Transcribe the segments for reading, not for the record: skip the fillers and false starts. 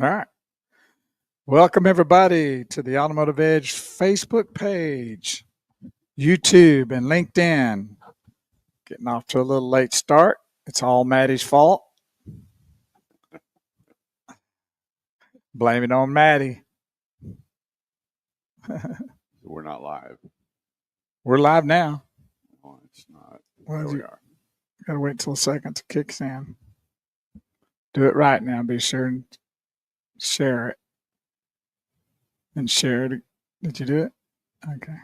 All right. Welcome, everybody, to the Automotive Edge Facebook page, YouTube, and LinkedIn. Getting off to a little late start. It's all Maddie's fault. Blame it on Maddie. We're not live. We're live now. Oh, it's not. Well, There we you are. gotta wait till a second to kick in. Do it right now. Be sure and share it. And share it. Did you do it? Okay.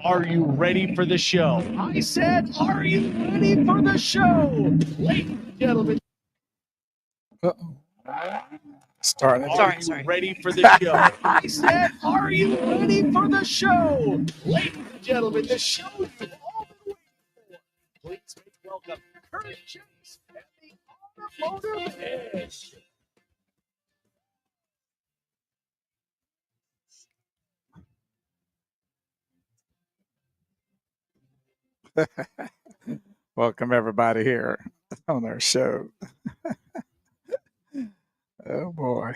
Are you ready for the show? I said, are you ready for the show? Ladies and gentlemen, Uh-oh. Starting. are you ready for the show? I said, are you ready for the show? Ladies and gentlemen, the show you've all been waiting for. Please make welcome Kurt Chase and the Automotive Edge. Welcome, everybody, here on our show. Oh, boy.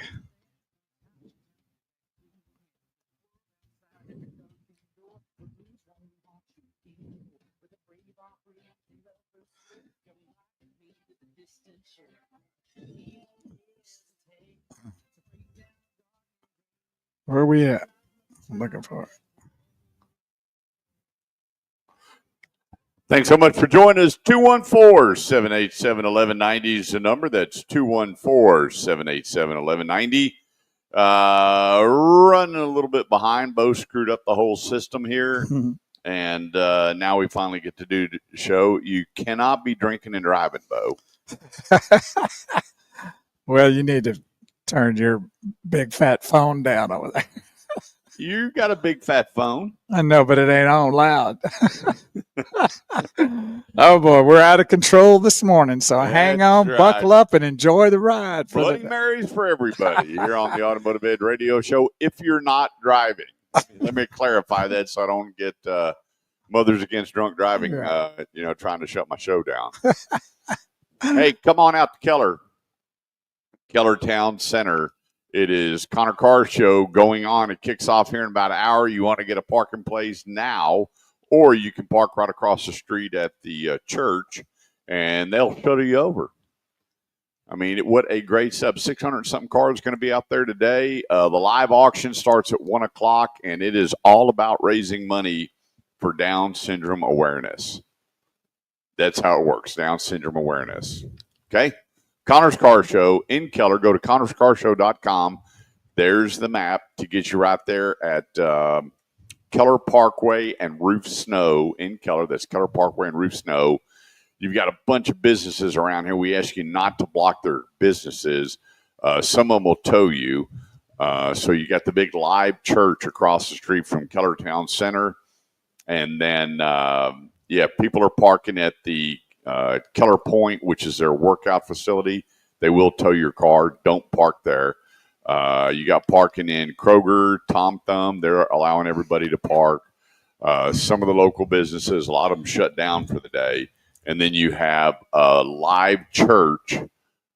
Where are we at? I'm looking for it. Thanks so much for joining us. 214-787-1190 is the number. That's 214-787-1190. Running a little bit behind. Bo screwed up the whole system here. And now we finally get to do the show. You cannot be drinking and driving, Bo. Well, you need to turn your big fat phone down over there. You got a big fat phone. I know, but it ain't on loud. Oh, boy, we're out of control this morning. So hang on, right. buckle up, and enjoy the ride. Bloody Marys for everybody here on the Automotive Ed Radio Show if you're not driving. Let me clarify that so I don't get Mothers Against Drunk Driving, trying to shut my show down. Hey, come on out to Keller Town Center. It is Connor Carr's show going on. It kicks off here in about an hour. You want to get a parking place now, or you can park right across the street at the church, and they'll shuttle you over. I mean, what a great sub. 600-something cars going to be out there today. The live auction starts at 1 o'clock, and it is all about raising money for Down syndrome awareness. That's how it works, Down syndrome awareness. Okay? Connor's Car Show in Keller. Go to connorscarshow.com. There's the map to get you right there at Keller Parkway and Roof Snow in Keller. That's Keller Parkway and Roof Snow. You've got a bunch of businesses around here. We ask you not to block their businesses. Some of them will tow you. So you got the big live church across the street from Keller Town Center. And then, people are parking at the Keller Point, which is their workout facility. They will tow your car. Don't park there. You got parking in Kroger, Tom Thumb. They're allowing everybody to park. Some of the local businesses, a lot of them shut down for the day. And then you have a live church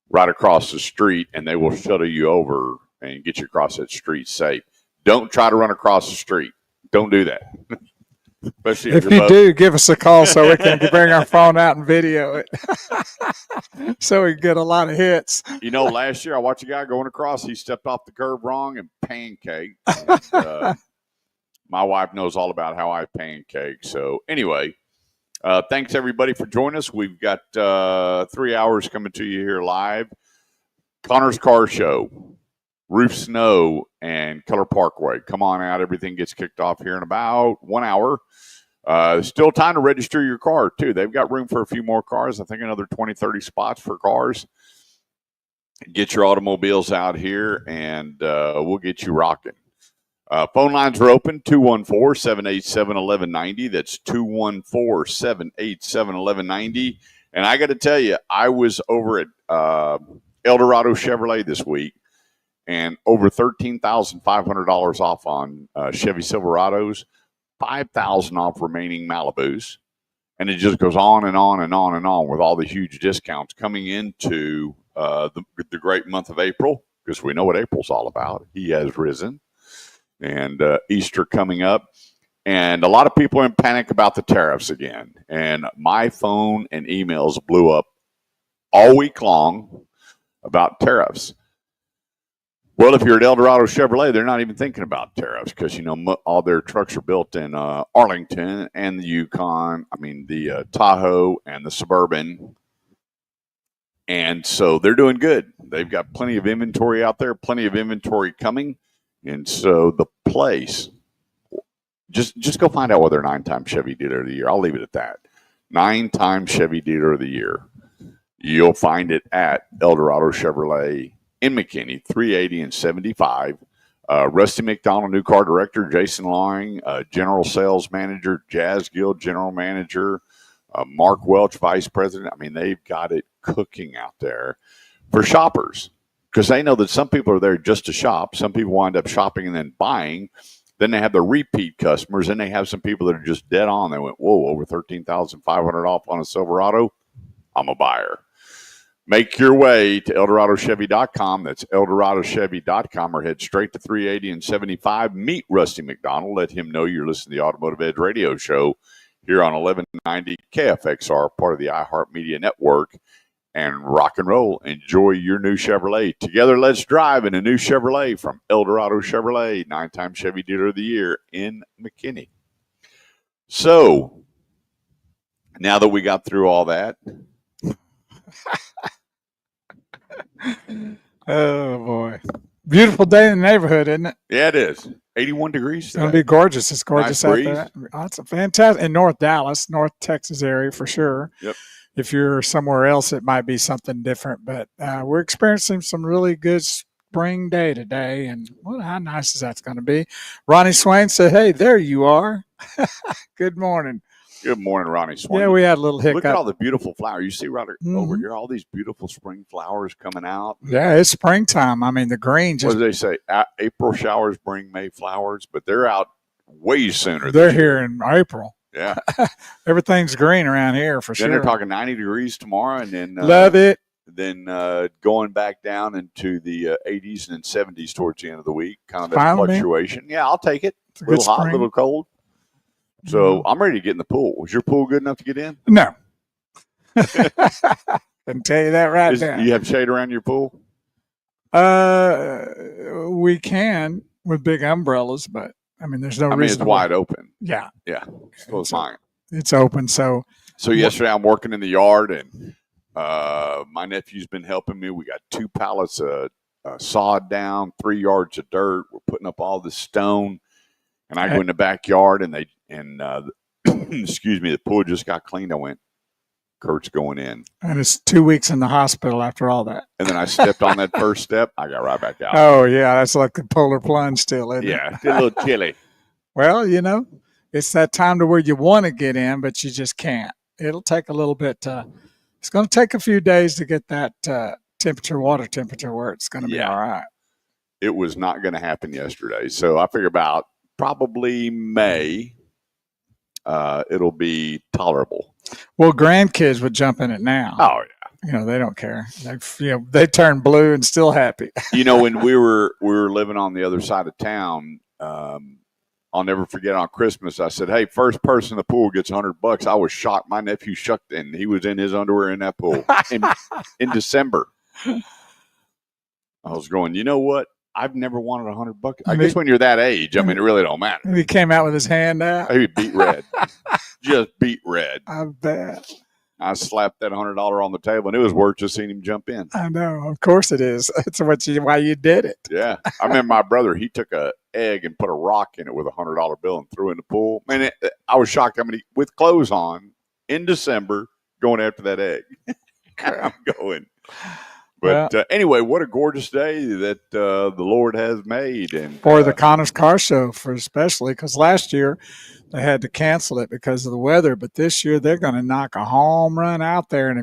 right across the street, and they will shuttle you over and get you across that street safe. Don't try to run across the street. Don't do that. Especially if you do, give us a call so we can bring our phone out and video it. So we can get a lot of hits. You know, last year I watched a guy going across. He stepped off the curb wrong and pancaked. And, my wife knows all about how I pancake. So anyway, thanks everybody for joining us. We've got 3 hours coming to you here live. Connor's Car Show, Roof Snow, and Keller Parkway. Come on out. Everything gets kicked off here in about 1 hour. Still time to register your car, too. They've got room for a few more cars. I think another 20, 30 spots for cars. Get your automobiles out here, and we'll get you rocking. Phone lines are open, 214-787-1190. That's 214-787-1190. And I got to tell you, I was over at El Dorado Chevrolet this week, and over $13,500 off on Chevy Silverados, $5,000 off remaining Malibus. And it just goes on and on and on and on with all the huge discounts coming into the great month of April, because we know what April's all about. He has risen, and Easter coming up. And a lot of people are in panic about the tariffs again. And my phone and emails blew up all week long about tariffs. Well, if you're at Eldorado Chevrolet, they're not even thinking about tariffs because, you know, all their trucks are built in Arlington and the Yukon, the Tahoe and the Suburban. And so they're doing good. They've got plenty of inventory out there, plenty of inventory coming. And so the place, just go find out whether 9-time Chevy Dealer of the Year. I'll leave it at that. 9-time Chevy Dealer of the Year. You'll find it at Eldorado Chevrolet in McKinney, 380 and 75. Rusty McDonald, new car director. Jason Loring, general sales manager. Jazz Guild, general manager. Mark Welch, vice president. I mean, they've got it cooking out there for shoppers because they know that some people are there just to shop. Some people wind up shopping and then buying. Then they have the repeat customers. Then they have some people that are just dead on. They went, whoa, over $13,500 off on a Silverado. I'm a buyer. Make your way to EldoradoChevy.com. That's EldoradoChevy.com, or head straight to 380 and 75. Meet Rusty McDonald. Let him know you're listening to the Automotive Edge radio show here on 1190 KFXR, part of the iHeartMedia network. And rock and roll. Enjoy your new Chevrolet. Together, let's drive in a new Chevrolet from Eldorado Chevrolet, 9-time Chevy Dealer of the Year in McKinney. So, now that we got through all that. Oh, boy. Beautiful day in the neighborhood, isn't it? Yeah, it is. 81 degrees. It's going to be gorgeous. It's gorgeous nice out there. Oh, it's a fantastic. In North Dallas, North Texas area for sure. Yep. If you're somewhere else, it might be something different. But we're experiencing some really good spring day today. And well, how nice is that going to be? Ronnie Swain said, hey, there you are. Good morning. Good morning, Ronnie Swain. Yeah, we had a little hiccup. Look at all the beautiful flowers. You see right over here, all these beautiful spring flowers coming out. Yeah, it's springtime. I mean, the green just. What do they say? April showers bring May flowers, but they're out way sooner. They're here in April. Yeah. Everything's green around here for sure. Then they're talking 90 degrees tomorrow, and then love it. Then going back down into the 80s and 70s towards the end of the week, kind of that fluctuation. Yeah, I'll take it. A little hot, a little cold. So I'm ready to get in the pool. Was your pool good enough to get in? No. Can tell you that right now. You have shade around your pool? We can with big umbrellas, but I mean, there's no reason. It's wide open. Yeah. Yeah. So it's fine. It's open. So yesterday I'm working in the yard, and my nephew's been helping me. We got 2 pallets of sod down, 3 yards of dirt. We're putting up all this stone, and I go in the backyard, and excuse me, the pool just got cleaned. I went, Kurt's going in. And it's 2 weeks in the hospital after all that. And then I stepped on that first step. I got right back out. Oh, yeah. That's like the polar plunge still, isn't it? Yeah. It's a little chilly. Well, you know, it's that time to where you want to get in, but you just can't. It'll take a little bit. It's going to take a few days to get that water temperature where it's going to be all right. It was not going to happen yesterday. So I figure about probably May, it'll be tolerable. Well, grandkids would jump in it now. Oh, yeah. You know, they don't care. They turn blue and still happy. You know, when we were living on the other side of town, I'll never forget on Christmas, I said, hey, first person in the pool gets $100. I was shocked. My nephew shucked, and he was in his underwear in that pool in December. I was going, you know what? I've never wanted $100. I guess when you're that age, I mean, it really don't matter. He came out with his hand out. He beat red. Just beat red. I bet. I slapped that $100 on the table, and it was worth just seeing him jump in. I know. Of course it is. It's why you did it. Yeah. I remember my brother, he took an egg and put a rock in it with a $100 bill and threw it in the pool. Man, I was shocked how many, with clothes on, in December, going after that egg. I'm going. But anyway, what a gorgeous day that the Lord has made. And for the Connors Car Show, especially because last year they had to cancel it because of the weather. But this year they're going to knock a home run out there. And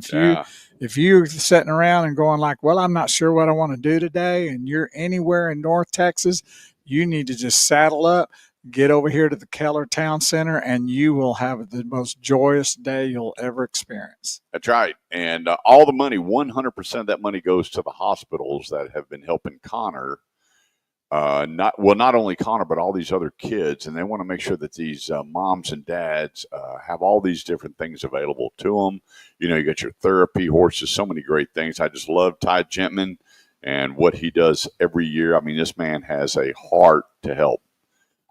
if you're sitting around and going like, well, I'm not sure what I want to do today, and you're anywhere in North Texas, you need to just saddle up. get over here to the Keller Town Center, and you will have the most joyous day you'll ever experience. That's right. And all the money, 100% of that money goes to the hospitals that have been helping Connor. Not only Connor, but all these other kids. And they want to make sure that these moms and dads have all these different things available to them. You know, you got your therapy horses, so many great things. I just love Ty Gentman and what he does every year. I mean, this man has a heart to help.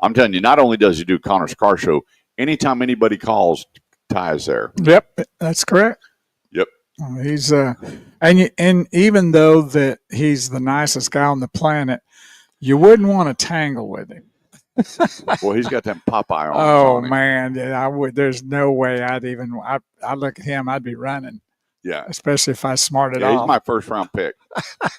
I'm telling you, not only does he do Connor's Car Show, anytime anybody calls, Ty is there. Yep, that's correct. Yep. He's and even though that he's the nicest guy on the planet, you wouldn't want to tangle with him. Well, he's got that Popeye arms Oh on him. man, yeah, I would. There's no way I look at him, I'd be running. Yeah, especially if I smarted yeah, off. He's my first round pick.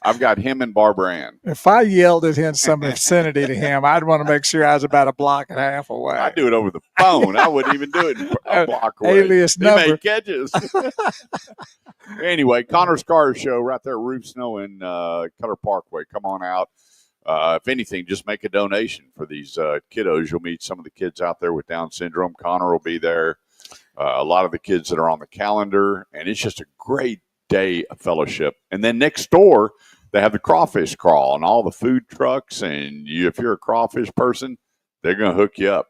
I've got him and Barbara Ann. If I yelled at him some obscenity to him, I'd want to make sure I was about a block and a half away. I'd do it over the phone. I wouldn't even do it a block away. Alias he number. made catches. Anyway, Connor's Car Show right there at Roof Snow and Cutter Parkway. Come on out. If anything, just make a donation for these kiddos. You'll meet some of the kids out there with Down syndrome. Connor will be there. A lot of the kids that are on the calendar, and it's just a great day of fellowship. And then next door, they have the crawfish crawl and all the food trucks. And if you're a crawfish person, they're going to hook you up.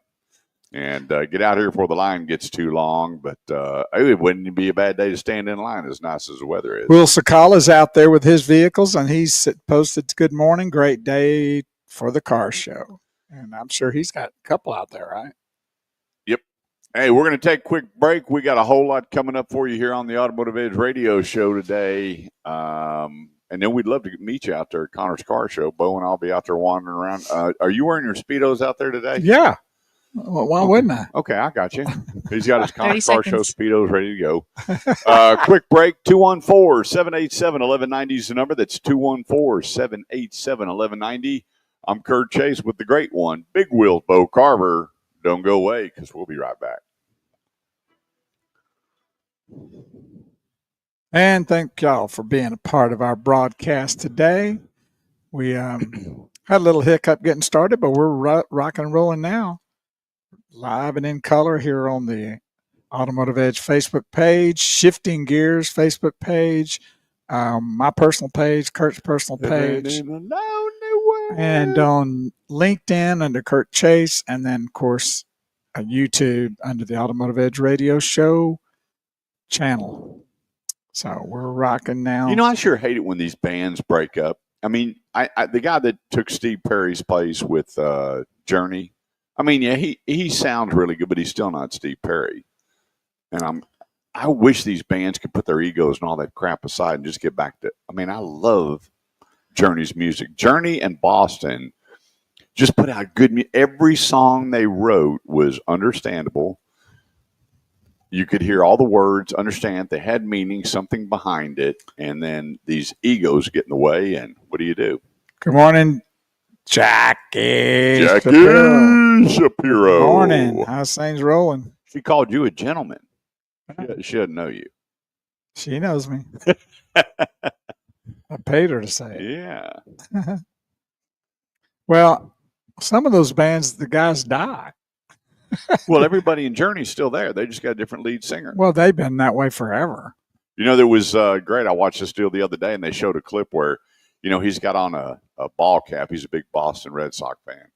And get out here before the line gets too long. But it wouldn't be a bad day to stand in line as nice as the weather is. Will Sakala's out there with his vehicles, and he's posted, "Good morning, great day for the car show." And I'm sure he's got a couple out there, right? Yep. Hey, we're going to take a quick break. We got a whole lot coming up for you here on the Automotive Edge radio show today. And then we'd love to meet you out there at Connor's Car Show. Bo and I'll be out there wandering around. Are you wearing your Speedos out there today? Yeah. Well, why wouldn't I? Okay, I got you. He's got his Connor's 30 Car Show seconds. Speedos ready to go. Quick break. 214-787-1190 is the number. That's 214-787-1190. I'm Kurt Chase with the great one, Big Wheels Bo Carver. Don't go away because we'll be right back. And thank y'all for being a part of our broadcast today. We had a little hiccup getting started, but we're rocking and rolling now. Live and in color here on the Automotive Edge Facebook page, Shifting Gears Facebook page, my personal page, Kurt's personal page, and on LinkedIn under Kurt Chase, and then, of course, YouTube under the Automotive Edge Radio Show channel. So we're rocking now. You know, I sure hate it when these bands break up. I mean, the guy that took Steve Perry's place with Journey, I mean, yeah, he sounds really good, but he's still not Steve Perry. And I wish these bands could put their egos and all that crap aside and just get back to. I mean, I love Journey's music. Journey and Boston just put out good music. Every song they wrote was understandable. You could hear all the words, understand they had meaning, something behind it, and then these egos get in the way. And what do? Good morning, Jackie Shapiro. Good morning. How's things rolling? She called you a gentleman. She doesn't know you. She knows me. I paid her to say it. Yeah. Well, some of those bands, the guys die. Well, everybody in Journey's still there. They just got a different lead singer. Well, they've been that way forever. You know, there was great. I watched this deal the other day, and they showed a clip where, you know, he's got on a ball cap. He's a big Boston Red Sox fan.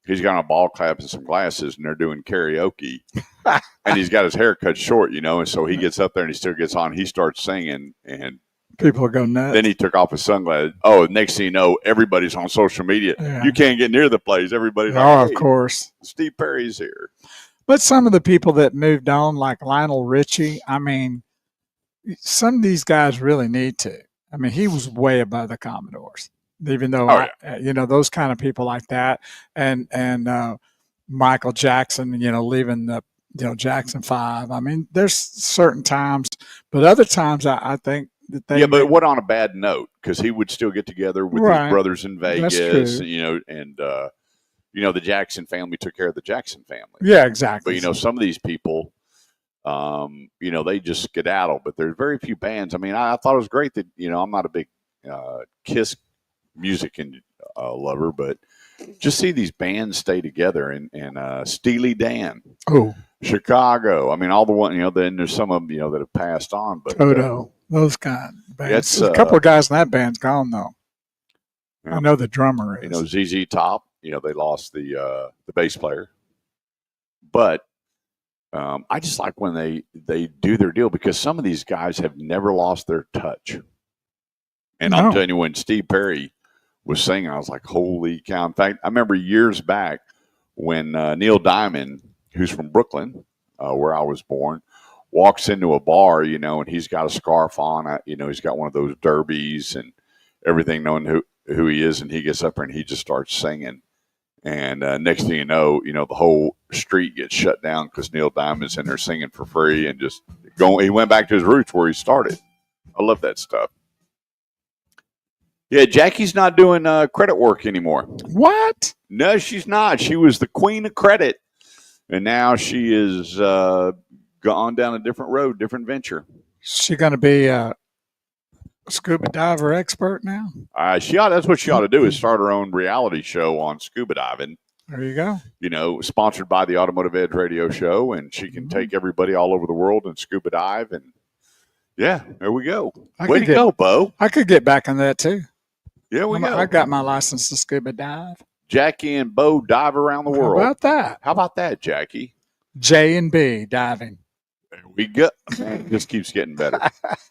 He's got on a ball cap and some glasses, and they're doing karaoke. And he's got his hair cut short, you know, and so he gets up there and he still gets on. He starts singing, and people will go nuts. then he took off his sunglasses. Oh, next thing you know, everybody's on social media. Yeah. You can't get near the place. Everybody's like, Oh, hey, of course. Steve Perry's here. But some of the people that moved on, like Lionel Richie, I mean, some of these guys really need to. I mean, he was way above the Commodores, even though, you know, those kind of people like that. And Michael Jackson, you know, leaving the, you know, Jackson 5. I mean, there's certain times, but other times I think that they. Yeah, but what on a bad note? Because he would still get together with his brothers in Vegas, That's true. you know, and, you know, the Jackson family took care of the Jackson family. Yeah, exactly. But, you know, some of these people, you know, they just skedaddle, but there's very few bands. I mean, I thought it was great that, you know, I'm not a big Kiss music and lover, but, just see these bands stay together. And Steely Dan, Oh, Chicago. I mean, all the one, then there's some of them, that have passed on. But Toto, those kind of bands. It's, There's a couple of guys in that band's gone though. Yeah. I know the drummer is. ZZ Top. They lost the bass player, but I just like when they do their deal, because some of these guys have never lost their touch. And No. I'm telling you, when Steve Perry was singing, I was like, holy cow. In fact, I remember years back when Neil Diamond, who's from Brooklyn, where I was born, walks into a bar, and he's got a scarf on. He's got one of those derbies and everything, knowing who he is, and he gets up there and he just starts singing. And next thing you know, the whole street gets shut down because Neil Diamond's in there singing for free and just going. He went back to his roots where he started. I love that stuff. Yeah, Jackie's not doing credit work anymore. What? No, she's not. She was the queen of credit, and now she is gone down a different road, different venture. She going to be a scuba diver expert now? That's what she ought to do, is start her own reality show on scuba diving. There you go. Sponsored by the Automotive Edge radio show, and she can take everybody all over the world and scuba dive. And yeah, there we go. Way to go, Bo. I could get back on that too. Yeah, we go. I got my license to scuba dive. Jackie and Bo dive around the world. How about that, Jackie? J and B diving. There we go. Man, it just keeps getting better.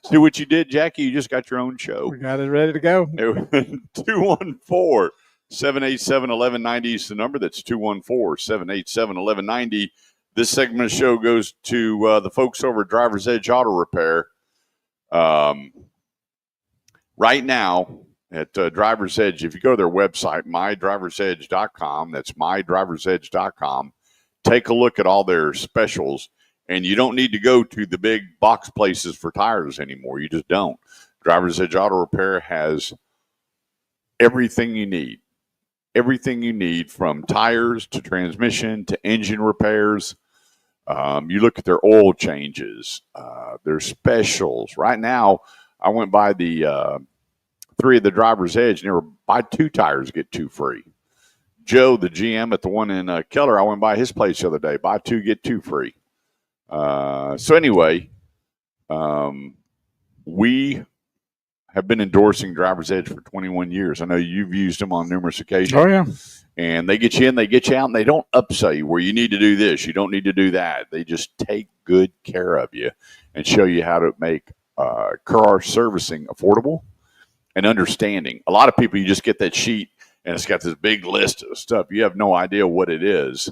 See what you did, Jackie? You just got your own show. We got it ready to go. 214-787-1190 is the number. That's 214-787-1190. This segment of the show goes to the folks over at Driver's Edge Auto Repair. Right now at Driver's Edge, if you go to their website, mydriversedge.com, that's mydriversedge.com, take a look at all their specials. And you don't need to go to the big box places for tires anymore. You just don't. Driver's Edge Auto Repair has everything you need. Everything you need, from tires to transmission to engine repairs. You look at their oil changes, their specials. Right now, I went by the 3 of the Driver's Edge, and they were buy 2 tires, get 2 free. Joe, the GM at the one in Keller, I went by his place the other day. Buy 2, get 2 free. So anyway, we have been endorsing Driver's Edge for 21 years. I know you've used them on numerous occasions. Oh, yeah. And they get you in, they get you out, and they don't upsell you where you need to do this, you don't need to do that. They just take good care of you and show you how to make car servicing affordable and understanding. A lot of people, you just get that sheet, and it's got this big list of stuff. You have no idea what it is.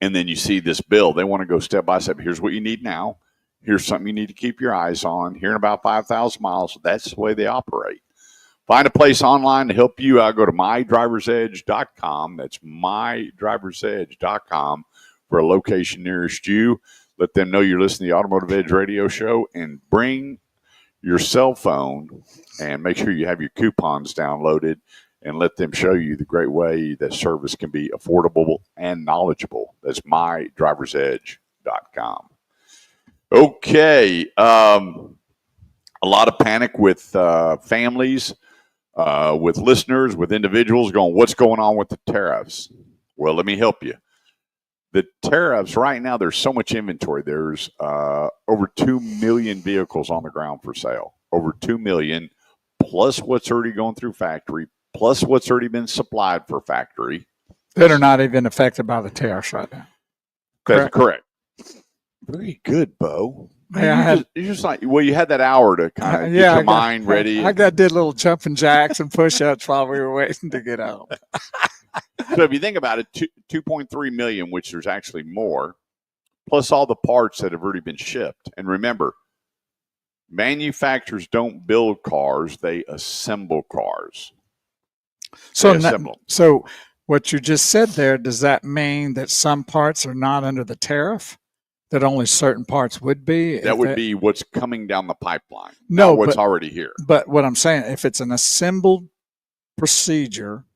And then you see this bill. They want to go step by step. Here's what you need now. Here's something you need to keep your eyes on. Here in about 5,000 miles. That's the way they operate. Find a place online to help you out. Go to mydriversedge.com. That's mydriversedge.com for a location nearest you. Let them know you're listening to the Automotive Edge radio show, and bring your cell phone and make sure you have your coupons downloaded, and let them show you the great way that service can be affordable and knowledgeable. That's mydriversedge.com. Okay. A lot of panic with families, with listeners, with individuals going, what's going on with the tariffs? Well, let me help you. The tariffs right now, there's so much inventory. There's over 2 million vehicles on the ground for sale. Over 2 million, plus what's already going through factory, plus what's already been supplied for factory. That are not even affected by the tariffs right now. That's correct. Very good, Bo. Yeah, you're just like, well, you had that hour to kind of get your mind ready. I did little jumping jacks and push-ups while we were waiting to get home. So if you think about it, 2.3 million, which there's actually more, plus all the parts that have already been shipped. And remember, manufacturers don't build cars, they assemble cars. So what you just said there, does that mean that some parts are not under the tariff? That only certain parts would be? That would be what's coming down the pipeline. No, not what's already here. But what I'm saying, if it's an assembled procedure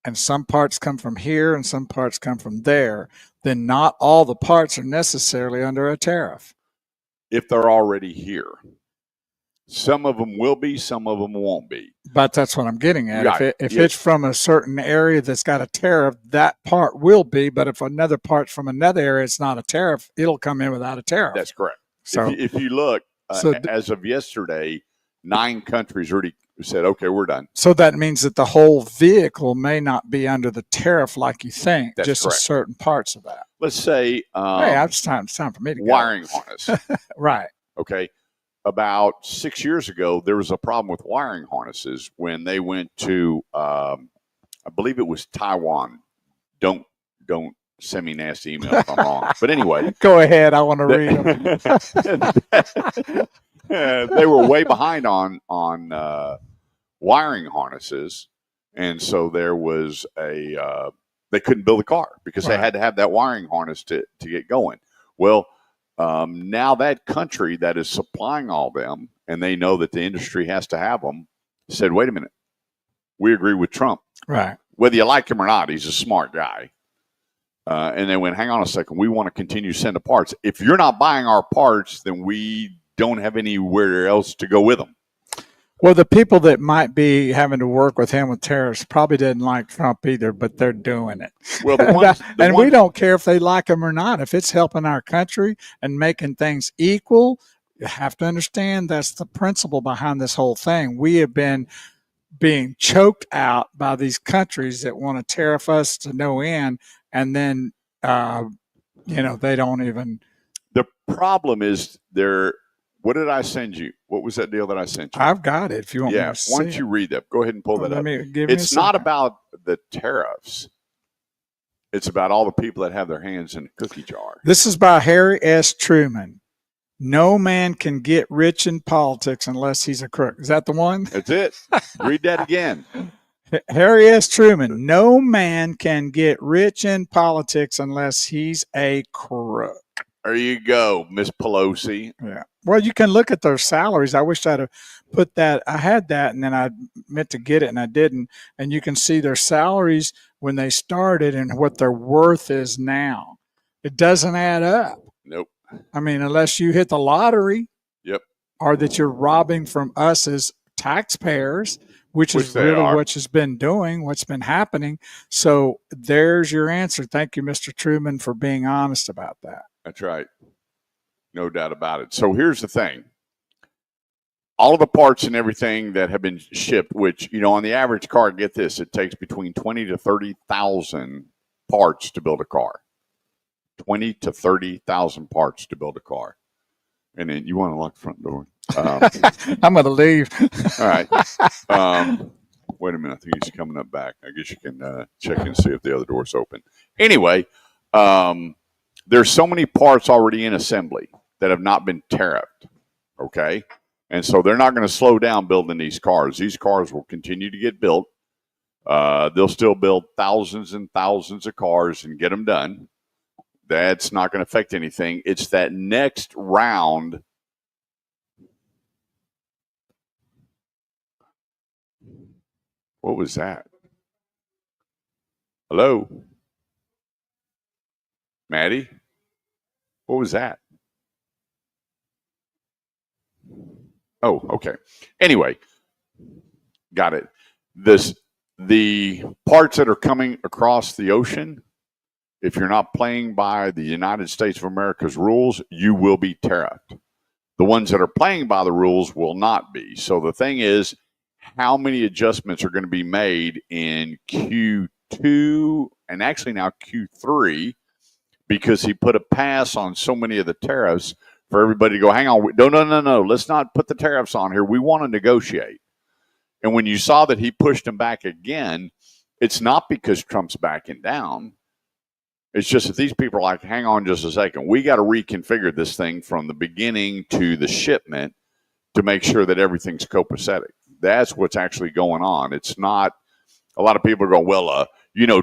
and some parts come from here and some parts come from there, then not all the parts are necessarily under a tariff. If they're already here. Some of them will be, some of them won't be. But that's what I'm getting at. Right. If Yeah. it's from a certain area that's got a tariff, that part will be. But if another part's from another area, it's not a tariff. It'll come in without a tariff. That's correct. So if you look, as of yesterday, 9 countries already said, okay, we're done. So that means that the whole vehicle may not be under the tariff like you think, That's just correct. certain parts of that. Let's say Hey, it's time for me to go. wiring harness. Right. Okay. About 6 years ago, there was a problem with wiring harnesses when they went to, I believe it was Taiwan. Don't send me nasty email if I'm wrong. But anyway, Go ahead. I want to read them. they were way behind on wiring harnesses, and so there was they couldn't build a car because they had to have that wiring harness to get going. Well, now that country that is supplying all them, and they know that the industry has to have them, said, wait a minute, we agree with Trump. Right. Whether you like him or not, he's a smart guy. And they went, hang on a second, we want to continue to send the parts. If you're not buying our parts, then we don't have anywhere else to go with them. Well, the people that might be having to work with him with tariffs probably didn't like Trump either, but they're doing it. Well, we don't care if they like him or not. If it's helping our country and making things equal, you have to understand that's the principle behind this whole thing. We have been being choked out by these countries that want to tariff us to no end, and then they don't even. The problem is they're. What did I send you? What was that deal that I sent you? I've got it. If you want me to see why don't you read that? Go ahead and pull that up. It's not about the tariffs. It's about all the people that have their hands in the cookie jar. This is by Harry S. Truman. No man can get rich in politics unless he's a crook. Is that the one? That's it. Read that again. Harry S. Truman. No man can get rich in politics unless he's a crook. There you go, Miss Pelosi. Yeah. Well, you can look at their salaries. I wish I'd have put that. I had that, and then I meant to get it, and I didn't. And you can see their salaries when they started and what their worth is now. It doesn't add up. Nope. I mean, unless you hit the lottery. Yep. Or that you're robbing from us as taxpayers, which is really what's been happening. So there's your answer. Thank you, Mr. Truman, for being honest about that. That's right. No doubt about it. So here's the thing. All of the parts and everything that have been shipped, which, on the average car, get this, it takes between 20 to 30,000 parts to build a car. 20 to 30,000 parts to build a car. And then you want to lock the front door. I'm going to leave. All right. Wait a minute. I think he's coming up back. I guess you can check and see if the other door's open. Anyway, there's so many parts already in assembly that have not been tariffed, okay? And so they're not going to slow down building these cars. These cars will continue to get built. They'll still build thousands and thousands of cars and get them done. That's not going to affect anything. It's that next round. What was that? Hello? Maddie? What was that? Oh, okay. Anyway, got it. The parts that are coming across the ocean, if you're not playing by the United States of America's rules, you will be tariffed. The ones that are playing by the rules will not be. So the thing is, how many adjustments are going to be made in Q2 and actually now Q3, because he put a pass on so many of the tariffs for everybody to go, hang on, no, let's not put the tariffs on here. We want to negotiate. And when you saw that he pushed them back again, it's not because Trump's backing down. It's just that these people are like, hang on just a second. We got to reconfigure this thing from the beginning to the shipment to make sure that everything's copacetic. That's what's actually going on. It's not, a lot of people are going, well,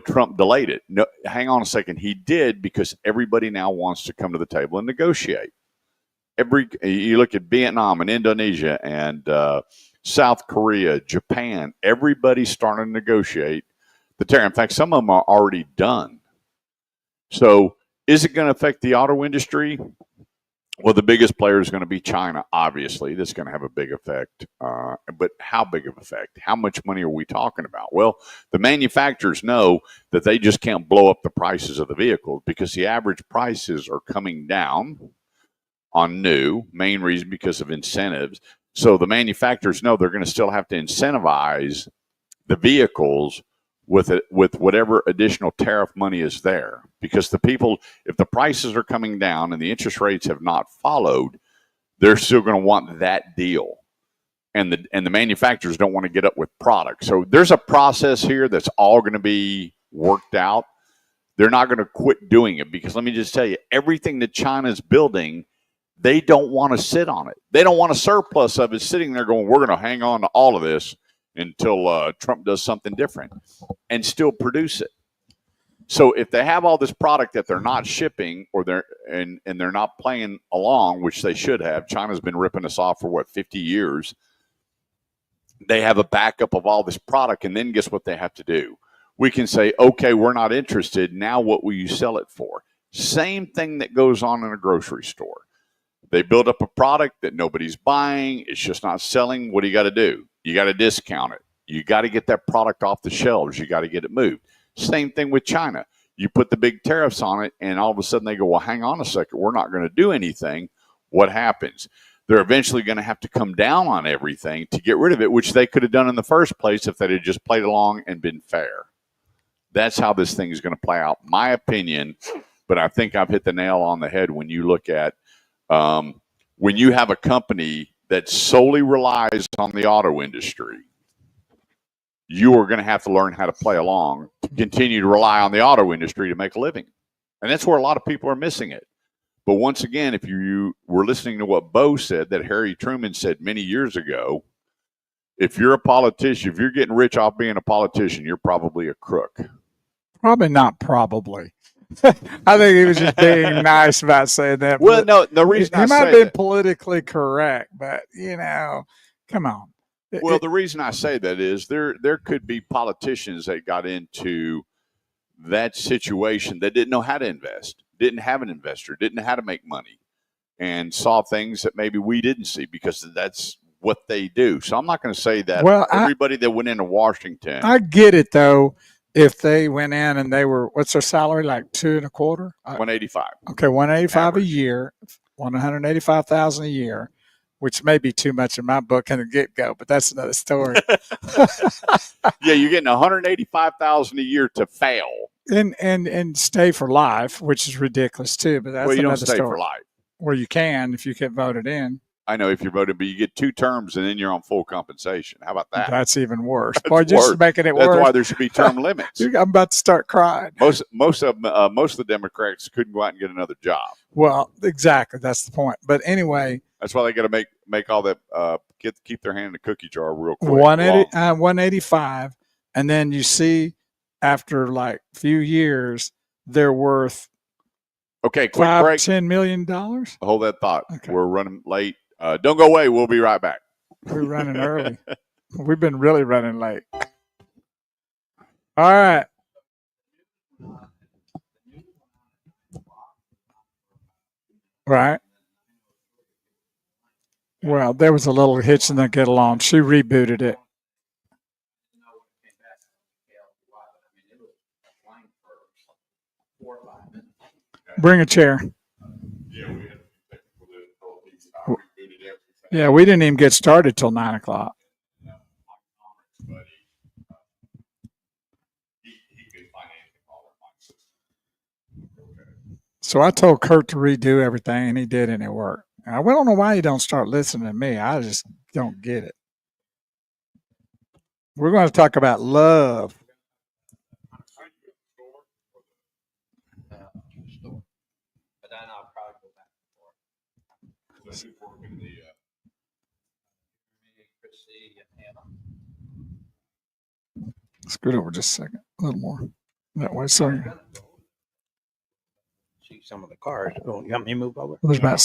Trump delayed it. No, hang on a second. He did, because everybody now wants to come to the table and negotiate. You look at Vietnam and Indonesia and South Korea, Japan, everybody's starting to negotiate the tariff. In fact, some of them are already done. So is it going to affect the auto industry? Well, the biggest player is going to be China, obviously. That's going to have a big effect. But how big of effect? How much money are we talking about? Well, the manufacturers know that they just can't blow up the prices of the vehicles because the average prices are coming down on new, main reason because of incentives. So the manufacturers know they're going to still have to incentivize the vehicles with it, with whatever additional tariff money is there, because the people, if the prices are coming down and the interest rates have not followed, they're still going to want that deal, and the manufacturers don't want to get up with product. So there's a process here that's all going to be worked out. They're not going to quit doing it because let me just tell you, everything that China's building, they don't want to sit on it. They don't want a surplus of it sitting there going, we're going to hang on to all of this until Trump does something different, and still produce it. So if they have all this product that they're not shipping, or they're not playing along, which they should have. China's been ripping us off for 50 years. They have a backup of all this product, and then guess what they have to do? We can say, okay, we're not interested. Now what will you sell it for? Same thing that goes on in a grocery store. They build up a product that nobody's buying. It's just not selling. What do you got to do? You got to discount it. You got to get that product off the shelves. You got to get it moved. Same thing with China. You put the big tariffs on it, and all of a sudden they go, well, hang on a second. We're not going to do anything. What happens? They're eventually going to have to come down on everything to get rid of it, which they could have done in the first place if they had just played along and been fair. That's how this thing is going to play out, my opinion. But I think I've hit the nail on the head when you look at when you have a company that solely relies on the auto industry, you are going to have to learn how to play along to continue to rely on the auto industry to make a living. And that's where a lot of people are missing it. But once again, if you were listening to what Bo said, that Harry Truman said many years ago, if you're a politician, if you're getting rich off being a politician, you're probably a crook. Probably not probably. I think he was just being nice about saying that. Well, no, the reason he I might say have been that, politically correct, but come on. well, the reason I say that is there could be politicians that got into that situation that didn't know how to invest, didn't have an investor, didn't know how to make money, and saw things that maybe we didn't see because that's what they do. So I'm not going to say that everybody that went into Washington. I get it though. If they went in and they were, what's their salary, like $2.25? 185. Okay, 185 a year, 185,000 a year, which may be too much in my book in the get go, but that's another story. Yeah, you're getting 185,000 a year to fail, and stay for life, which is ridiculous too. But that's well, you another don't stay story. for life. Well, you can if you get voted in. I know if you're voted, but you get 2 terms and then you're on full compensation. How about that? That's even worse. Boy, just making it worse. That's why there should be term limits. I'm about to start crying. Most of the Democrats couldn't go out and get another job. Well, exactly. That's the point. But anyway, that's why they got to make all that keep their hand in the cookie jar real quick. 185, and then you see after like a few years they're worth quick break. $10 million. Hold that thought. Okay. We're running late. Don't go away. We'll be right back. We're running early. We've been really running late. All right. Right. Well, there was a little hitch in the get along. She rebooted it. Bring a chair. Yeah, we didn't even get started till 9 o'clock. So I told Kurt to redo everything, and he did, and it worked. I don't know why you don't start listening to me. I just don't get it. We're going to talk about love. Scoot over just a second, a little more that way. So see some of the cars. Oh, you want me to move over? There's about.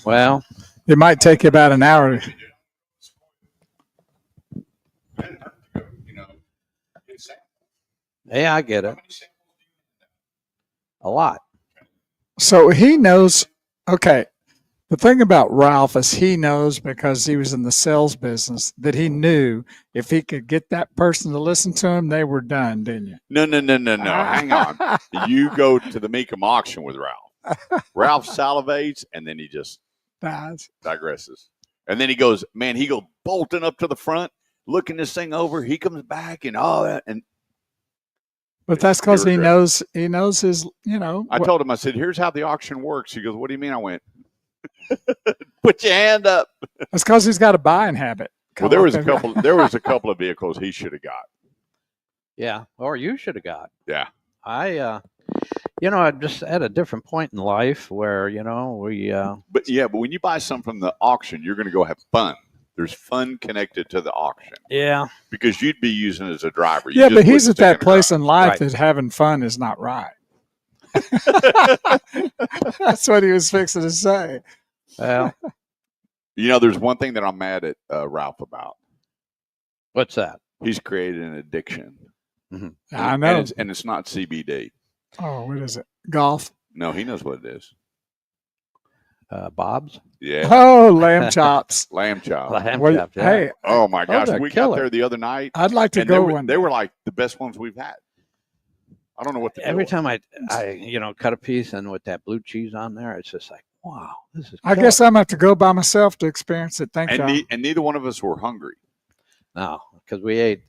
Well, it might take you about an hour. Yeah, I get it. a lot. So he knows. Okay. The thing about Ralph is he knows because he was in the sales business that he knew if he could get that person to listen to him, they were done, didn't you? No. Hang on. You go to the Meekum auction with Ralph. Ralph salivates, and then he just digresses. And then he goes, man, he goes bolting up to the front, looking this thing over. He comes back and all that. And but that's because he knows his, I told him, I said, here's how the auction works. He goes, what do you mean? I went, put your hand up. That's because he's got a buying habit. Well, there was a couple of vehicles he should have got. Yeah, or you should have got. Yeah. I'm just at a different point in life where, we. But when you buy something from the auction, you're going to go have fun. There's fun connected to the auction. Yeah. Because you'd be using it as a driver. Yeah, but he's at that place in life that having fun is not right. That's what he was fixing to say. Well, there's one thing that I'm mad at Ralph about. What's that? He's created an addiction. Mm-hmm. I know. And it's not CBD. Oh, what is it? Golf? No, he knows what it is. Bob's? Yeah. Oh, lamb chops. Lamb chops. Chops, yeah. Hey. Oh, my gosh. We killer. got there the other night. I'd like to go one. They were like the best ones we've had. I don't know what to do. Every time I cut a piece and with that blue cheese on there, it's just like, wow, this is I guess I'm going to have to go by myself to experience it. Thank you. And neither one of us were hungry. No, because we ate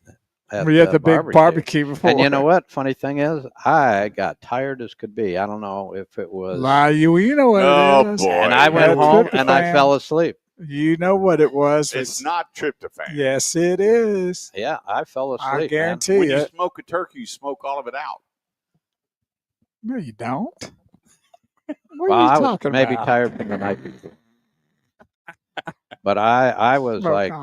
the big barbecue before. And you know what? Funny thing is, I got tired as could be. I don't know if it was. You know what it is. Boy. And I went home and I fell asleep. You know what it was. It's not tryptophan. Yes, it is. Yeah, I fell asleep. I guarantee when you smoke a turkey, you smoke all of it out. No, you don't. Well, I was maybe tired from the night before. But I was like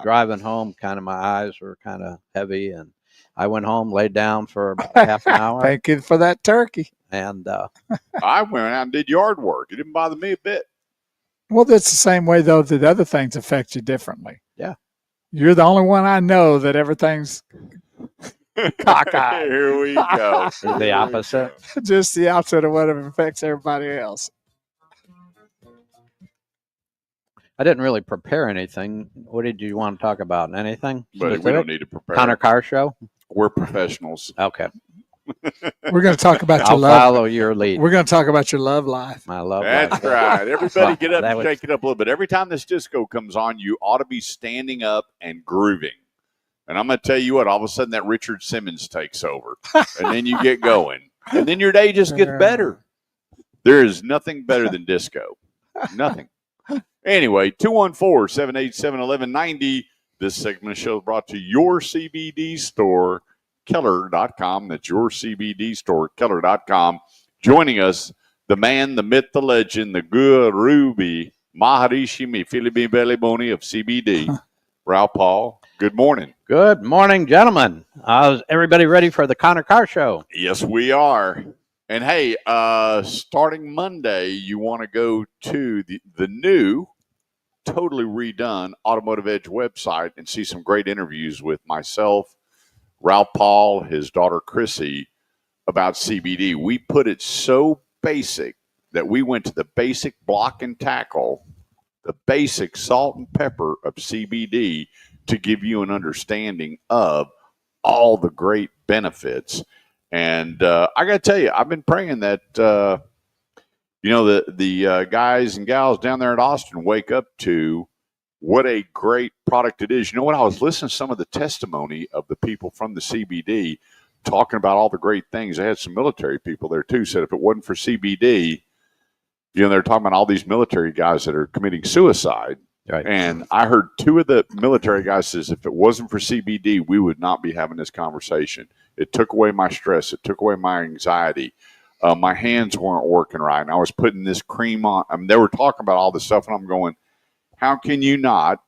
driving home, kind of my eyes were kind of heavy, and I went home, laid down for about half an hour. Thank you for that turkey. And I went out and did yard work. It didn't bother me a bit. Well, that's the same way, though, that other things affect you differently. Yeah. You're the only one I know that everything's cockeyed. Here we go. The opposite. Just the opposite of whatever affects everybody else. I didn't really prepare anything. What did you want to talk about? Anything? But we don't need to prepare. Connor Car Show? We're professionals. Okay. We're going to talk about your I'll love. follow your lead. We're going to talk about your love life. My love That's life. right. Everybody get up and was... shake it up a little bit. Every time this disco comes on, you ought to be standing up and grooving. And I'm going to tell you what, all of a sudden that Richard Simmons takes over. And then you get going. And then your day just gets better. There is nothing better than disco. Nothing. Anyway, 214-787-1190. This segment of the show is brought to your CBD store, Keller.com. That's your CBD store, Keller.com. Joining us, the man, the myth, the legend, the guru, Maharishi Mifilibi Beliboni of CBD, Ralph Paul. Good morning. Good morning, gentlemen. Is everybody ready for the Connor Car Show? Yes, we are. And hey, starting Monday, you want to go to the new, totally redone Automotive Edge website and see some great interviews with myself, Ralph Paul, his daughter Chrissy, about CBD. We put it so basic that we went to the basic block and tackle, the basic salt and pepper of CBD to give you an understanding of all the great benefits. And I got to tell you, I've been praying that, the guys and gals down there at Austin wake up to what a great product it is. You know what? I was listening to some of the testimony of the people from the CBD talking about all the great things. I had some military people there, too, said if it wasn't for CBD, they're talking about all these military guys that are committing suicide. Right. And I heard two of the military guys says if it wasn't for CBD, we would not be having this conversation. It took away my stress. It took away my anxiety. My hands weren't working right. And I was putting this cream on. They were talking about all this stuff, and I'm going, how can you not?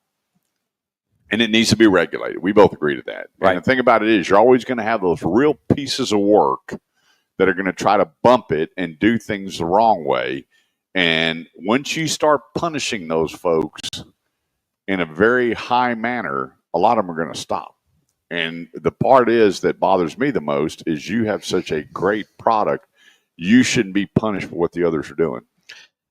And it needs to be regulated. We both agree to that. Right. And the thing about it is you're always going to have those real pieces of work that are going to try to bump it and do things the wrong way. And once you start punishing those folks in a very high manner, a lot of them are going to stop. And the part that bothers me the most is you have such a great product, you shouldn't be punished for what the others are doing.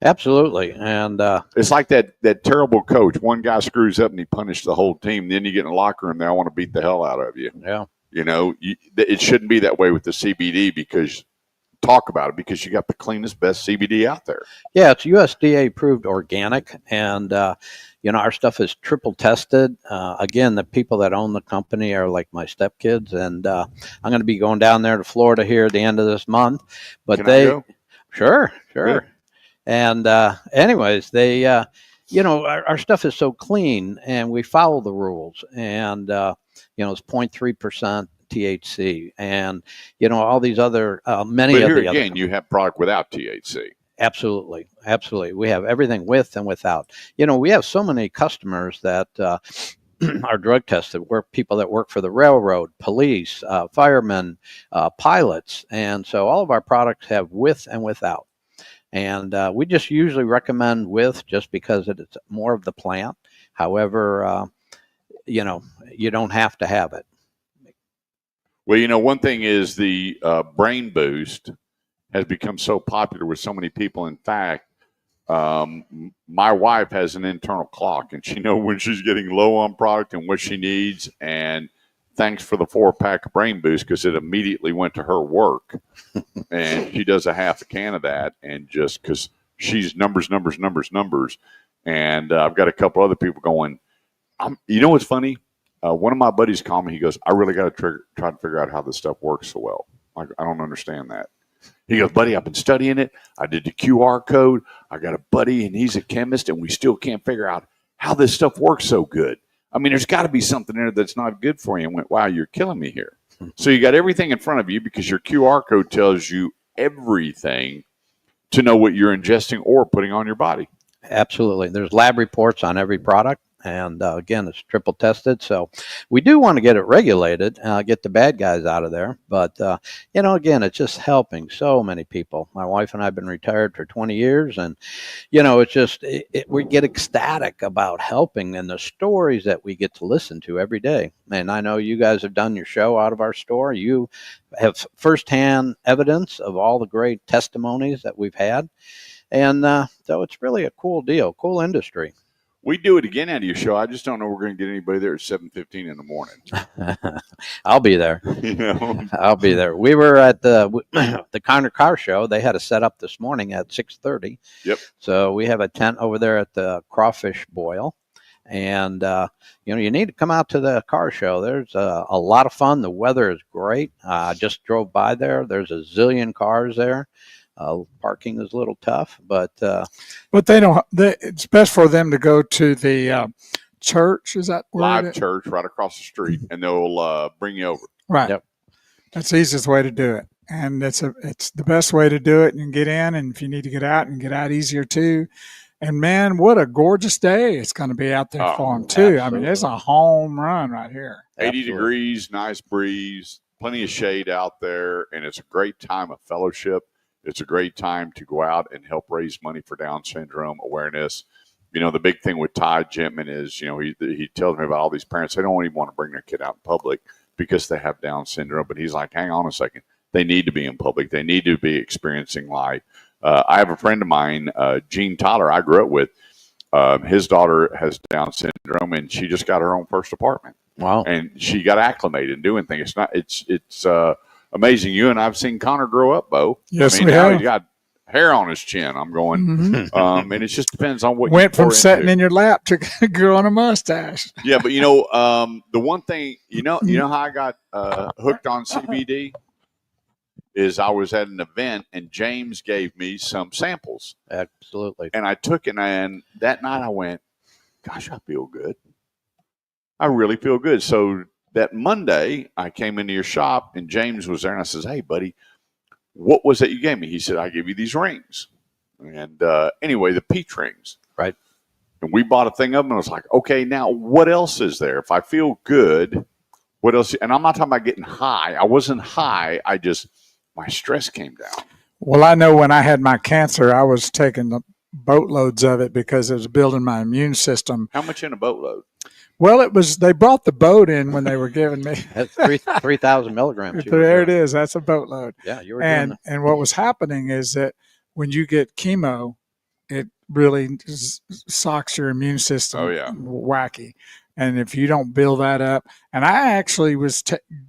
Absolutely. And it's like that terrible coach. One guy screws up and he punished the whole team. Then you get in the locker room, they all want to beat the hell out of you. Yeah. It shouldn't be that way with the CBD because you got the cleanest, best CBD out there. Yeah, it's USDA approved organic, and our stuff is triple tested. Again, the people that own the company are like my stepkids, and I'm going to be going down there to Florida here at the end of this month. But Can I go? Sure. Good. And anyways, they our stuff is so clean, and we follow the rules, and it's 0.3% THC, and all these other many but of here the again, other. you have product without THC. Absolutely. We have everything with and without. We have so many customers that are drug tested. We're people that work for the railroad, police, firemen, pilots, and so all of our products have with and without. And we just usually recommend with, just because it's more of the plant. However, you don't have to have it. Well, one thing is the brain boost has become so popular with so many people. In fact, my wife has an internal clock, and she knows when she's getting low on product and what she needs. And thanks for the 4-pack of brain boost, because it immediately went to her work. And she does a half a can of that, and just because she's numbers. And I've got a couple other people going, you know what's funny? One of my buddies called me. He goes, I really got to try to figure out how this stuff works so well. I don't understand that. He goes, buddy, I've been studying it. I did the QR code. I got a buddy, and he's a chemist, and we still can't figure out how this stuff works so good. I mean, there's got to be something in there that's not good for you. And went, wow, you're killing me here. So you got everything in front of you because your QR code tells you everything to know what you're ingesting or putting on your body. Absolutely. There's lab reports on every product. And again, it's triple tested. So we do want to get it regulated, get the bad guys out of there. But, again, it's just helping so many people. My wife and I have been retired for 20 years. And, it's just we get ecstatic about helping and the stories that we get to listen to every day. And I know you guys have done your show out of our store. You have firsthand evidence of all the great testimonies that we've had. And so it's really a cool deal, cool industry. We do it again out of your show. I just don't know we're going to get anybody there at 7:15 in the morning. I'll be there. I'll be there. We were at the Connor Car Show. They had a set up this morning at 6:30. Yep. So we have a tent over there at the Crawfish Boil. And, you need to come out to the car show. There's a lot of fun. The weather is great. I just drove by there. There's a zillion cars there. Parking is a little tough, but they don't. It's best for them to go to the church. Is that where Live church right across the street, and they'll bring you over. Right. Yep. That's the easiest way to do it, and it's the best way to do it. And you can get in, and if you need to get out, and get out easier too. And man, what a gorgeous day it's going to be out there for them too. Absolutely. I mean, it's a home run right here. 80 degrees, nice breeze, plenty of shade out there, and it's a great time of fellowship. It's a great time to go out and help raise money for Down syndrome awareness. The big thing with Ty Gentman is, he tells me about all these parents. They don't even want to bring their kid out in public because they have Down syndrome. But he's like, hang on a second. They need to be in public. They need to be experiencing life. I have a friend of mine, Gene Tyler, I grew up with. His daughter has Down syndrome, and she just got her own first apartment. Wow. And she got acclimated and doing things. It's amazing. You and I've seen Connor grow up, Bo. Yes, we have. He got hair on his chin. I'm going, and it just depends on what went you from sitting in your lap to growing a mustache. Yeah, but the one thing you know how I got hooked on CBD is I was at an event and James gave me some samples. Absolutely. And I took it, and that night I went, gosh, I feel good. I really feel good. So that Monday, I came into your shop, and James was there, and I says, hey, buddy, what was that you gave me? He said, I gave you these rings. And anyway, the peach rings. Right. And we bought a thing of them, and I was like, okay, now what else is there? If I feel good, what else? And I'm not talking about getting high. I wasn't high. My stress came down. Well, I know when I had my cancer, I was taking the boatloads of it because it was building my immune system. How much in a boatload? Well, they brought the boat in when they were giving me. That's 3,000 milligrams. There it is. That's a boatload. Yeah, you were doing that. And what was happening is that when you get chemo, it really socks your immune system wacky. And if you don't build that up, and I actually was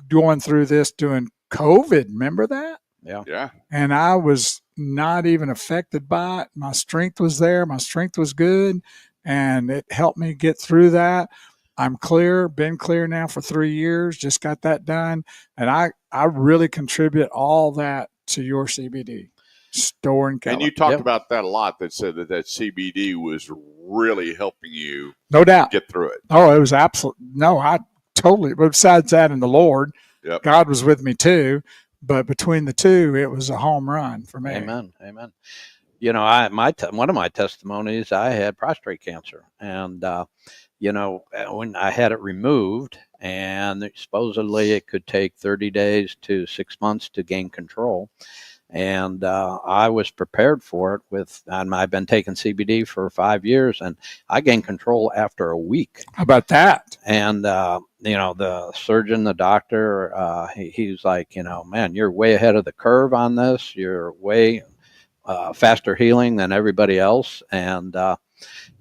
going through this during COVID. Remember that? Yeah. Yeah. And I was not even affected by it. My strength was there. My strength was good. And it helped me get through that. I'm clear, been clear now for 3 years, just got that done. And I really contribute all that to your CBD store in California. And you talked about that a lot, that said that CBD was really helping you no doubt get through it. Oh, it was absolute. No, I totally, but besides that and the Lord, God was with me too. But between the two, it was a home run for me. Amen. Amen. You know, one of my testimonies, I had prostate cancer, and you know, when I had it removed, and supposedly it could take 30 days to 6 months to gain control. And I was prepared for it and I've been taking CBD for 5 years, and I gained control after a week. How about that? And, you know, the surgeon, the doctor, he's like, you know, man, you're way ahead of the curve on this. You're way faster healing than everybody else. And,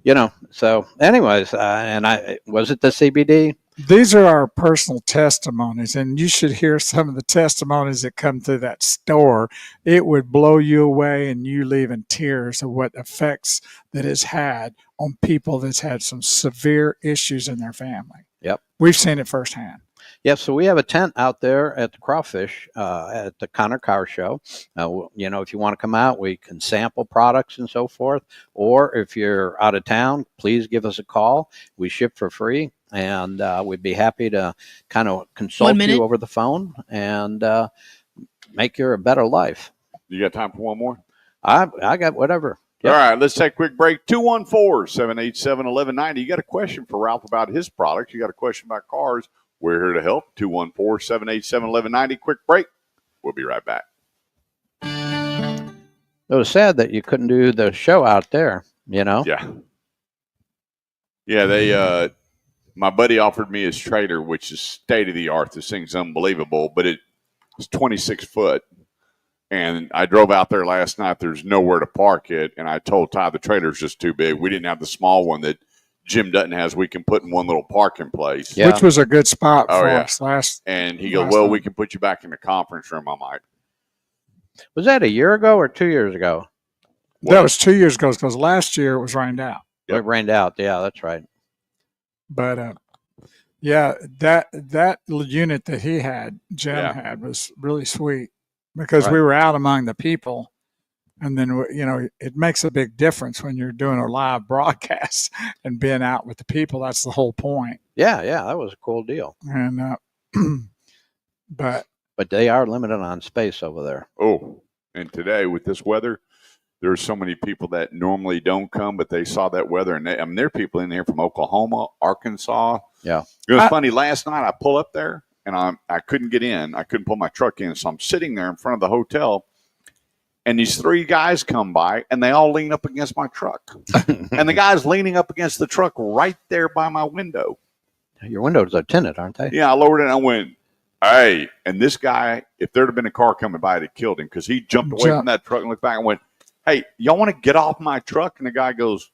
you know, so anyways, was it the CBD? These are our personal testimonies, and you should hear some of the testimonies that come through that store. It would blow you away, and you leave in tears of what effects that it's had on people that's had some severe issues in their family. Yep. We've seen it firsthand. Yeah, so we have a tent out there at the Crawfish at the Connor Car Show. You know, if you want to come out, we can sample products and so forth. Or if you're out of town, please give us a call. We ship for free, and we'd be happy to kind of consult you over the phone and make your a better life. You got time for one more? I got whatever. Yep. All right, let's take a quick break. 214-787-1190. You got a question for Ralph about his products. You got a question about cars. We're here to help. 214-787-1190. Quick break. We'll be right back. It was sad that you couldn't do the show out there, you know? Yeah. Yeah, they my buddy offered me his trailer, which is state-of-the-art. This thing's unbelievable, but it's 26 foot. And I drove out there last night. There's nowhere to park it. And I told Ty the trailer's just too big. We didn't have the small one that Jim Dutton has. We can put in one little parking place. Yeah. Which was a good spot for us last. And he goes, well, we can put you back in the conference room. I'm like, was that a year ago or 2 years ago? That was 2 years ago, because last year it was rained out. Yep. It rained out. Yeah, that's right. But yeah, that unit that he had, Jim had, was really sweet, because we were out among the people. And then, you know, it makes a big difference when you're doing a live broadcast and being out with the people. That's the whole point. Yeah, that was a cool deal. And but they are limited on space over there. Oh, and today with this weather, there's so many people that normally don't come, but they saw that weather, and there are people in here from Oklahoma, Arkansas. Yeah, it was funny. Last night I pull up there, and I couldn't get in. I couldn't pull my truck in, so I'm sitting there in front of the hotel. And these three guys come by, and they all lean up against my truck. And the guy's leaning up against the truck right there by my window. Your windows are tinted, aren't they? Yeah, I lowered it, and I went, hey. And this guy, if there'd have been a car coming by, it'd have killed him, because he jumped away from that truck and looked back and went, hey, y'all want to get off my truck? And the guy goes,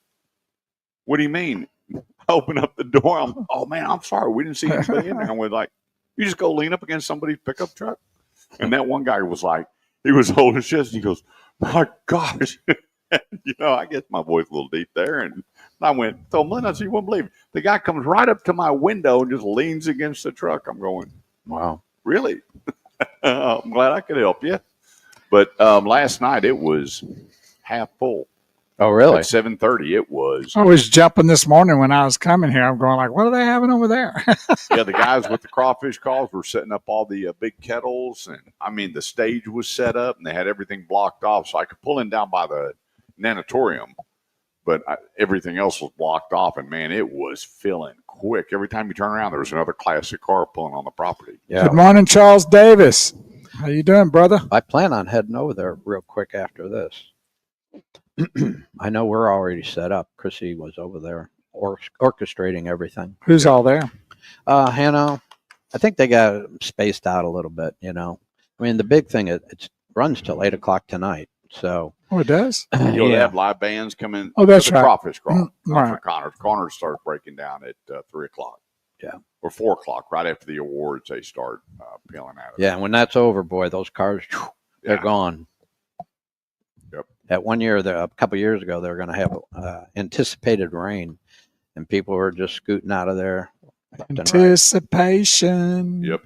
what do you mean? I open up the door. Oh, man, I'm sorry. We didn't see anybody in there. I went like, you just go lean up against somebody's pickup truck? And that one guy was like, he was holding his chest, and he goes, my gosh. You know, I guess my voice a little deep there. And I went, told Linda, you won't believe it. The guy comes right up to my window and just leans against the truck. I'm going, wow, really? I'm glad I could help you. But last night it was half full. Oh, really? At 7:30 it was. I was jumping this morning when I was coming here. I'm going like, what are they having over there? Yeah, the guys with the crawfish calls were setting up all the big kettles. And, I mean, the stage was set up, and they had everything blocked off. So I could pull in down by the nanatorium, but everything else was blocked off. And, man, it was filling quick. Every time you turn around, there was another classic car pulling on the property. Yeah. Good morning, Charles Davis. How you doing, brother? I plan on heading over there real quick after this. I know we're already set up. Chrissy was over there. orchestrating everything. Who's all there? Hannah, I think they got spaced out a little bit. I mean, the big thing it runs till 8 o'clock tonight. So it does. They have live bands coming. Oh, that's to the right. Crawfish Crawl. Right. Connors starts breaking down at 3 o'clock. Yeah. Or 4 o'clock, right after the awards, they start peeling out of it. Yeah, and when that's over, boy, those cars, they're gone. Yep. At one year, a couple years ago, they were going to have anticipated rain, and people were just scooting out of there. Anticipation. Yep.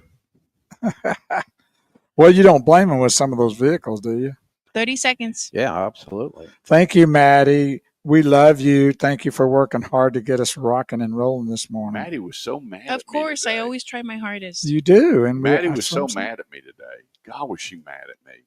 Well, you don't blame them with some of those vehicles, do you? 30 seconds. Yeah, absolutely. Thank you, Maddie. We love you. Thank you for working hard to get us rocking and rolling this morning. Maddie was so mad. Of course, I always try my hardest. You do, and Maddie was so mad at me today. God, was she mad at me?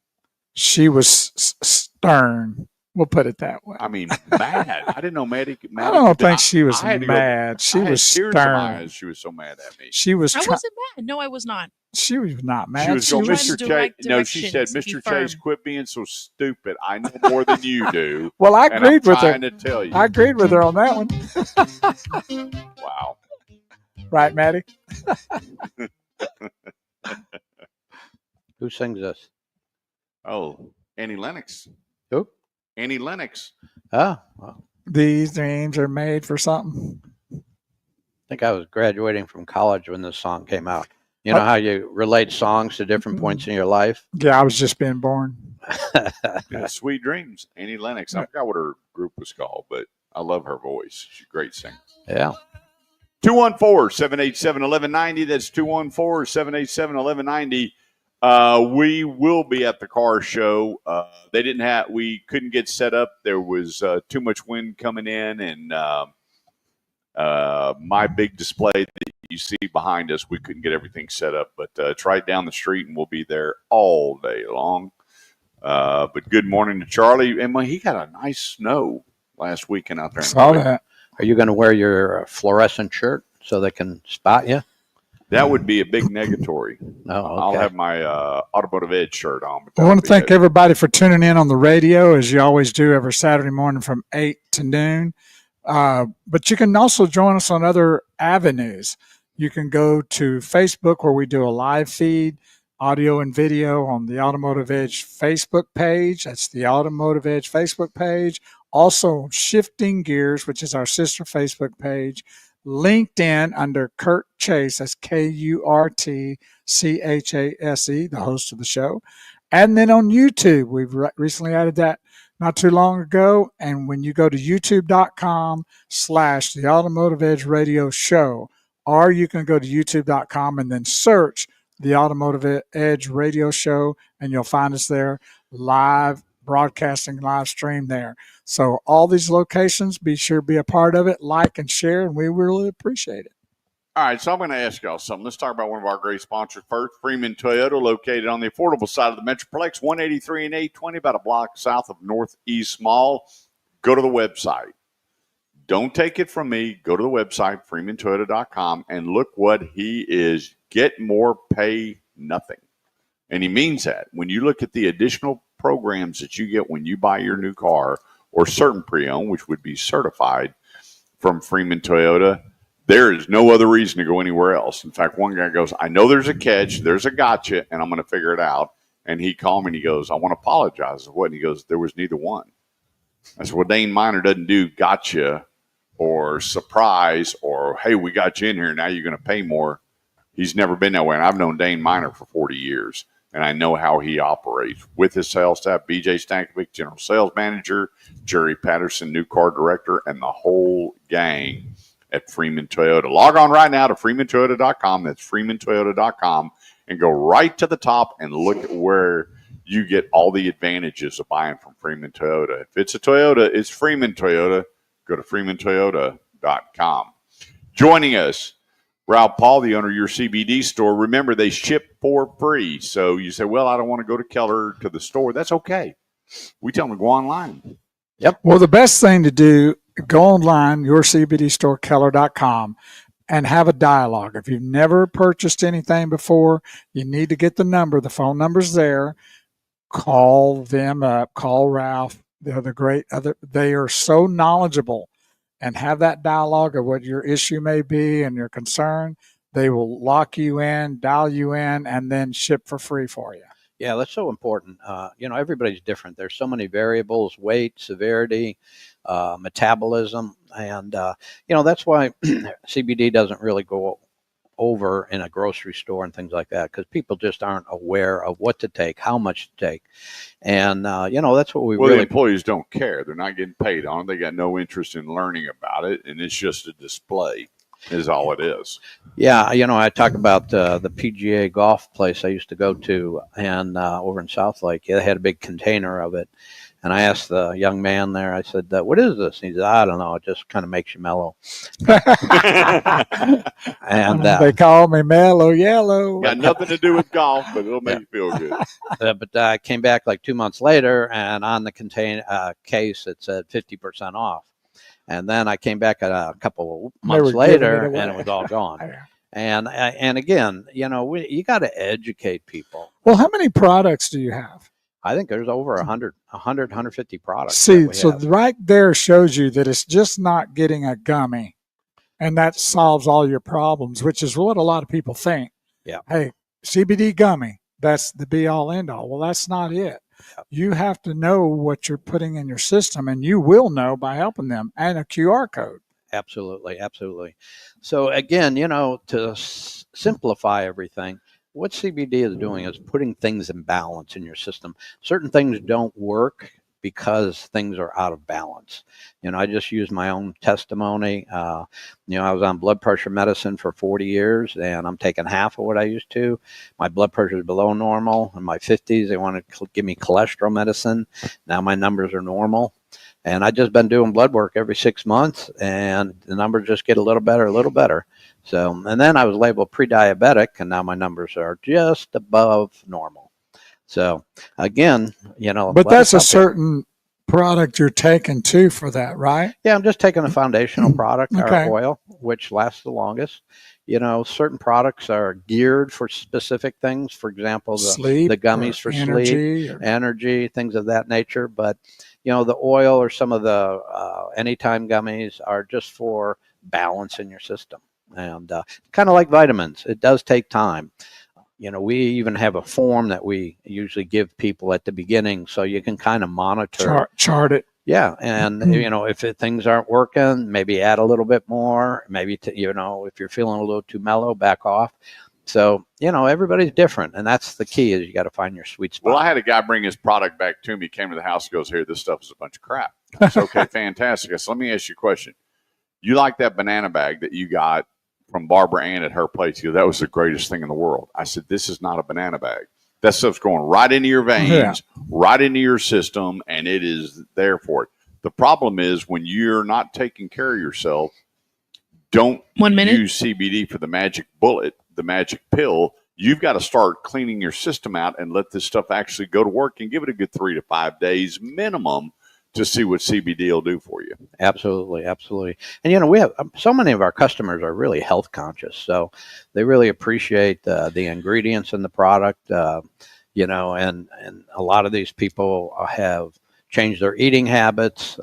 She was stern. We'll put it that way. I mean, mad. I didn't know Maddie. I don't think she was mad. She was stern. She was so mad at me. She was. I wasn't mad. No, I was not. She was not mad. She was going, Mr. Chase. No, she said, Mr. Chase, quit being so stupid. I know more than you do. Well, I agreed with her. To tell you. I agreed with her on that one. Wow. Right, Maddie? Who sings this? Oh, Annie Lennox. Who? Annie Lennox. Oh. Well. These dreams are made for something. I think I was graduating from college when this song came out. You know how you relate songs to different points in your life? Yeah, I was just being born. Yeah, Sweet Dreams, Annie Lennox. I forgot what her group was called, but I love her voice. She's a great singer. Yeah. 214-787-1190. That's 214-787-1190. We will be at the car show. We couldn't get set up. There was too much wind coming in, and my big display that you see behind us, we couldn't get everything set up, but it's right down the street, and we'll be there all day long. But good morning to Charlie. And he got a nice snow last weekend out there. Saw that. Are you going to wear your fluorescent shirt so they can spot you? That would be a big negatory. Oh, okay. I'll have my Automotive Edge shirt on. I want to thank everybody for tuning in on the radio, as you always do every Saturday morning from 8 to noon. But you can also join us on other avenues. You can go to Facebook, where we do a live feed, audio and video, on the Automotive Edge Facebook page. That's the Automotive Edge Facebook page. Also, Shifting Gears, which is our sister Facebook page. LinkedIn under Kurt Chase. That's KurtChase, the host of the show. And then on YouTube, we've recently added that not too long ago. And when you go to youtube.com/the Automotive Edge Radio Show, or you can go to youtube.com and then search the Automotive Edge Radio Show, and you'll find us there live, broadcasting live stream there. So all these locations, be sure to be a part of it, like and share, and we really appreciate it. All right, so I'm going to ask y'all something. Let's talk about one of our great sponsors first. Freeman Toyota, located on the affordable side of the Metroplex, 183 and 820, about a block south of Northeast Mall. Go to the website. Don't take it from me. Go to the website, freemantoyota.com, and look what he is. Get more, pay nothing. And he means that. When you look at the additional programs that you get when you buy your new car, or certain pre-owned, which would be certified from Freeman Toyota, there is no other reason to go anywhere else. In fact, one guy goes, I know there's a catch, there's a gotcha, and I'm going to figure it out. And he called me and he goes, I want to apologize. What? And he goes, there was neither one. I said, well, Dane Miner doesn't do gotcha or surprise or, hey, we got you in here, now you're going to pay more. He's never been that way. And I've known Dane Miner for 40 years. And I know how he operates with his sales staff, BJ Stankovic, general sales manager, Jerry Patterson, new car director, and the whole gang at Freeman Toyota. Log on right now to freemantoyota.com. That's freemantoyota.com, and go right to the top and look at where you get all the advantages of buying from Freeman Toyota. If it's a Toyota, it's Freeman Toyota. Go to freemantoyota.com. Joining us, Ralph Paul, the owner of your CBD store. Remember, they ship for free. So you say, well, I don't want to go to Keller to the store. That's okay. We tell them to go online. Yep. Well, the best thing to do, go online, your CBD store, Keller.com, and have a dialogue. If you've never purchased anything before, you need to get the number. The phone number's there. Call them up. Call Ralph. They're they are so knowledgeable and have that dialogue of what your issue may be and your concern, they will lock you in, dial you in, and then ship for free for you. Yeah, that's so important. Everybody's different. There's so many variables: weight, severity, metabolism, and that's why CBD doesn't really go over in a grocery store and things like that, because people just aren't aware of what to take, how much to take, and that's what we Well, really. the employees don't care. They're not getting paid on it. They got no interest in learning about it, and it's just a display. Is all it is. Yeah, I talk about the PGA golf place I used to go to, and over in South Lake, they had a big container of it. And I asked the young man there, I said, "What is this?" And he said, "I don't know. It just kind of makes you mellow." And they call me Mellow Yellow. Got nothing to do with golf, but it'll make you feel good. But I came back like 2 months later, and on the case it said 50% off. And then I came back a couple months later, and it was all gone. And again, you got to educate people. Well, how many products do you have? I think there's over 150 products. See, so right there shows you that it's just not getting a gummy, and that solves all your problems, which is what a lot of people think. Yeah. Hey, CBD gummy, that's the be all end all. Well, that's not it. You have to know what you're putting in your system, and you will know by helping them, and a QR code. Absolutely, absolutely. So again, to simplify everything, what CBD is doing is putting things in balance in your system. Certain things don't work because things are out of balance. I just use my own testimony. I was on blood pressure medicine for 40 years, and I'm taking half of what I used to. My blood pressure is below normal. In my 50s, they wanted to give me cholesterol medicine. Now my numbers are normal. And I've just been doing blood work every 6 months, and the numbers just get a little better. So, and then I was labeled pre-diabetic, and now my numbers are just above normal. So, again, But that's a certain product you're taking too for that, right? Yeah, I'm just taking a foundational product, our oil, which lasts the longest. Certain products are geared for specific things. For example, the gummies for sleep, energy, things of that nature. But the oil or some of the anytime gummies are just for balance in your system. And kind of like vitamins, it does take time. We even have a form that we usually give people at the beginning, so you can kind of monitor, chart it. Yeah, and if things aren't working, maybe add a little bit more. Maybe if you're feeling a little too mellow, back off. So everybody's different, and that's the key: is you got to find your sweet spot. Well, I had a guy bring his product back to me. He came to the house, goes, "Here, this stuff is a bunch of crap." I said, "Okay, fantastic." I said, "Let me ask you a question. You like that banana bag that you got from Barbara Ann at her place? You know, that was the greatest thing in the world." I said, "This is not a banana bag. That stuff's going right into your veins, right into your system, and it is there for it." The problem is when you're not taking care of yourself, don't use CBD for the magic bullet, the magic pill. You've got to start cleaning your system out and let this stuff actually go to work, and give it a good 3 to 5 days minimum to see what CBD will do for you. Absolutely, absolutely. And we have so many of our customers are really health conscious, so they really appreciate the ingredients in the product. And a lot of these people have changed their eating habits.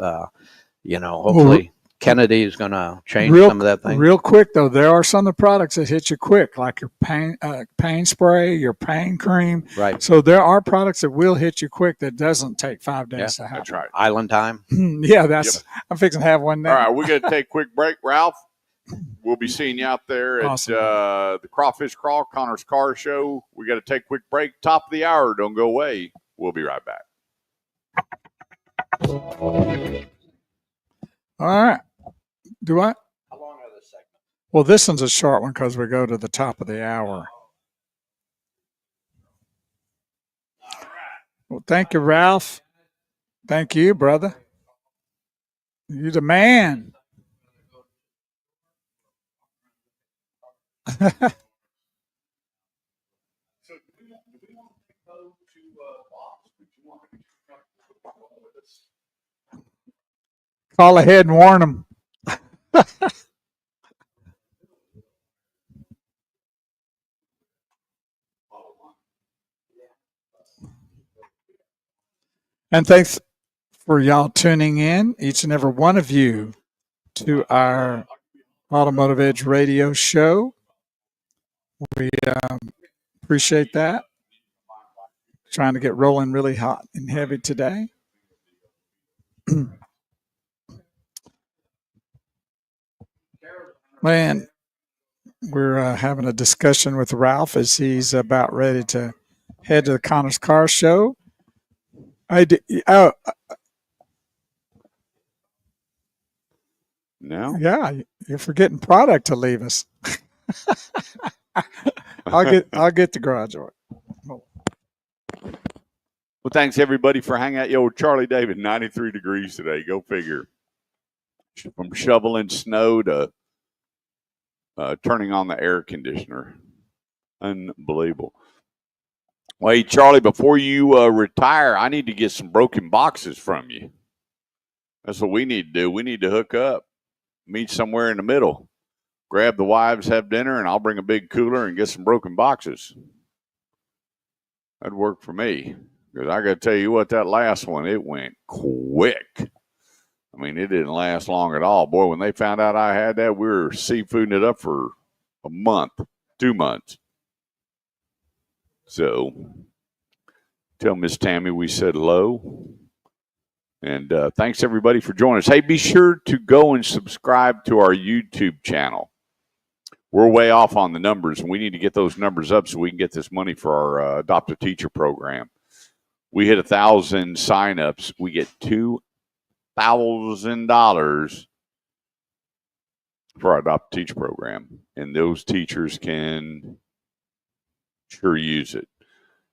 Hopefully Kennedy is going to change some of that thing. Real quick, though, there are some of the products that hit you quick, like your pain spray, your pain cream. Right. So there are products that will hit you quick that doesn't take 5 days to happen. That's right. Island time. Yeah, I'm fixing to have one now. All right, we're going to take a quick break, Ralph. We'll be seeing you out there at the Crawfish Crawl, Connor's Car Show. We got to take a quick break. Top of the hour. Don't go away. We'll be right back. All right. Do I? How long are the segments? Well, this one's a short one because we go to the top of the hour. Well, thank you, Ralph. Thank you, brother. You're the man. Call ahead and warn them. And thanks for y'all tuning in, each and every one of you. to our Automotive Edge radio show. We appreciate that. Trying to get rolling really hot and heavy today. Man, we're having a discussion with Ralph as he's about ready to head to the Connors Car Show. No? Yeah, you're forgetting product to leave us. I'll get the garage door. Well, thanks everybody for hanging out. Yo, Charlie David, 93 degrees today. Go figure. From shoveling snow to turning on the air conditioner. Unbelievable. Well, hey, Charlie, before you retire, I need to get some broken boxes from you. That's what we need to do. We need to hook up, meet somewhere in the middle, grab the wives, have dinner, and I'll bring a big cooler and get some broken boxes. That'd work for me. Because I got to tell you what, that last one, it went quick. I mean, it didn't last long at all. Boy, when they found out I had that, we were seafooding it up for a month, 2 months. So tell Miss Tammy we said hello. And thanks, everybody, for joining us. Hey, be sure to go and subscribe to our YouTube channel. We're way off on the numbers, and we need to get those numbers up so we can get this money for our Adopt a Teacher program. We hit 1,000 signups. We get $2,000 for our Adopt a Teacher program, and those teachers can sure use it.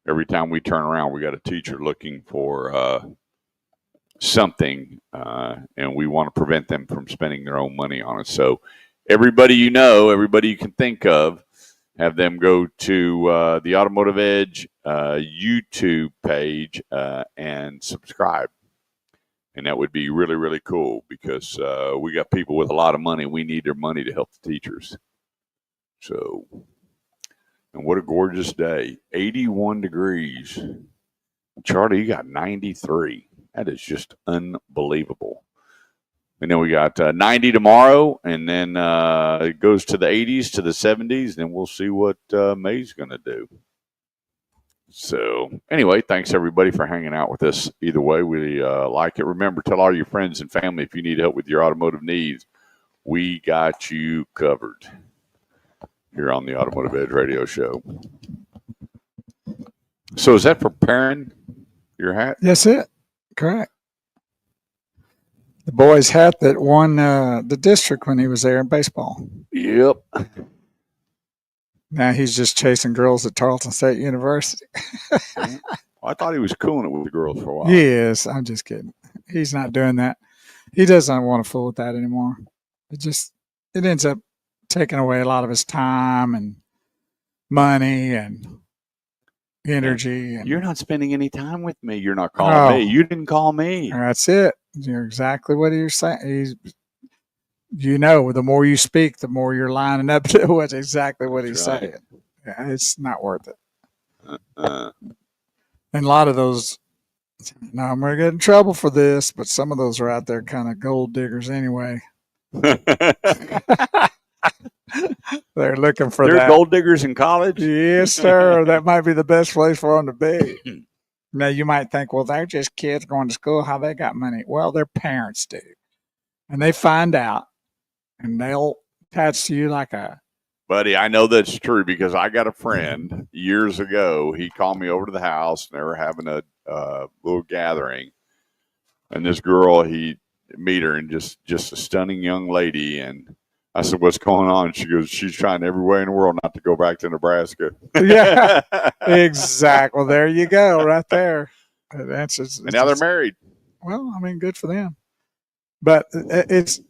Every time we turn around, we got a teacher looking for something, and we want to prevent them from spending their own money on it. So everybody you know, everybody you can think of, have them go to the Automotive Edge YouTube page and subscribe. And that would be really, really cool because we got people with a lot of money. We need their money to help the teachers. So, and what a gorgeous day. 81 degrees. Charlie, you got 93. That is just unbelievable. And then we got 90 tomorrow, and then it goes to the 80s, to the 70s, and then we'll see what May's going to do. So anyway, thanks, everybody, for hanging out with us. Either way, we like it. Remember, tell all your friends and family if you need help with your automotive needs, we got you covered here on the Automotive Edge Radio Show. So is that preparing your hat? That's it. Correct. The boy's hat that won the district when he was there in baseball. Yep. Now he's just chasing girls at Tarleton State University. I thought he was cooling it with the girls for a while. He is. I'm just kidding. He's not doing that. He doesn't want to fool with that anymore. It ends up taking away a lot of his time and money and energy. And you're not spending any time with me. You're not calling me. You didn't call me. That's it. You're exactly what you're saying. The more you speak, the more you're lining up to what's exactly what he's saying. Yeah, it's not worth it. And a lot of those, now I'm going to get in trouble for this, but some of those are out there kind of gold diggers anyway. They're looking for that. They're gold diggers in college? Yes, sir. That might be the best place for them to be. Now, you might think, well, they're just kids going to school. How they got money? Well, their parents do. And they find out, and they'll attach to you like a... Buddy, I know that's true because I got a friend years ago. He called me over to the house, and they were having a little gathering. And this girl, he meet her, and just a stunning young lady. And I said, what's going on? She goes, she's trying every way in the world not to go back to Nebraska. Yeah, exactly. Well, there you go, right there. It answers. And now they're married. Well, I mean, good for them. But it's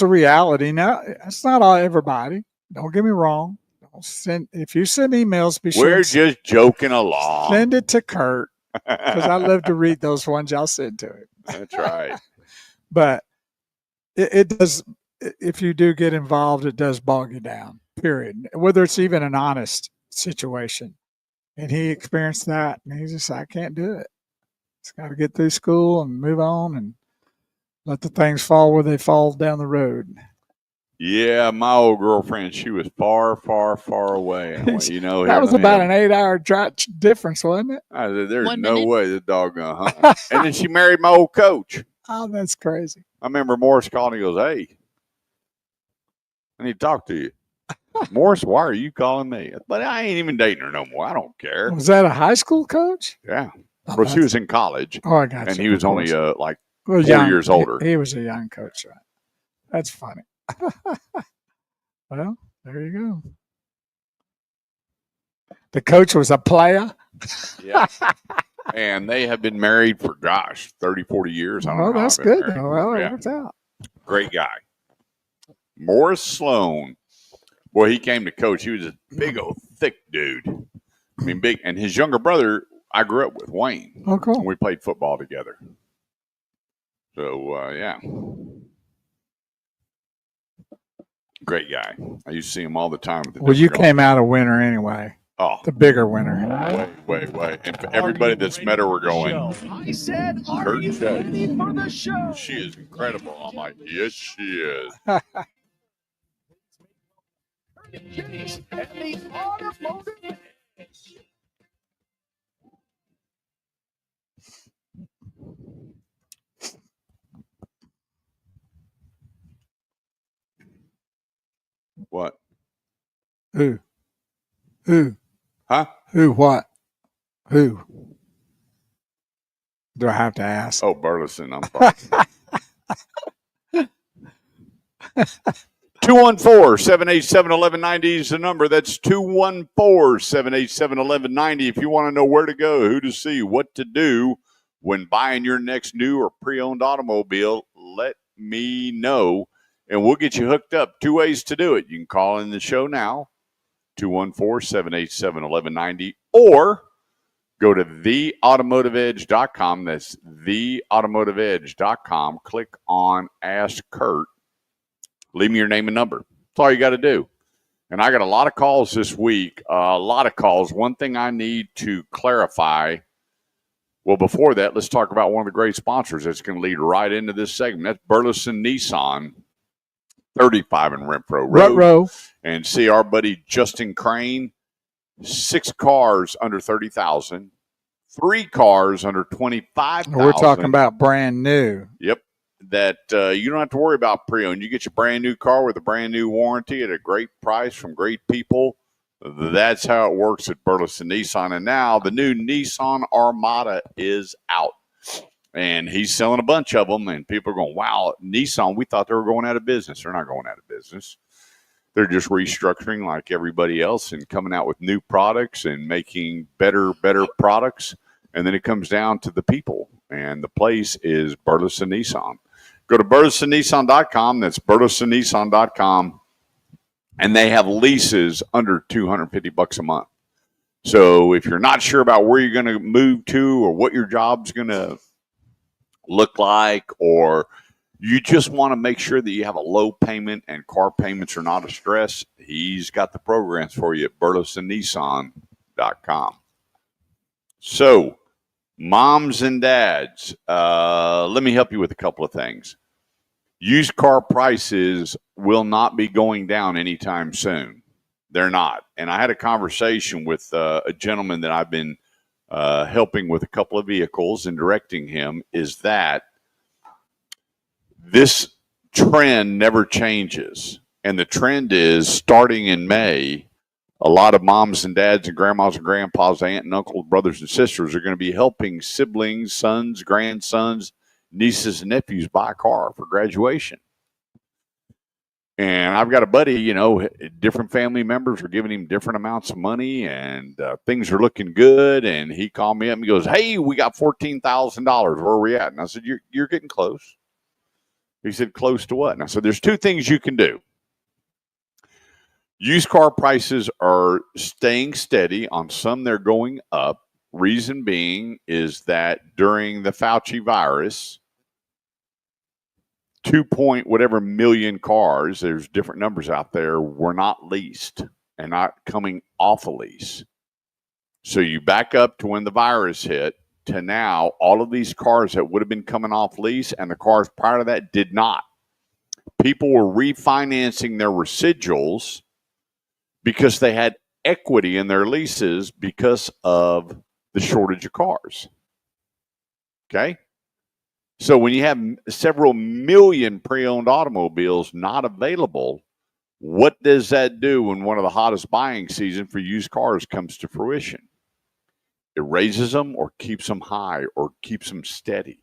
a reality. Now, it's not all everybody. Don't get me wrong. If you send emails, be sure. We're just joking along. Send it to Kurt because I love to read those ones y'all send to him. That's right. But it does. If you do get involved, it does bog you down, period. Whether it's even an honest situation. And he experienced that, and he's just, I can't do it. It's got to get through school and move on. And Let the things fall where they fall down the road. Yeah, my old girlfriend, she was far, far, far away. That here was about an 8-hour difference, wasn't it? I said, there's 1 no minute. way the dog gonna hunt. And then she married my old coach. Oh, that's crazy. I remember Morris calling. He goes, "Hey, I need to talk to you." Morris, why are you calling me? But I ain't even dating her no more. I don't care. Was that a high school coach? Yeah. Oh, Well, she was in college. Oh, I got you. And he was only like Well, 4 years older. He was a young coach, right? That's funny. Well, there you go. The coach was a player. Yeah. And they have been married for, 30, 40 years. I don't know. Well, that's good, though. Well, it Yeah. worked out. Great guy. Morris Sloan. Boy, he came to coach. He was a big old thick dude. I mean, big. And his younger brother, I grew up with, Wayne. Oh, cool. And we played football together. So, yeah. Great guy. I used to see him all the time. Well, you came out a winner anyway. Oh, the bigger winner. Way. And for everybody that's met her, we're going, I said, are you ready for the show? She is incredible. I'm like, yes, she is. Case and the Automotive. What? Who? Huh? Who? What? Who? Do I have to ask? Oh, Burleson. I'm sorry. 214-787-1190 is the number. That's 214-787-1190. If you want to know where to go, who to see, what to do when buying your next new or pre-owned automobile, let me know, and we'll get you hooked up. 2 ways to do it. You can call in the show now, 214-787-1190, or go to theautomotiveedge.com. That's theautomotiveedge.com. Click on Ask Kurt. Leave me your name and number. That's all you got to do. And I got a lot of calls this week, a lot of calls. One thing I need to clarify, well, before that, let's talk about one of the great sponsors that's going to lead right into this segment. That's Burleson Nissan, 35 in Renfro Road. And see our buddy Justin Crane, 6 cars under 30,000, 3 cars under 25,000. We're talking about brand new. Yep. That you don't have to worry about pre-owned. You get your brand new car with a brand new warranty at a great price from great people. That's how it works at Burleson Nissan. And now the new Nissan Armada is out. And he's selling a bunch of them. And people are going, wow, Nissan, we thought they were going out of business. They're not going out of business. They're just restructuring like everybody else and coming out with new products and making better products. And then it comes down to the people. And the place is Burleson Nissan. Go to burlesonnissan.com. That's burlesonnissan.com. And they have leases under $250 a month. So if you're not sure about where you're going to move to or what your job's going to look like, or you just want to make sure that you have a low payment and car payments are not a stress, he's got the programs for you at burlesonnissan.com. So, moms and dads, let me help you with a couple of things. Used car prices will not be going down anytime soon. They're not. And I had a conversation with a gentleman that I've been helping with a couple of vehicles and directing him, is that this trend never changes. And the trend is starting in May, a lot of moms and dads and grandmas and grandpas, aunt and uncles, brothers and sisters are going to be helping siblings, sons, grandsons, nieces and nephews buy a car for graduation. And I've got a buddy, different family members are giving him different amounts of money, and things are looking good. And he called me up and he goes, hey, we got $14,000. Where are we at? And I said, you're getting close. He said, close to what? And I said, there's 2 things you can do. Used car prices are staying steady. On some, they're going up. Reason being is that during the Fauci virus, 2.whatever million cars, there's different numbers out there, were not leased and not coming off a lease. So you back up to when the virus hit, to now, all of these cars that would have been coming off lease and the cars prior to that did not. People were refinancing their residuals because they had equity in their leases because of the shortage of cars. Okay? So when you have several million pre-owned automobiles not available, what does that do when one of the hottest buying season for used cars comes to fruition? It raises them or keeps them high or keeps them steady.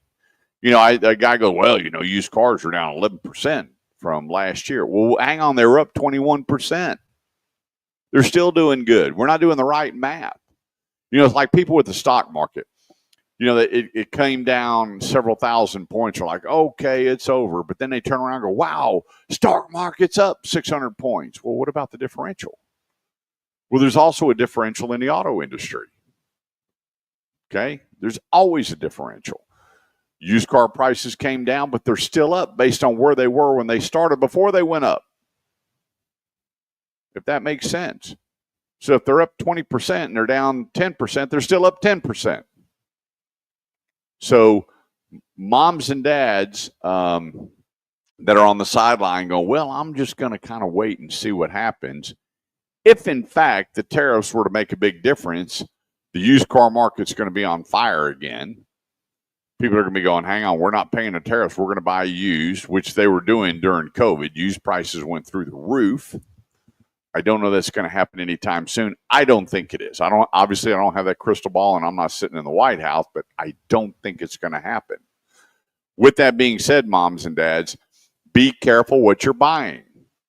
You know, a guy goes, well, you know, used cars are down 11% from last year. Well, hang on, they were up 21%. They're still doing good. We're not doing the right math. You know, it's like people with the stock market. You know, it came down several thousand points. You're like, okay, it's over. But then they turn around and go, wow, stock market's up 600 points. Well, what about the differential? Well, there's also a differential in the auto industry. Okay? There's always a differential. Used car prices came down, but they're still up based on where they were when they started before they went up. If that makes sense. So if they're up 20% and they're down 10%, they're still up 10%. So moms and dads that are on the sideline going, well, I'm just going to kind of wait and see what happens. If, in fact, the tariffs were to make a big difference, the used car market's going to be on fire again. People are going to be going, hang on, we're not paying the tariffs. We're going to buy used, which they were doing during COVID. Used prices went through the roof. I don't know that's going to happen anytime soon. I don't think it is. I don't have that crystal ball, and I'm not sitting in the White House, but I don't think it's going to happen. With that being said, moms and dads, be careful what you're buying.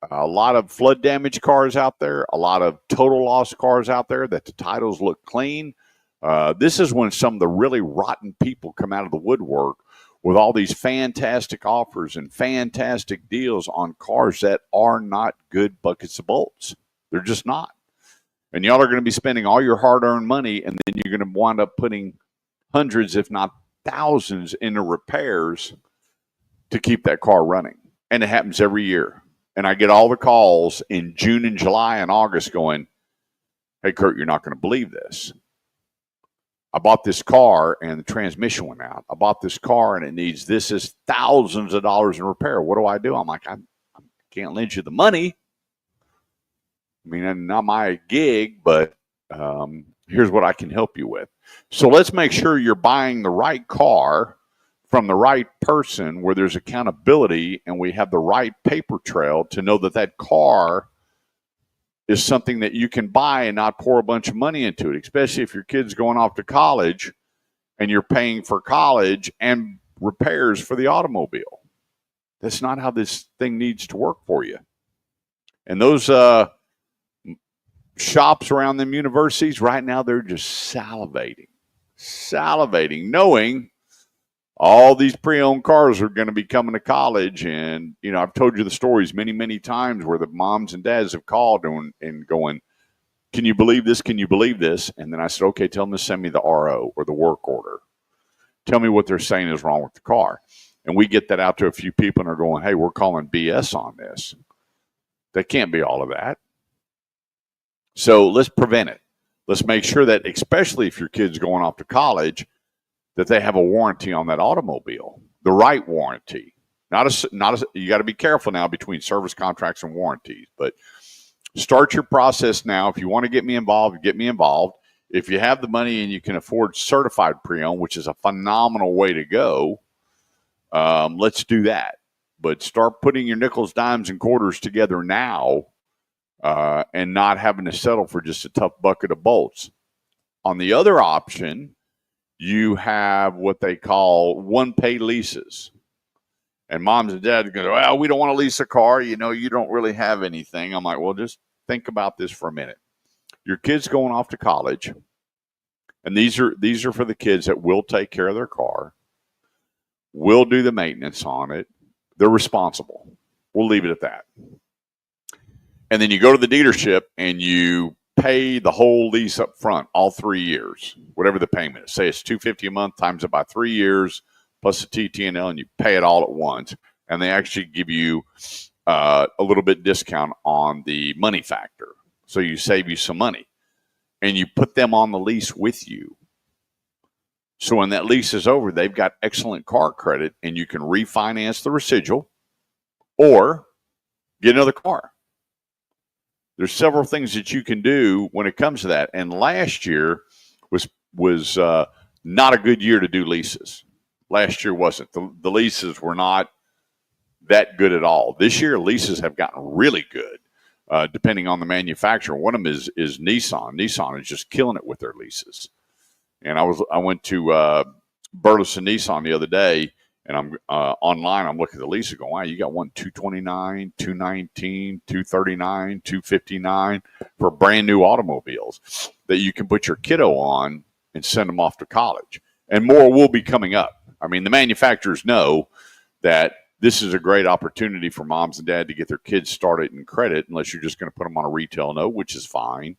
A lot of flood damage cars out there, a lot of total loss cars out there that the titles look clean. This is when some of the really rotten people come out of the woodwork with all these fantastic offers and fantastic deals on cars that are not good buckets of bolts. They're just not. And y'all are going to be spending all your hard-earned money, and then you're going to wind up putting hundreds, if not thousands, into repairs to keep that car running. And it happens every year. And I get all the calls in June and July and August going, hey, Kurt, you're not going to believe this. I bought this car and the transmission went out. I bought this car and it needs this is thousands of dollars in repair. What do? I'm like, I can't lend you the money. I mean, not my gig, but here's what I can help you with. So let's make sure you're buying the right car from the right person where there's accountability and we have the right paper trail to know that that car is something that you can buy and not pour a bunch of money into it, especially if your kid's going off to college and you're paying for college and repairs for the automobile. That's not how this thing needs to work for you. And those shops around them universities right now, they're just salivating, knowing all these pre-owned cars are going to be coming to college. And, you know, I've told you the stories many, many times where the moms and dads have called and going, can you believe this? Can you believe this? And then I said, okay, tell them to send me the RO or the work order. Tell me what they're saying is wrong with the car. And we get that out to a few people and are going, hey, we're calling BS on this. That can't be all of that. So let's prevent it. Let's make sure that, especially if your kid's going off to college, that they have a warranty on that automobile, the right warranty. You got to be careful now between service contracts and warranties, but start your process now. If you want to get me involved, get me involved. If you have the money and you can afford certified pre-owned, which is a phenomenal way to go, let's do that. But start putting your nickels, dimes, and quarters together now and not having to settle for just a tough bucket of bolts. On the other option, you have what they call one-pay leases. And moms and dads go, well, we don't want to lease a car. You know, you don't really have anything. I'm like, well, just think about this for a minute. Your kid's going off to college, and these are for the kids that will take care of their car, will do the maintenance on it. They're responsible. We'll leave it at that. And then you go to the dealership and you pay the whole lease up front, all 3 years, whatever the payment is. Say it's $250 a month, times it by 3 years, plus the TT&L, and you pay it all at once. And they actually give you a little bit discount on the money factor. So you save you some money. And you put them on the lease with you. So when that lease is over, they've got excellent car credit, and you can refinance the residual or get another car. There's several things that you can do when it comes to that. And last year was not a good year to do leases. Last year wasn't. The leases were not that good at all. This year, leases have gotten really good, depending on the manufacturer. One of them is Nissan. Nissan is just killing it with their leases. And I went to Burleson Nissan the other day, and I'm online. I'm looking at the leases, going, wow, you got one $229, $219, $239, $259 for brand new automobiles that you can put your kiddo on and send them off to college. And more will be coming up. I mean, the manufacturers know that this is a great opportunity for moms and dad to get their kids started in credit, unless you're just going to put them on a retail note, which is fine.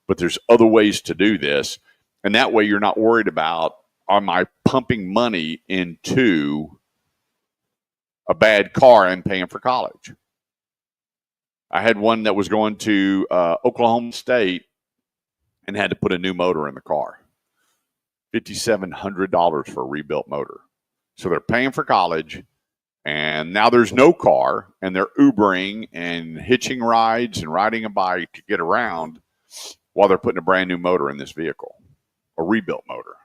But there's other ways to do this. And that way you're not worried about, am I pumping money into a bad car and paying for college? I had one that was going to Oklahoma State and had to put a new motor in the car. $5,700 for a rebuilt motor. So they're paying for college, and now there's no car, and they're Ubering and hitching rides and riding a bike to get around while they're putting a brand new motor in this vehicle, a rebuilt motor.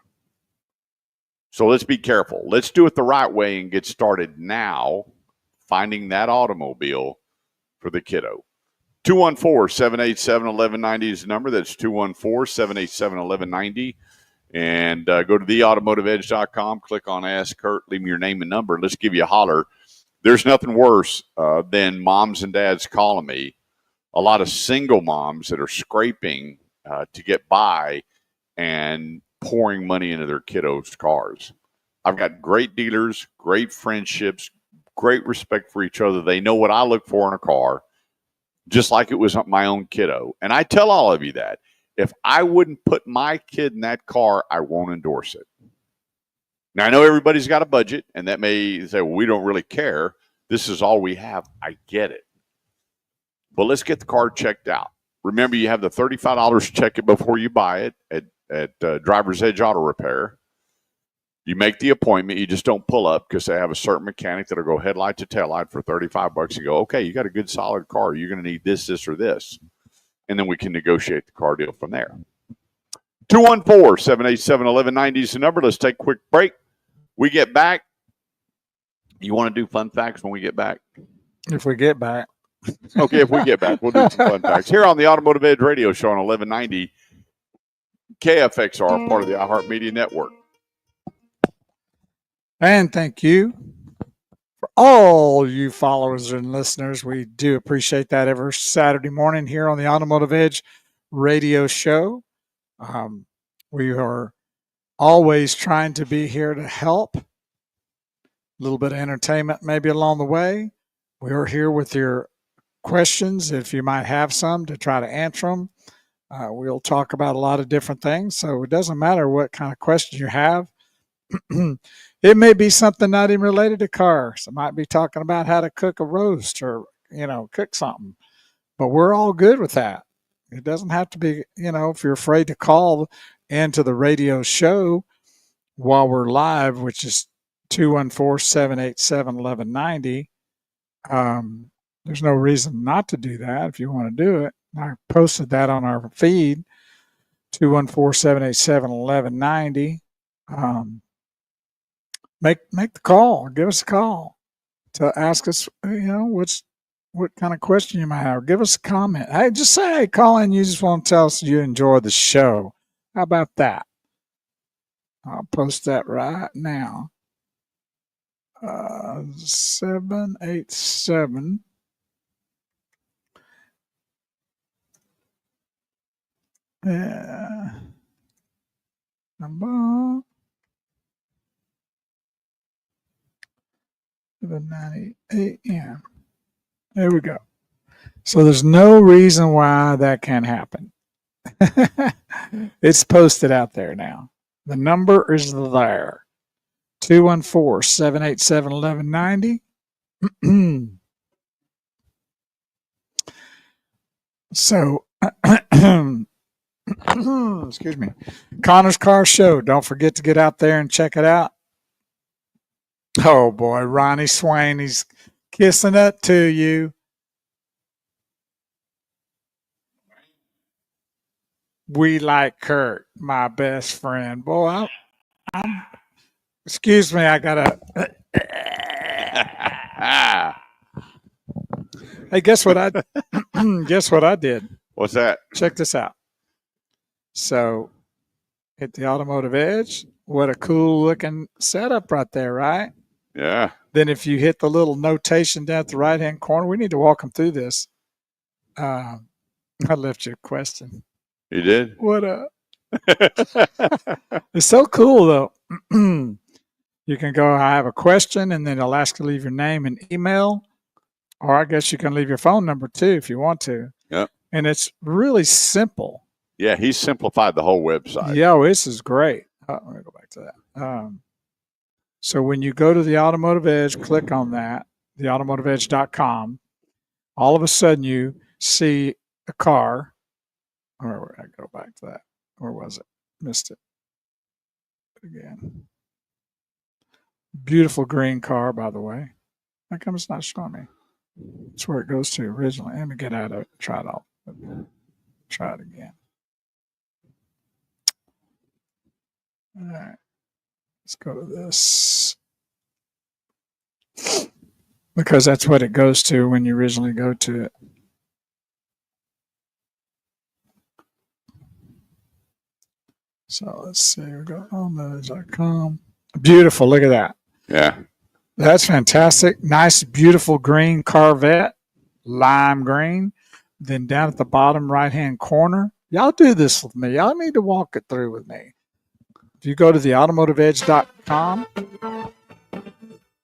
So let's be careful. Let's do it the right way and get started now finding that automobile for the kiddo. 214-787-1190 is the number. That's 214-787-1190. And go to theautomotiveedge.com, click on Ask Kurt, leave me your name and number. Let's give you a holler. There's nothing worse than moms and dads calling me. A lot of single moms that are scraping to get by and pouring money into their kiddos' cars. I've got great dealers, great friendships, great respect for each other. They know what I look for in a car, just like it was my own kiddo. And I tell all of you that. If I wouldn't put my kid in that car, I won't endorse it. Now, I know everybody's got a budget, and that may say, well, we don't really care. This is all we have. I get it. But let's get the car checked out. Remember, you have the $35 check it before you buy it at Driver's Edge Auto Repair. You make the appointment. You just don't pull up because they have a certain mechanic that'll go headlight to taillight for $35. You go, okay, you got a good solid car. You're going to need this, this, or this. And then we can negotiate the car deal from there. 214-787-1190 is the number. Let's take a quick break. We get back. You want to do fun facts when we get back? If we get back. Okay, if we get back, we'll do some fun facts. Here on the Automotive Edge Radio Show on 1190 KFXR, part of the iHeartMedia Network. And thank you for all you followers and listeners. We do appreciate that every Saturday morning here on the Automotive Edge Radio Show. We are always trying to be here to help. A little bit of entertainment maybe along the way. We are here with your questions, if you might have some, to try to answer them. We'll talk about a lot of different things, so it doesn't matter what kind of question you have. It may be something not even related to cars. It might be talking about how to cook a roast or, cook something. But we're all good with that. It doesn't have to be, if you're afraid to call into the radio show while we're live, which is 214-787-1190. There's no reason not to do that if you want to do it. I posted that on our feed, 214-787-1190. Make the call. Give us a call to ask us, what kind of question you might have. Give us a comment. Hey, just say, hey, call in. You just want to tell us you enjoy the show. How about that? I'll post that right now. 787. Number 798 AM. There we go. So there's no reason why that can't happen. It's posted out there now. The number is there. 214-787-1190. So excuse me, Connor's Car Show. Don't forget to get out there and check it out. Oh boy, Ronnie Swain, he's kissing up to you. We like Kurt, my best friend. Boy, I'm excuse me, I gotta. Hey, guess what I guess what I did? What's that? Check this out. So, at the Automotive Edge, what a cool looking setup right there, right? Yeah. Then if you hit the little notation down at the right hand corner, we need to walk them through this. I left you a question. You did? What up? It's so cool though. You can go, I have a question, and then it'll ask you to leave your name and email, or I guess you can leave your phone number too if you want to. Yep. And it's really simple. Yeah, he simplified the whole website. Yeah, this is great. Let me go back to that. So when you go to the Automotive Edge, click on that, theautomotiveedge.com. All of a sudden you see a car. Or I go back to that. Where was it? Missed it again. Beautiful green car, by the way. How come it's not showing me? That's where it goes to originally. Let me get out of it. Try it all. Try it again. All right. Let's go to this. Because that's what it goes to when you originally go to it. So let's see. We go on those.com. Beautiful. Look at that. Yeah. That's fantastic. Nice, beautiful green Corvette, lime green. Then down at the bottom right-hand corner, y'all do this with me. Y'all need to walk it through with me. If you go to theautomotiveedge.com,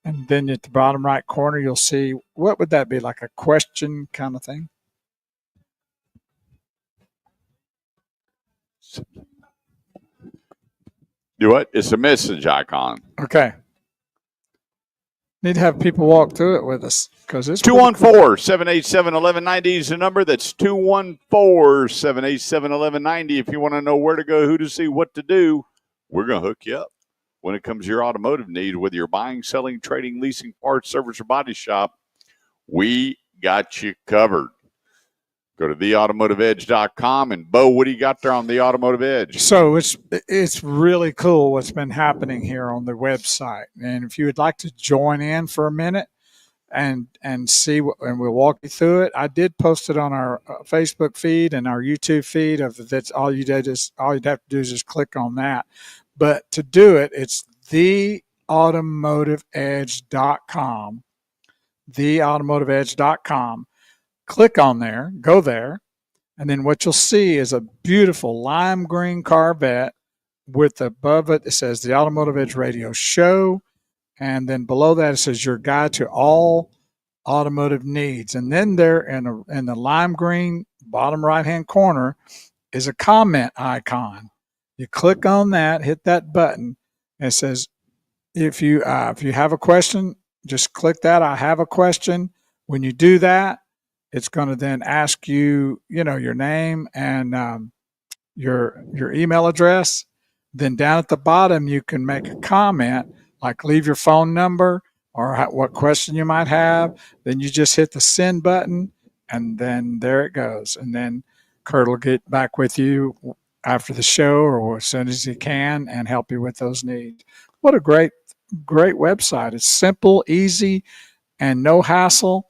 and then at the bottom right corner, you'll see, what would that be, like a question kind of thing? Do what? It's a message icon. Okay. Need to have people walk through it with us because it's 214-787-1190 is the number. That's 214-787-1190. If you want to know where to go, who to see, what to do, we're going to hook you up. When it comes to your automotive need, whether you're buying, selling, trading, leasing, parts, service, or body shop, we got you covered. Go to theautomotiveedge.com. And, Bo, what do you got there on the Automotive Edge? So it's really cool what's been happening here on the website. And if you would like to join in for a minute and see, and we'll walk you through it. I did post it on our Facebook feed and our YouTube feed. That's all you'd have to do is just click on that. But to do it, it's theautomotiveedge.com, theautomotiveedge.com. Click on there, go there, and then what you'll see is a beautiful lime green Corvette with above it says the Automotive Edge Radio Show, and then below that it says your guide to all automotive needs. And then there in the lime green bottom right hand corner is a comment icon. You click on that, hit that button, and it says if you have a question, just click that. I have a question. When you do that, it's going to then ask you, your name and your email address. Then down at the bottom, you can make a comment, like leave your phone number or what question you might have. Then you just hit the send button, and then there it goes. And then Kurt will get back with you after the show or as soon as he can and help you with those needs. What a great website. It's simple, easy, and no hassle.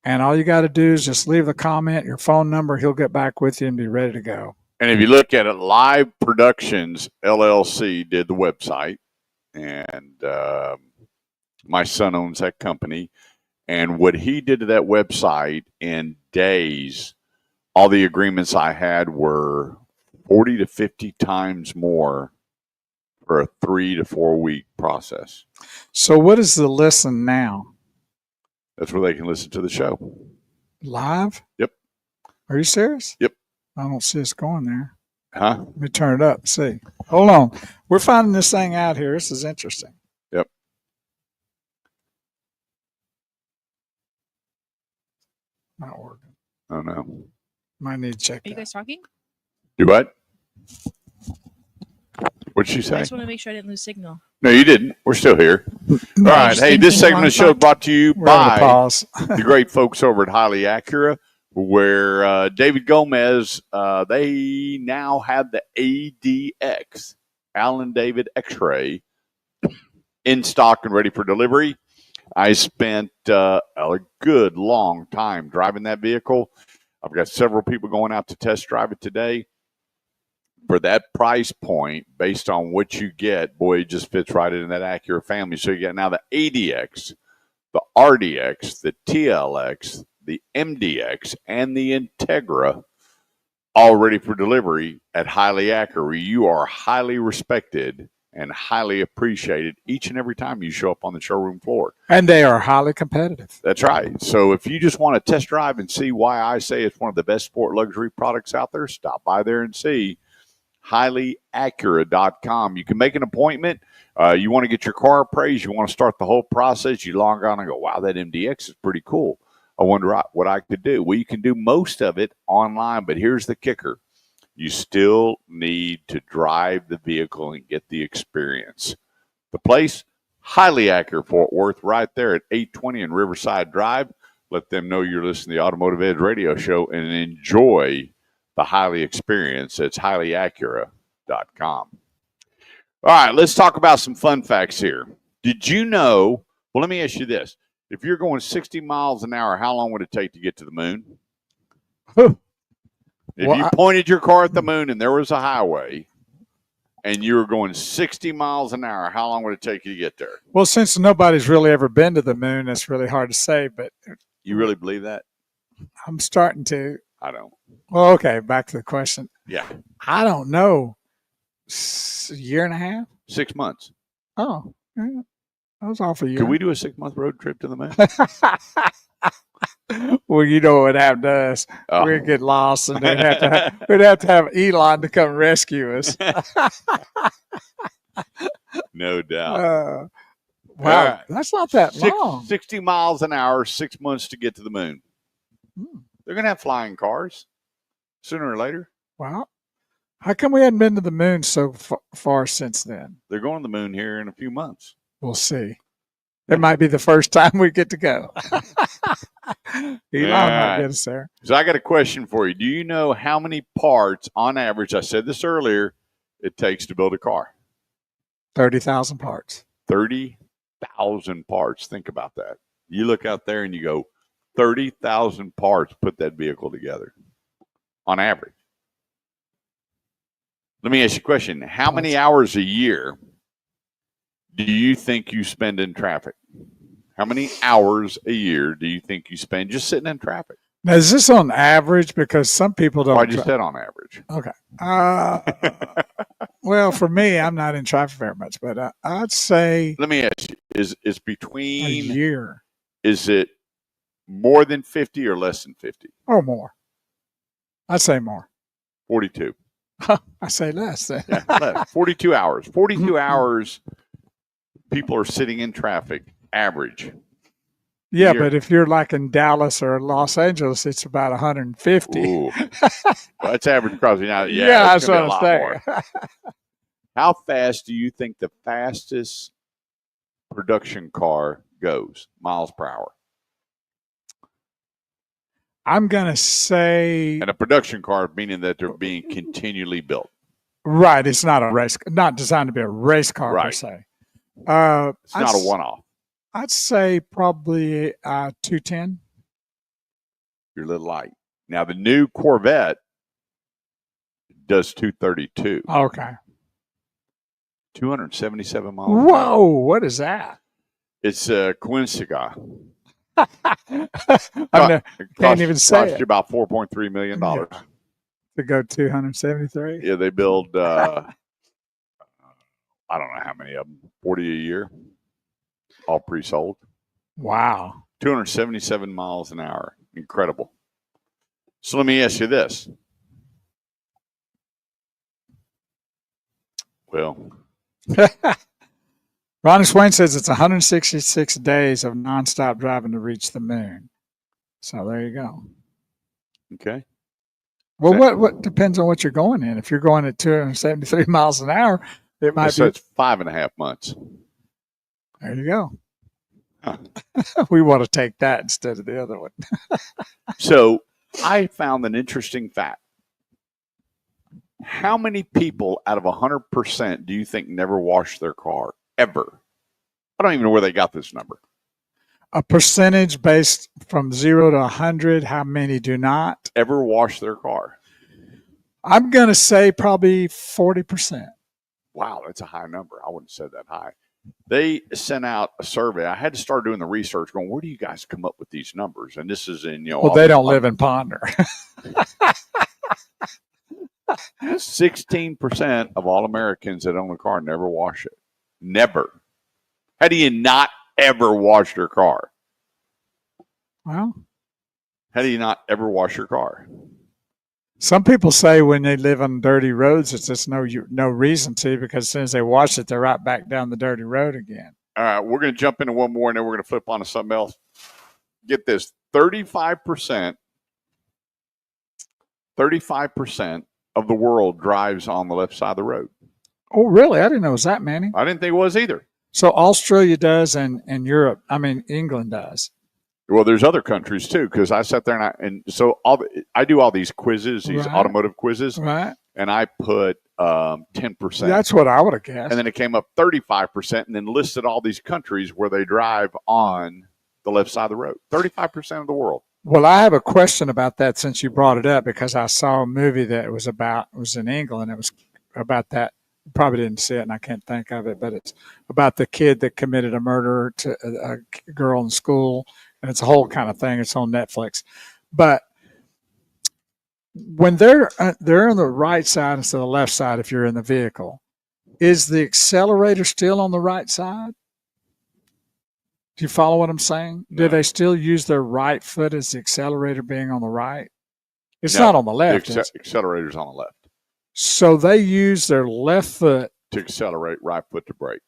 And all you got to do is just leave the comment, your phone number. He'll get back with you and be ready to go. And if you look at it, Live Productions LLC did the website. And my son owns that company. And what he did to that website in days, all the agreements I had were 40 to 50 times more for a 3 to 4 week process. So what is the listen now? That's where they can listen to the show. Live? Yep. Are you serious? Yep. I don't see us going there. Huh? Let me turn it up and see. Hold on. We're finding this thing out here. This is interesting. Yep. Not working. Oh, no. Might need to check Are you that. guys talking? Do what? What'd she I say? just want to make sure I didn't lose signal. No, you didn't. We're still here. All right. Hey, this segment of the show is brought to you by the great folks over at Highly Acura, where David Gomez, they now have the ADX, Alan David X-Ray, in stock and ready for delivery. I spent a good long time driving that vehicle. I've got several people going out to test drive it today. For that price point, based on what you get, boy, it just fits right into that Acura family. So you got now the ADX, the RDX, the TLX, the MDX, and the Integra, all ready for delivery at Highly Acura. You are highly respected and highly appreciated each and every time you show up on the showroom floor. And they are highly competitive. That's right. So if you just want to test drive and see why I say it's one of the best sport luxury products out there, stop by there and see highlyacura.com. You can make an appointment. You want to get your car appraised. You want to start the whole process. You log on and go, wow, that MDX is pretty cool. I wonder what I could do. Well, you can do most of it online, but here's the kicker. You still need to drive the vehicle and get the experience. The place, Highly Acura Fort Worth, right there at 820 and Riverside Drive. Let them know you're listening to the Automotive Edge radio show and enjoy the Highly experience. It's highlyacura.com. All right, let's talk about some fun facts here. Did you know, well, let me ask you this. If you're going 60 miles an hour, how long would it take to get to the moon? If you pointed your car at the moon and there was a highway and you were going 60 miles an hour, how long would it take you to get there? Well, since nobody's really ever been to the moon, it's really hard to say, but you really believe that? I'm starting to. I don't. Well, okay, back to the question. Yeah. I don't know. A year and a half? 6 months. Oh, yeah. That was off a year. Could we do a 6-month road trip to the moon? Well, you know what happened to us. We'd get lost, and we'd have to have Elon to come rescue us. No doubt. Wow, right. That's not that long. 60 miles an hour, 6 months to get to the moon. They're going to have flying cars sooner or later. Wow. How come we hadn't been to the moon so far since then? They're going to the moon here in a few months. We'll see. It might be the first time we get to go. Elon might get us there. So I got a question for you. Do you know how many parts, on average, I said this earlier, it takes to build a car? 30,000 parts. 30,000 parts. Think about that. You look out there and you go, 30,000 parts put that vehicle together, on average. Let me ask you a question. How many hours a year do you think you spend in traffic? How many hours a year do you think you spend just sitting in traffic? Now, is this on average? Because some people don't. I just said on average. Okay. Well, for me, I'm not in traffic very much, but I'd say. Let me ask you: is between a year? Is it more than 50 or less than 50? Oh, more. I'd say more. 42. I say less. Yeah, less. 42 hours. 42 hours. People are sitting in traffic. Average. Yeah, but if you're like in Dallas or Los Angeles, it's about 150. Ooh. Well, that's average across the United. Yeah, that's what I'm saying. How fast do you think the fastest production car goes, miles per hour? I'm going to say. And a production car, meaning that they're being continually built. Right. It's not a race, not designed to be a race car per se. It's not a one-off. I'd say probably 210. You're a little light. Now, the new Corvette does 232. Okay. 277 miles. Whoa, what is that? It's a Quinsiga. Can't even say it. Cost you about $4.3 million. Yeah. To go 273? Yeah, they build, I don't know how many of them, 40 a year, all pre-sold. Wow. 277 miles an hour. Incredible. So let me ask you this. Well, Ronnie Swain says it's 166 days of nonstop driving to reach the moon. So there you go. Okay. Well, what depends on what you're going in. If you're going at 273 miles an hour, it might So be. it's 5.5 months. There you go. Huh. We want to take that instead of the other one. So I found an interesting fact. How many people out of 100% do you think never wash their car ever? I don't even know where they got this number. A percentage based from 0 to 100. How many do not ever wash their car? I'm going to say probably 40%. Wow, that's a high number. I wouldn't have said that high. They sent out a survey. I had to start doing the research, going, where do you guys come up with these numbers? And this is in, Well, they don't live in Ponder. 16% of all Americans that own a car never wash it. Never. How do you not ever wash your car? Well, how do you not ever wash your car? Some people say when they live on dirty roads, it's just no reason to, because as soon as they wash it, they're right back down the dirty road again. All right, we're going to jump into one more, and then we're going to flip on to something else. Get this, 35% of the world drives on the left side of the road. Oh, really? I didn't know it was that many. I didn't think it was either. So Australia does, and Europe, England does. Well, there's other countries too, because I sat there I do all these quizzes, these automotive quizzes, right? And I put 10%. That's what I would have guessed. And then it came up 35%, and then listed all these countries where they drive on the left side of the road. 35% of the world. Well, I have a question about that since you brought it up, because I saw a movie that it was in England. It was about that. Probably didn't see it, and I can't think of it, but it's about the kid that committed a murder to a girl in school, and it's a whole kind of thing. It's on Netflix. But when they're on the right side instead of the left side, if you're in the vehicle, is the accelerator still on the right side? Do you follow what I'm saying? No. Do they still use their right foot as the accelerator being on the right? It's not on the left. The accelerator's on the left. So they use their left foot to accelerate, right foot to brake.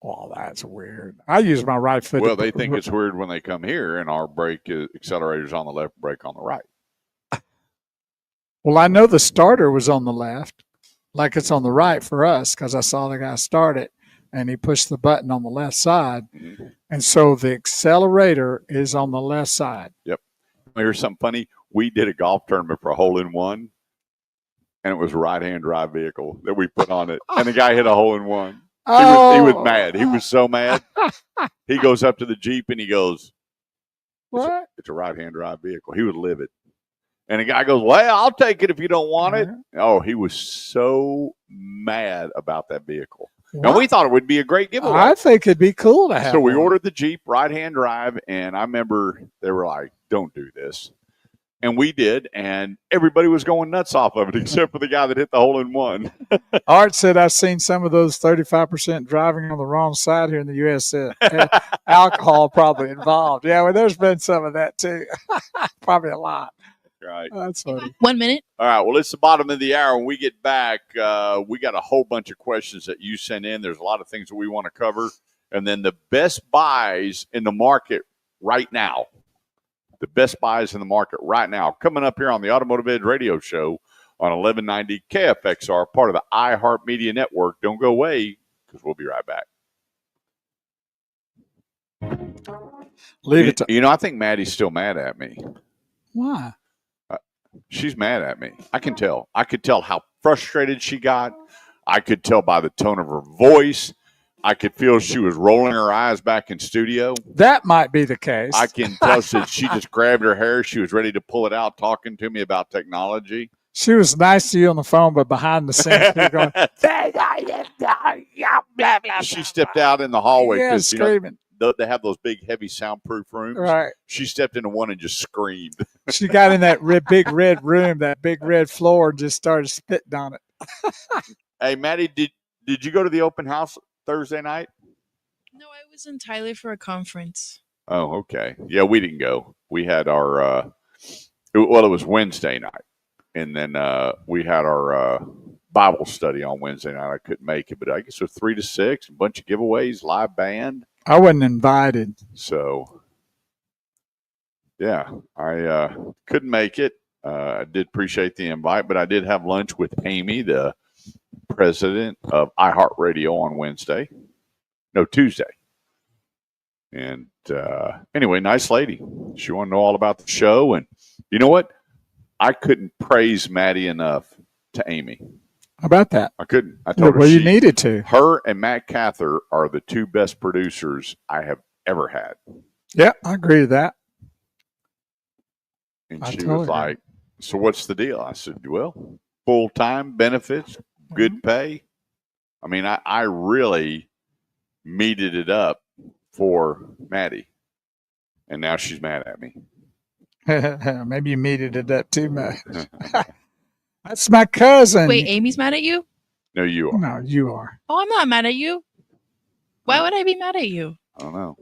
Well, that's weird. I use my right foot. Well, they think it's weird when they come here and our accelerator's on the left, brake on the right. Well, I know the starter was on the left, like it's on the right for us, because I saw the guy start it and he pushed the button on the left side. Mm-hmm. And so the accelerator is on the left side. Yep. Here's something funny. We did a golf tournament for a hole-in-one, and it was a right-hand drive vehicle that we put on it. And the guy hit a hole-in-one. He was mad. He was so mad. He goes up to the Jeep and he goes, "What? It's a right-hand drive vehicle." He was livid. And the guy goes, "Well, I'll take it if you don't want it." Oh, he was so mad about that vehicle. What? And we thought it would be a great giveaway. I think it'd be cool to have. So we ordered the Jeep right-hand drive, and I remember they were like, "Don't do this." And we did, and everybody was going nuts off of it, except for the guy that hit the hole-in-one. Art said, "I've seen some of those 35% driving on the wrong side here in the U.S. Alcohol probably involved." Yeah, well, there's been some of that too. Probably a lot. Right. That's funny. 1 minute. All right. Well, it's the bottom of the hour. When we get back, we got a whole bunch of questions that you sent in. There's a lot of things that we want to cover. And then the best buys in the market right now. The best buys in the market right now. Coming up here on the Automotive Edge Radio Show on 1190 KFXR, part of the iHeartMedia Network. Don't go away, because we'll be right back. I think Maddie's still mad at me. Why? She's mad at me. I can tell. I could tell how frustrated she got. I could tell by the tone of her voice. I could feel she was rolling her eyes back in studio. That might be the case. I can tell she just grabbed her hair. She was ready to pull it out, talking to me about technology. She was nice to you on the phone, but behind the scenes, going, she stepped out in the hallway. Screaming. They have those big, heavy, soundproof rooms. Right. She stepped into one and just screamed. She got in that big red room, that big red floor, and just started spitting on it. Hey, Maddie, did you go to the open house Thursday night? No, I was in Tyler for a conference. Oh, okay. Yeah, we didn't go. We had our, it was Wednesday night. And then we had our Bible study on Wednesday night. I couldn't make it, but I guess it was 3 to 6, a bunch of giveaways, live band. I wasn't invited. So, Yeah, I couldn't make it. I did appreciate the invite, but I did have lunch with Amy, the president of iHeartRadio, on Tuesday. And anyway, nice lady. She wanted to know all about the show. And you know what? I couldn't praise Maddie enough to Amy. How about that? I couldn't. I told her you needed to. Her and Matt Cather are the two best producers I have ever had. Yeah, I agree with that. And she was like, so what's the deal? I said, well, full-time benefits, good pay. I mean, I really meted it up for Maddie. And now she's mad at me. Maybe you meted it up too much. That's my cousin. Wait, Amy's mad at you? No, you are. No, you are. Oh, I'm not mad at you. Why would I be mad at you? I don't know.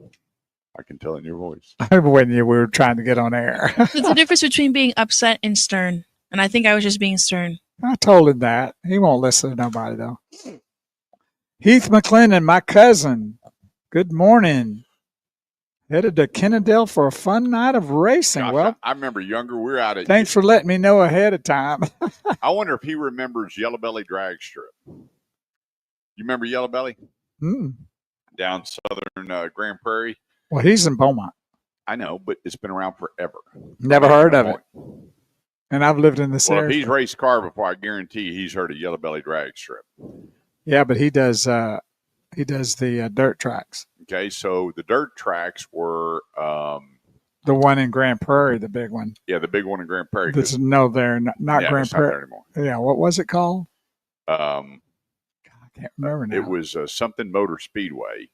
I can tell in your voice. When we were trying to get on air. There's a difference between being upset and stern. And I think I was just being stern. I told him that. He won't listen to nobody, though. Heath McClendon, my cousin. Good morning. Headed to Kennedale for a fun night of racing. Gosh, well, I remember younger. We were out at. Thanks for letting me know ahead of time. I wonder if he remembers Yellow Belly Drag Strip. You remember Yellow Belly? Down southern Grand Prairie. Well, he's in Beaumont. I know, but it's been around forever. Never heard of it. And I've lived in this area. Well, if he's raced car before, I guarantee he's heard of Yellow Belly Drag Strip. Yeah, but he does the dirt tracks. Okay, so the dirt tracks were the one in Grand Prairie, the big one. Yeah, the big one in Grand Prairie. Not Grand Prairie anymore. Yeah, what was it called? I can't remember now. It was something Motor Speedway.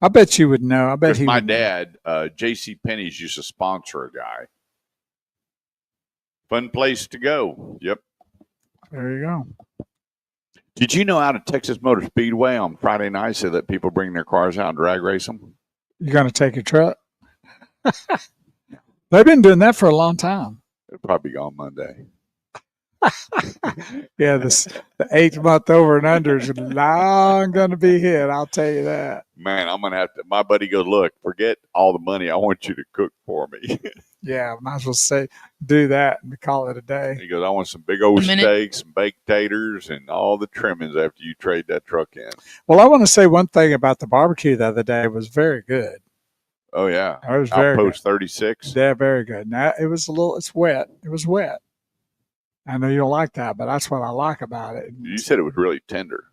I bet you would know. I bet he. My dad, J.C. Penney's, used to sponsor a guy. Fun place to go. Yep. There you go. Did you know out at Texas Motor Speedway on Friday nights they let people bring their cars out and drag race them? You're going to take your truck? They've been doing that for a long time. It'll probably be gone Monday. Yeah, the 8th month over and under is long going to be hit. I'll tell you that. Man, I'm going to have to. My buddy goes, look, forget all the money. I want you to cook for me. Yeah, might as well do that and call it a day. He goes, I want some big old steaks and baked taters and all the trimmings after you trade that truck in. Well, I want to say one thing about the barbecue the other day. It was very good. Oh, yeah. It was very Outpost good. 36. Yeah, very good. Now, it's wet. It was wet. I know you don't like that, but that's what I like about it. You said it was really tender.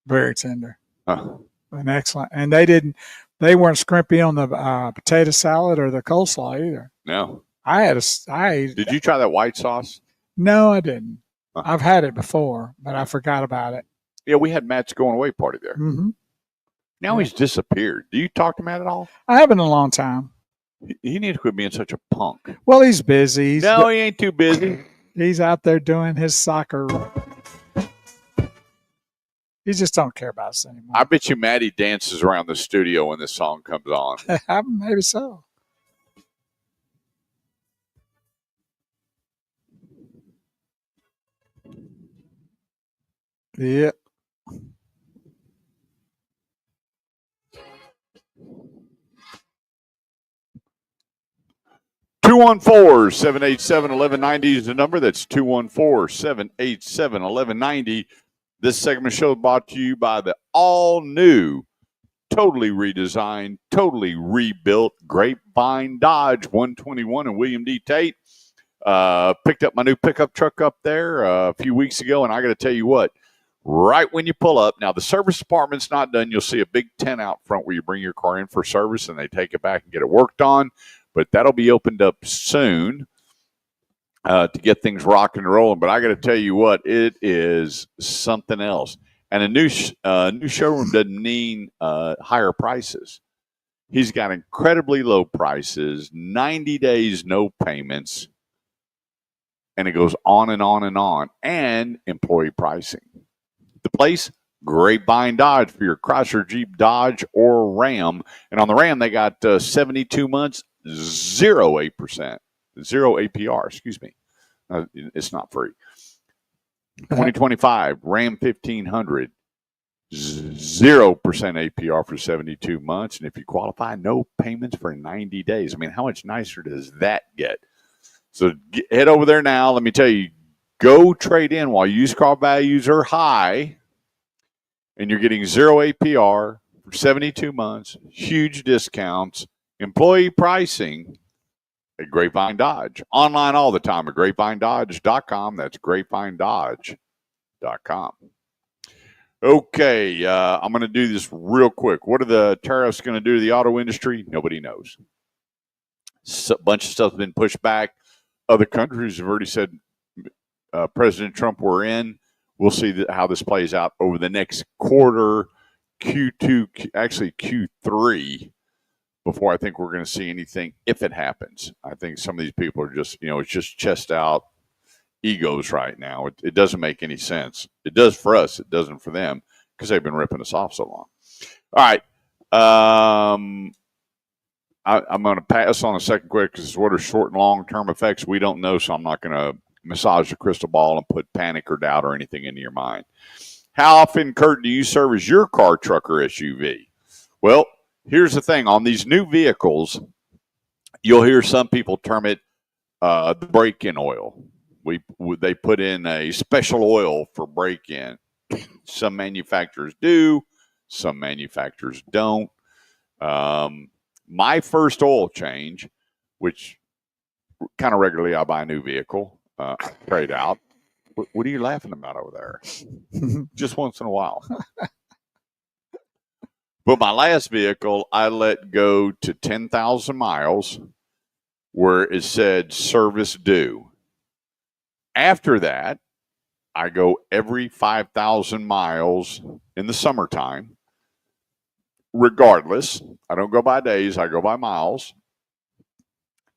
Very tender. And excellent. And they weren't scrimpy on the potato salad or the coleslaw either. No. Did you try that white sauce? No, I didn't. I've had it before, but I forgot about it. Yeah, we had Matt's going away party there. Mm-hmm. Now he's disappeared. Do you talk to Matt at all? I haven't in a long time. He needs to quit being such a punk. Well, he's busy. He ain't too busy. He's out there doing his soccer. He just don't care about us anymore. I bet you Maddie dances around the studio when this song comes on. Maybe so. Yep. (214-787-1190) is the number. That's 214-787-1190. This segment show is brought to you by the all-new, totally redesigned, totally rebuilt Grapevine Dodge 121 and William D. Tate. Picked up my new pickup truck up there a few weeks ago, and I got to tell you what, right when you pull up, now the service department's not done. You'll see a big tent out front where you bring your car in for service, and they take it back and get it worked on. But that'll be opened up soon to get things rocking and rolling. But I got to tell you what, it is something else. And a new showroom doesn't mean higher prices. He's got incredibly low prices, 90 days, no payments, and it goes on and on and on, and employee pricing. The place, Grapevine Dodge for your Chrysler, Jeep, Dodge, or Ram. And on the Ram, they got 72 months, 0% APR, excuse me. It's not free. 2025 Ram 1500, 0% APR for 72 months. And if you qualify, no payments for 90 days. I mean, how much nicer does that get? So head over there now. Let me tell you, go trade in while used car values are high, and you're getting 0 APR for 72 months, huge discounts, employee pricing at Grapevine Dodge. Online all the time at grapevinedodge.com. That's grapevinedodge.com. Okay, I'm going to do this real quick. What are the tariffs going to do to the auto industry? Nobody knows. A bunch of stuff has been pushed back. Other countries have already said, President Trump, we're in. We'll see how this plays out over the next quarter, Q2, actually Q3, before I think we're going to see anything, if it happens. I think some of these people are just, it's just chest out egos right now. It doesn't make any sense. It does for us. It doesn't for them because they've been ripping us off so long. All right. I'm going to pass on a second quick because what are short and long-term effects? We don't know, so I'm not going to massage the crystal ball and put panic or doubt or anything into your mind. How often, Kurt, do you service your car, truck, or SUV? Well, here's the thing. On these new vehicles, you'll hear some people term it the break-in oil. They put in a special oil for break-in. Some manufacturers do. Some manufacturers don't. My first oil change, which kind of regularly I buy a new vehicle, trade out. What are you laughing about over there? Just once in a while. But my last vehicle, I let go to 10,000 miles where it said service due. After that, I go every 5,000 miles in the summertime. Regardless, I don't go by days, I go by miles.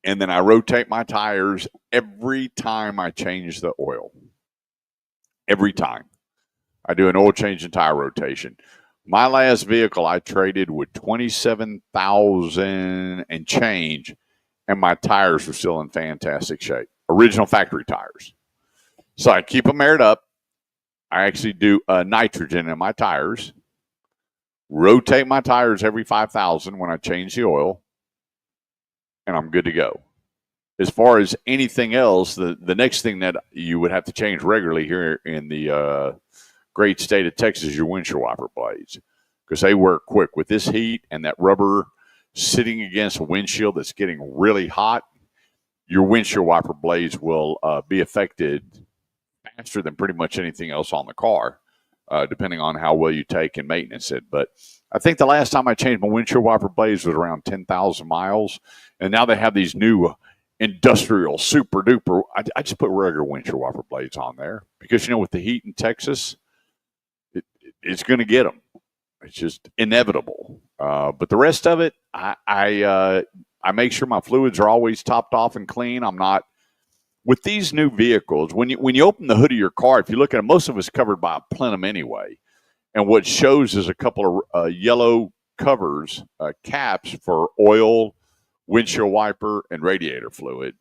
And then I rotate my tires every time I change the oil. Every time. I do an oil change and tire rotation. My last vehicle I traded with 27,000 and change, and my tires were still in fantastic shape. Original factory tires. So I keep them aired up. I actually do nitrogen in my tires. Rotate my tires every 5,000 when I change the oil, and I'm good to go. As far as anything else, the next thing that you would have to change regularly here in the great state of Texas is your windshield wiper blades, because they work quick. With this heat and that rubber sitting against a windshield that's getting really hot, your windshield wiper blades will be affected faster than pretty much anything else on the car. Depending on how well you take and maintenance it. But I think the last time I changed my windshield wiper blades was around 10,000 miles. And now they have these new industrial super duper. I just put regular windshield wiper blades on there because, with the heat in Texas, it's going to get them. It's just inevitable. But the rest of it, I make sure my fluids are always topped off and clean. I'm not. With these new vehicles, when you open the hood of your car, if you look at it, most of it's covered by a plenum anyway. And what shows is a couple of yellow covers, caps for oil, windshield wiper, and radiator fluid,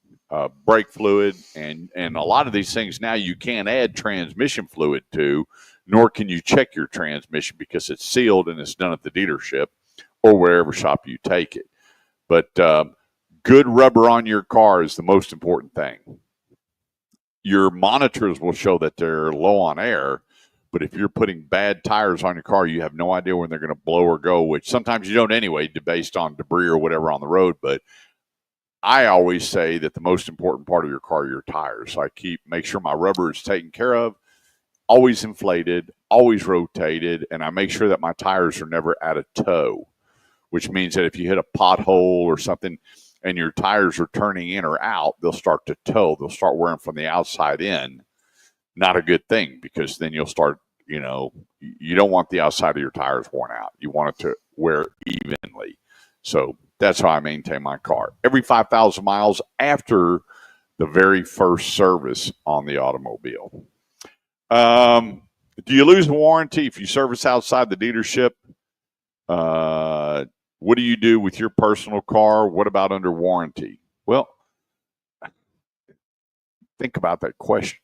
brake fluid. And a lot of these things now you can't add transmission fluid to, nor can you check your transmission because it's sealed and it's done at the dealership or wherever shop you take it. But good rubber on your car is the most important thing. Your monitors will show that they're low on air, but if you're putting bad tires on your car, you have no idea when they're going to blow or go, which sometimes you don't anyway, based on debris or whatever on the road. But I always say that the most important part of your car are your tires. So I make sure my rubber is taken care of, always inflated, always rotated, and I make sure that my tires are never out of tow, which means that if you hit a pothole or something, and your tires are turning in or out, they'll start to tow. They'll start wearing from the outside in. Not a good thing, because then you'll start, you don't want the outside of your tires worn out. You want it to wear evenly. So that's how I maintain my car. Every 5,000 miles after the very first service on the automobile. Do you lose the warranty if you service outside the dealership? What do you do with your personal car? What about under warranty? Well, think about that question.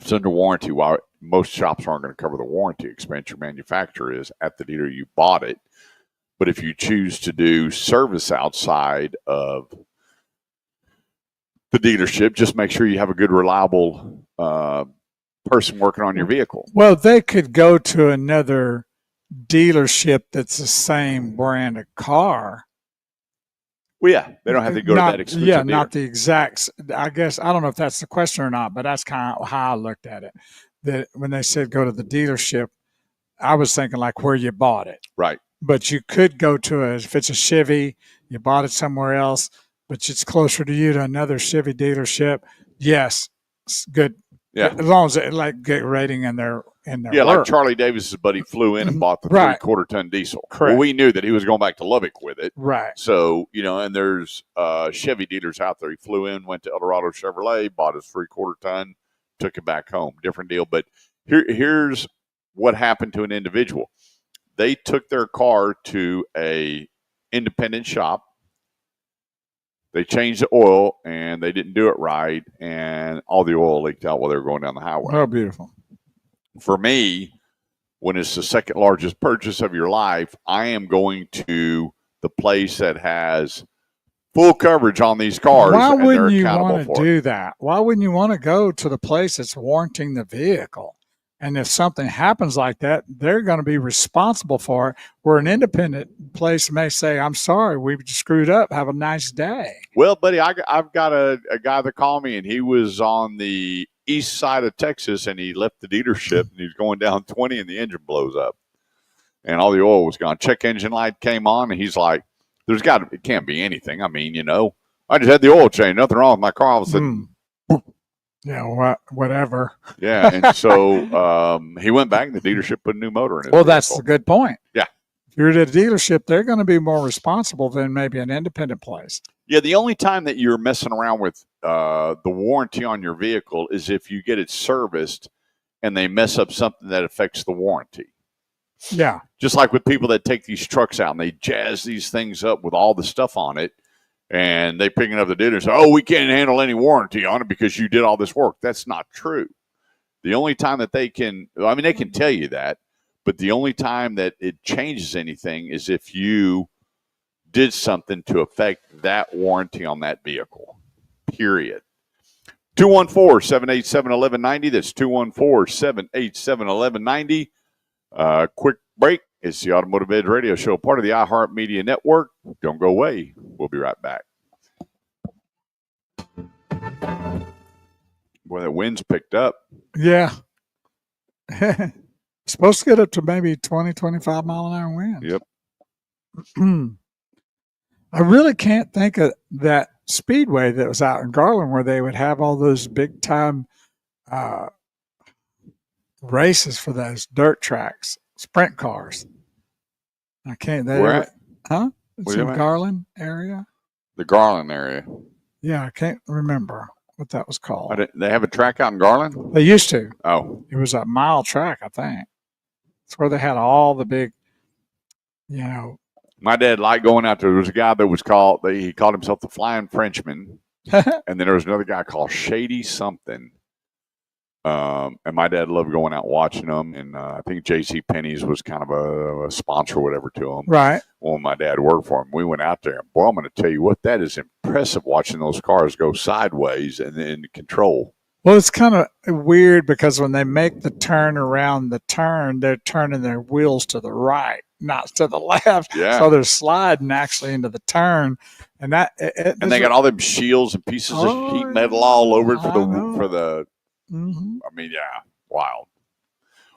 it's under warranty. While most shops aren't going to cover the warranty expense, your manufacturer is at the dealer you bought it. But if you choose to do service outside of the dealership, just make sure you have a good, reliable person working on your vehicle. Well, they could go to another dealership that's the same brand of car. Well, yeah, they don't have to go to that exclusive dealer. Not the exact. I guess I don't know if that's the question or not, but that's kind of how I looked at it. That when they said go to the dealership, I was thinking like where you bought it. Right. But you could go to if it's a Chevy, you bought it somewhere else, but it's closer to you to another Chevy dealership. Yes, it's good. Yeah. As long as they like get rating in their yeah, work. like Charlie Davis's buddy flew in and bought the Right. 3/4 ton diesel. Correct. Well, we knew that he was going back to Lubbock with it. Right. So, and there's Chevy dealers out there. He flew in, went to El Dorado Chevrolet, bought his 3/4 ton, took it back home. Different deal. But here's what happened to an individual. They took their car to a independent shop. They changed the oil, and they didn't do it right, and all the oil leaked out while they were going down the highway. Oh, beautiful. For me, when it's the second largest purchase of your life, I am going to the place that has full coverage on these cars. Why and wouldn't they're you accountable want to for it. do that? Why wouldn't you want to go to the place that's warranting the vehicle? And if something happens like that, they're going to be responsible for it. Where an independent place may say, I'm sorry, we screwed up. Have a nice day. Well, buddy, I've got a guy that called me, and he was on the east side of Texas, and he left the dealership, and he's going down 20, and the engine blows up. And all the oil was gone. Check engine light came on, and he's like, it can't be anything. I mean, I just had the oil change. Nothing wrong with my car. All of a sudden, Yeah, whatever. yeah, and so he went back, and the dealership put a new motor in it. Well, that's a good point. Yeah. If you're at a dealership, they're going to be more responsible than maybe an independent place. Yeah, the only time that you're messing around with the warranty on your vehicle is if you get it serviced and they mess up something that affects the warranty. Yeah. Just like with people that take these trucks out and they jazz these things up with all the stuff on it, and they picking up the dealer and say, oh, we can't handle any warranty on it because you did all this work. That's not true. The only time that they can tell you that, but the only time that it changes anything is if you did something to affect that warranty on that vehicle, period. 214-787-1190. That's 214-787-1190. Quick break. It's the Automotive Edge Radio Show, part of the iHeartMedia Network. Don't go away. We'll be right back. Boy, that wind's picked up. Yeah. Supposed to get up to maybe 20, 25 mile an hour wind. Yep. I really can't think of that speedway that was out in Garland where they would have all those big time races for those dirt tracks, sprint cars. I can't. Where at? Huh? It's Where in at? Garland area. The Garland area. Yeah, I can't remember what that was called. They have a track out in Garland? They used to. Oh. It was a mile track, I think. It's where they had all the big, My dad liked going out there. There was a guy that was he called himself the Flying Frenchman. And then there was another guy called Shady something. And my dad loved going out watching them. And I think J.C. Penney's was kind of a sponsor or whatever to him. Right. When my dad worked for him, we went out there. And boy, I'm going to tell you what, that is impressive watching those cars go sideways and in control. Well, it's kind of weird because when they make the turn around the turn, they're turning their wheels to the right, not to the left. Yeah. So they're sliding actually into the turn. And they got all them shields and pieces of sheet metal all over it for the. Mm-hmm. I mean, yeah, wild.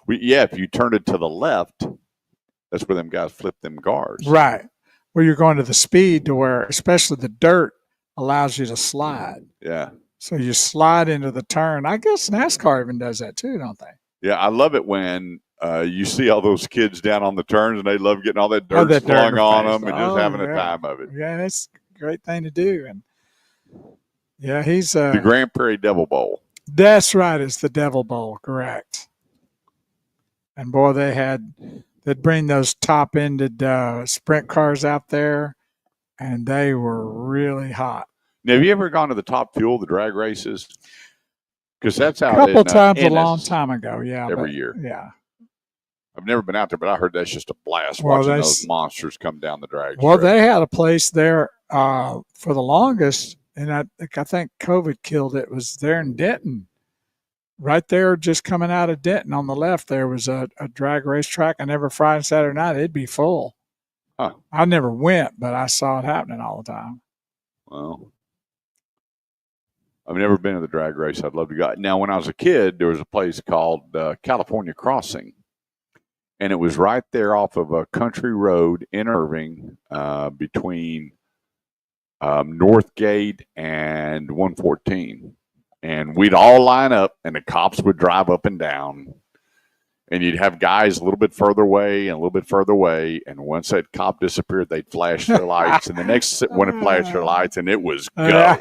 If you turn it to the left, that's where them guys flip them cars. Right. Where you're going to the speed to where, especially the dirt, allows you to slide. Yeah. So you slide into the turn. I guess NASCAR even does that too, don't they? Yeah, I love it when you see all those kids down on the turns and they love getting all that dirt flung on them and just having a time of it. Yeah, that's a great thing to do. And yeah, he's the Grand Prairie Devil Bowl. That's right. It's the Devil Bowl, correct. And boy, they'd bring those top-ended sprint cars out there, and they were really hot. Now, have you ever gone to the Top Fuel, the drag races? Because that's A out couple in, times a Ennis long time ago, yeah. every year. Yeah. I've never been out there, but I heard that's just a blast Well, watching those monsters come down the drag Well, strip. they had a place there for the longest, and I think COVID killed it, was there in Denton. Right there, just coming out of Denton on the left, there was a drag race track, and every Friday and Saturday night, it'd be full. Huh. I never went, but I saw it happening all the time. Well, I've never been to the drag race. I'd love to go. Now, when I was a kid, there was a place called California Crossing, and it was right there off of a country road in Irving between Northgate and 114. And we'd all line up, and the cops would drive up and down. And you'd have guys a little bit further away and a little bit further away. And once that cop disappeared, they'd flash their lights. And the next one would flash their lights, and it was go.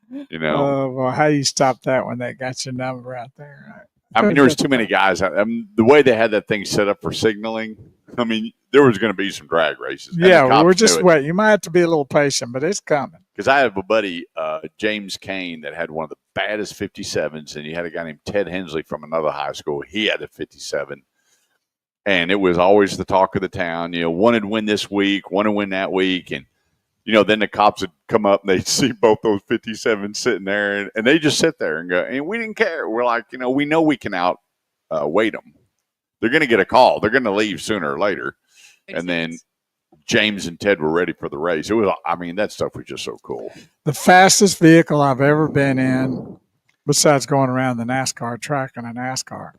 You know? Oh, well, how do you stop that when they got your number out there? Right? I mean, there was too many guys. I mean, the way they had that thing set up for signaling, I mean, there was going to be some drag races. Yeah, we're just waiting. You might have to be a little patient, but it's coming. Because I have a buddy, James Kane, that had one of the baddest 57s, and you had a guy named Ted Hensley from another high school. He had a 57, and it was always the talk of the town. You know, one would win this week, one would win that week, and you know, then the cops would come up and they'd see both those 57s sitting there, and they just sit there and go, and we didn't care. We're like, you know we can wait them. They're going to get a call. They're going to leave sooner or later. And then James and Ted were ready for the race. It was, I mean, that stuff was just so cool. The fastest vehicle I've ever been in, besides going around the NASCAR track in a NASCAR,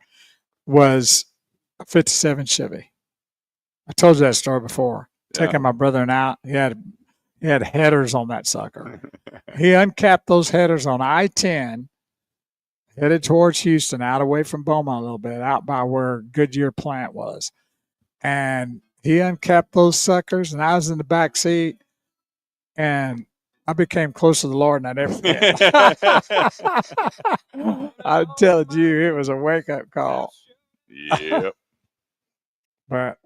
was a 57 Chevy. I told you that story before. Yeah. Taking my brother out, he had headers on that sucker. He uncapped those headers on I-10, headed towards Houston, out away from Beaumont a little bit, out by where Goodyear plant was. And he uncapped those suckers, and I was in the back seat, and I became close to the Lord, and I never did. I'm telling you, it was a wake-up call. Yep. But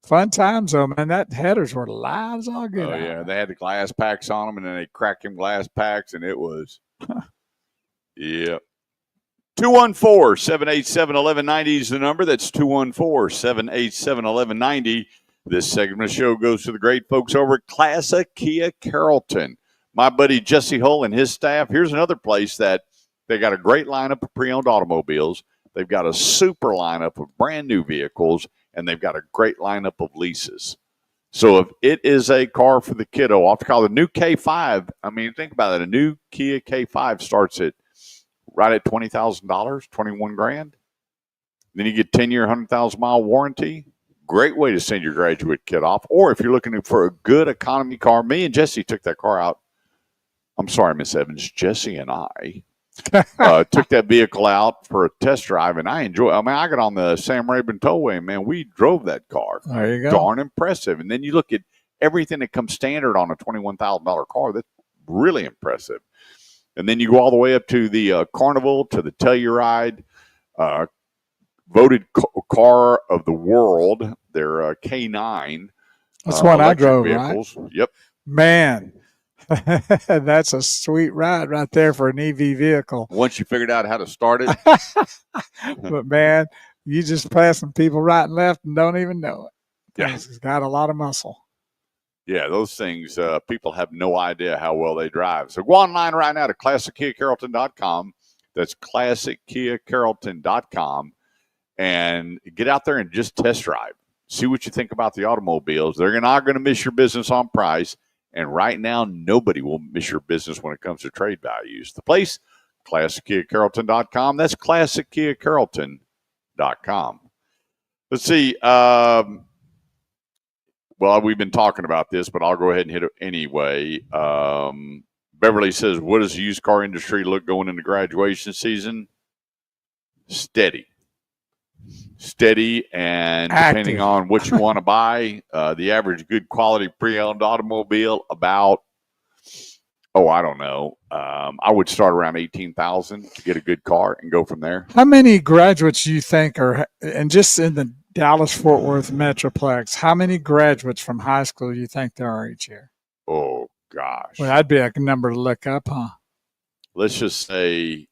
fun times, though, man. That headers were live as all good. Oh, yeah. They had the glass packs on them, and then they cracked them glass packs, and it was, yep. 214-787-1190 is the number. That's 214-787-1190. This segment of the show goes to the great folks over at Classic Kia Carrollton. My buddy Jesse Hull and his staff. Here's another place that they got a great lineup of pre-owned automobiles. They've got a super lineup of brand new vehicles, and they've got a great lineup of leases. So if it is a car for the kiddo, I'll call the new K5. I mean, think about it. A new Kia K5 starts at right at $20,000, $21,000. Then you get 10-year, 100,000-mile warranty. Great way to send your graduate kid off. Or if you're looking for a good economy car, me and Jesse took that car out. I'm sorry, Miss Evans. Jesse and I took that vehicle out for a test drive, and I enjoy it. I mean, I got on the Sam Rayburn Tollway, and man, we drove that car. There you go. Darn impressive. And then you look at everything that comes standard on a $21,000 car. That's really impressive. And then you go all the way up to the Carnival, to the Telluride, voted car of the world. Their K9. That's one I drove, vehicles. Right? Yep. Man, that's a sweet ride right there for an EV vehicle. Once you figured out how to start it. But, man, you just passing people right and left and don't even know it. Yeah. It's got a lot of muscle. Yeah, those things, people have no idea how well they drive. So go online right now to ClassicKiaCarrollton.com. That's ClassicKiaCarrollton.com. And get out there and just test drive. See what you think about the automobiles. They're not going to miss your business on price. And right now, nobody will miss your business when it comes to trade values. The place, ClassicKiaCarrollton.com. That's ClassicKiaCarrollton.com. Let's see. Well, we've been talking about this, but I'll go ahead and hit it anyway. Beverly says, what does the used car industry look going into graduation season? Steady, and active. Depending on what you want to buy, the average good quality pre-owned automobile about, I don't know. I would start around $18,000 to get a good car and go from there. How many graduates do you think are, and just in the Dallas-Fort Worth Metroplex, how many graduates from high school do you think there are each year? Oh, gosh. Well, that'd be a number to look up, huh? Let's just say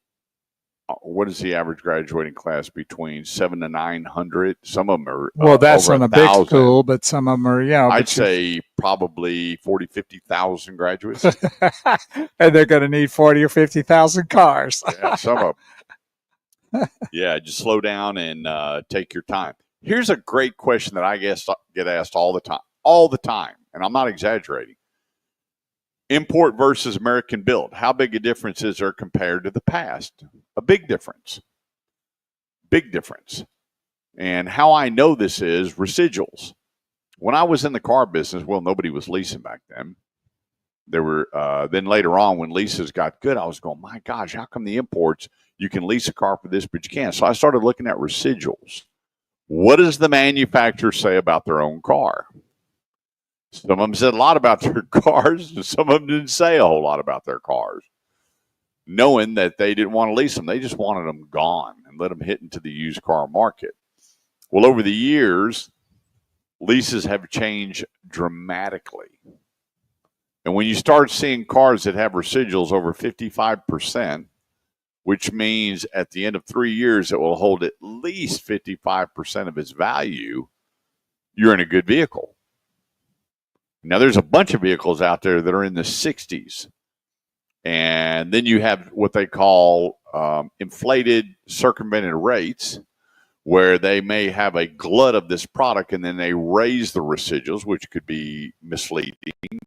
what is the average graduating class? Between 700 to 900. Some of them are that's over on a 1,000. big school, but some of them are I'd say probably 40, 50,000 graduates. And they're going to need 40 or 50,000 cars. Yeah, some of them. Yeah, just slow down and take your time. Here's a great question that I guess get asked all the time, and I'm not exaggerating. Import versus American build. How big a difference is there compared to the past? A big difference. Big difference. And how I know this is residuals. When I was in the car business, well, nobody was leasing back then. There were then later on when leases got good, I was going, my gosh, how come the imports, you can lease a car for this, but you can't? So I started looking at residuals. What does the manufacturer say about their own car? Some of them said a lot about their cars, and some of them didn't say a whole lot about their cars, knowing that they didn't want to lease them. They just wanted them gone and let them hit into the used car market. Well, over the years, leases have changed dramatically. And when you start seeing cars that have residuals over 55%, which means at the end of 3 years, it will hold at least 55% of its value, you're in a good vehicle. Now, there's a bunch of vehicles out there that are in the 60s. And then you have what they call inflated circumvented rates, where they may have a glut of this product and then they raise the residuals, which could be misleading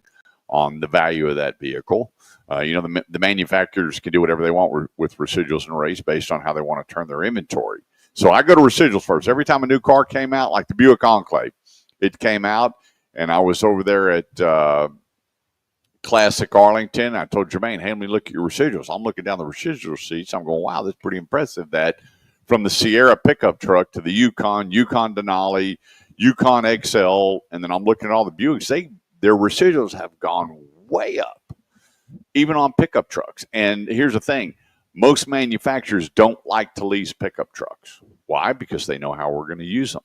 on the value of that vehicle. The manufacturers can do whatever they want with residuals and rates based on how they want to turn their inventory. So I go to residuals first. Every time a new car came out, like the Buick Enclave, it came out, and I was over there at Classic Arlington. I told Jermaine, hey, let me look at your residuals. I'm looking down the residual sheets. I'm going, wow, that's pretty impressive that from the Sierra pickup truck to the Yukon Denali, Yukon XL, and then I'm looking at all the Buicks. Their residuals have gone way up, even on pickup trucks. And here's the thing. Most manufacturers don't like to lease pickup trucks. Why? Because they know how we're going to use them.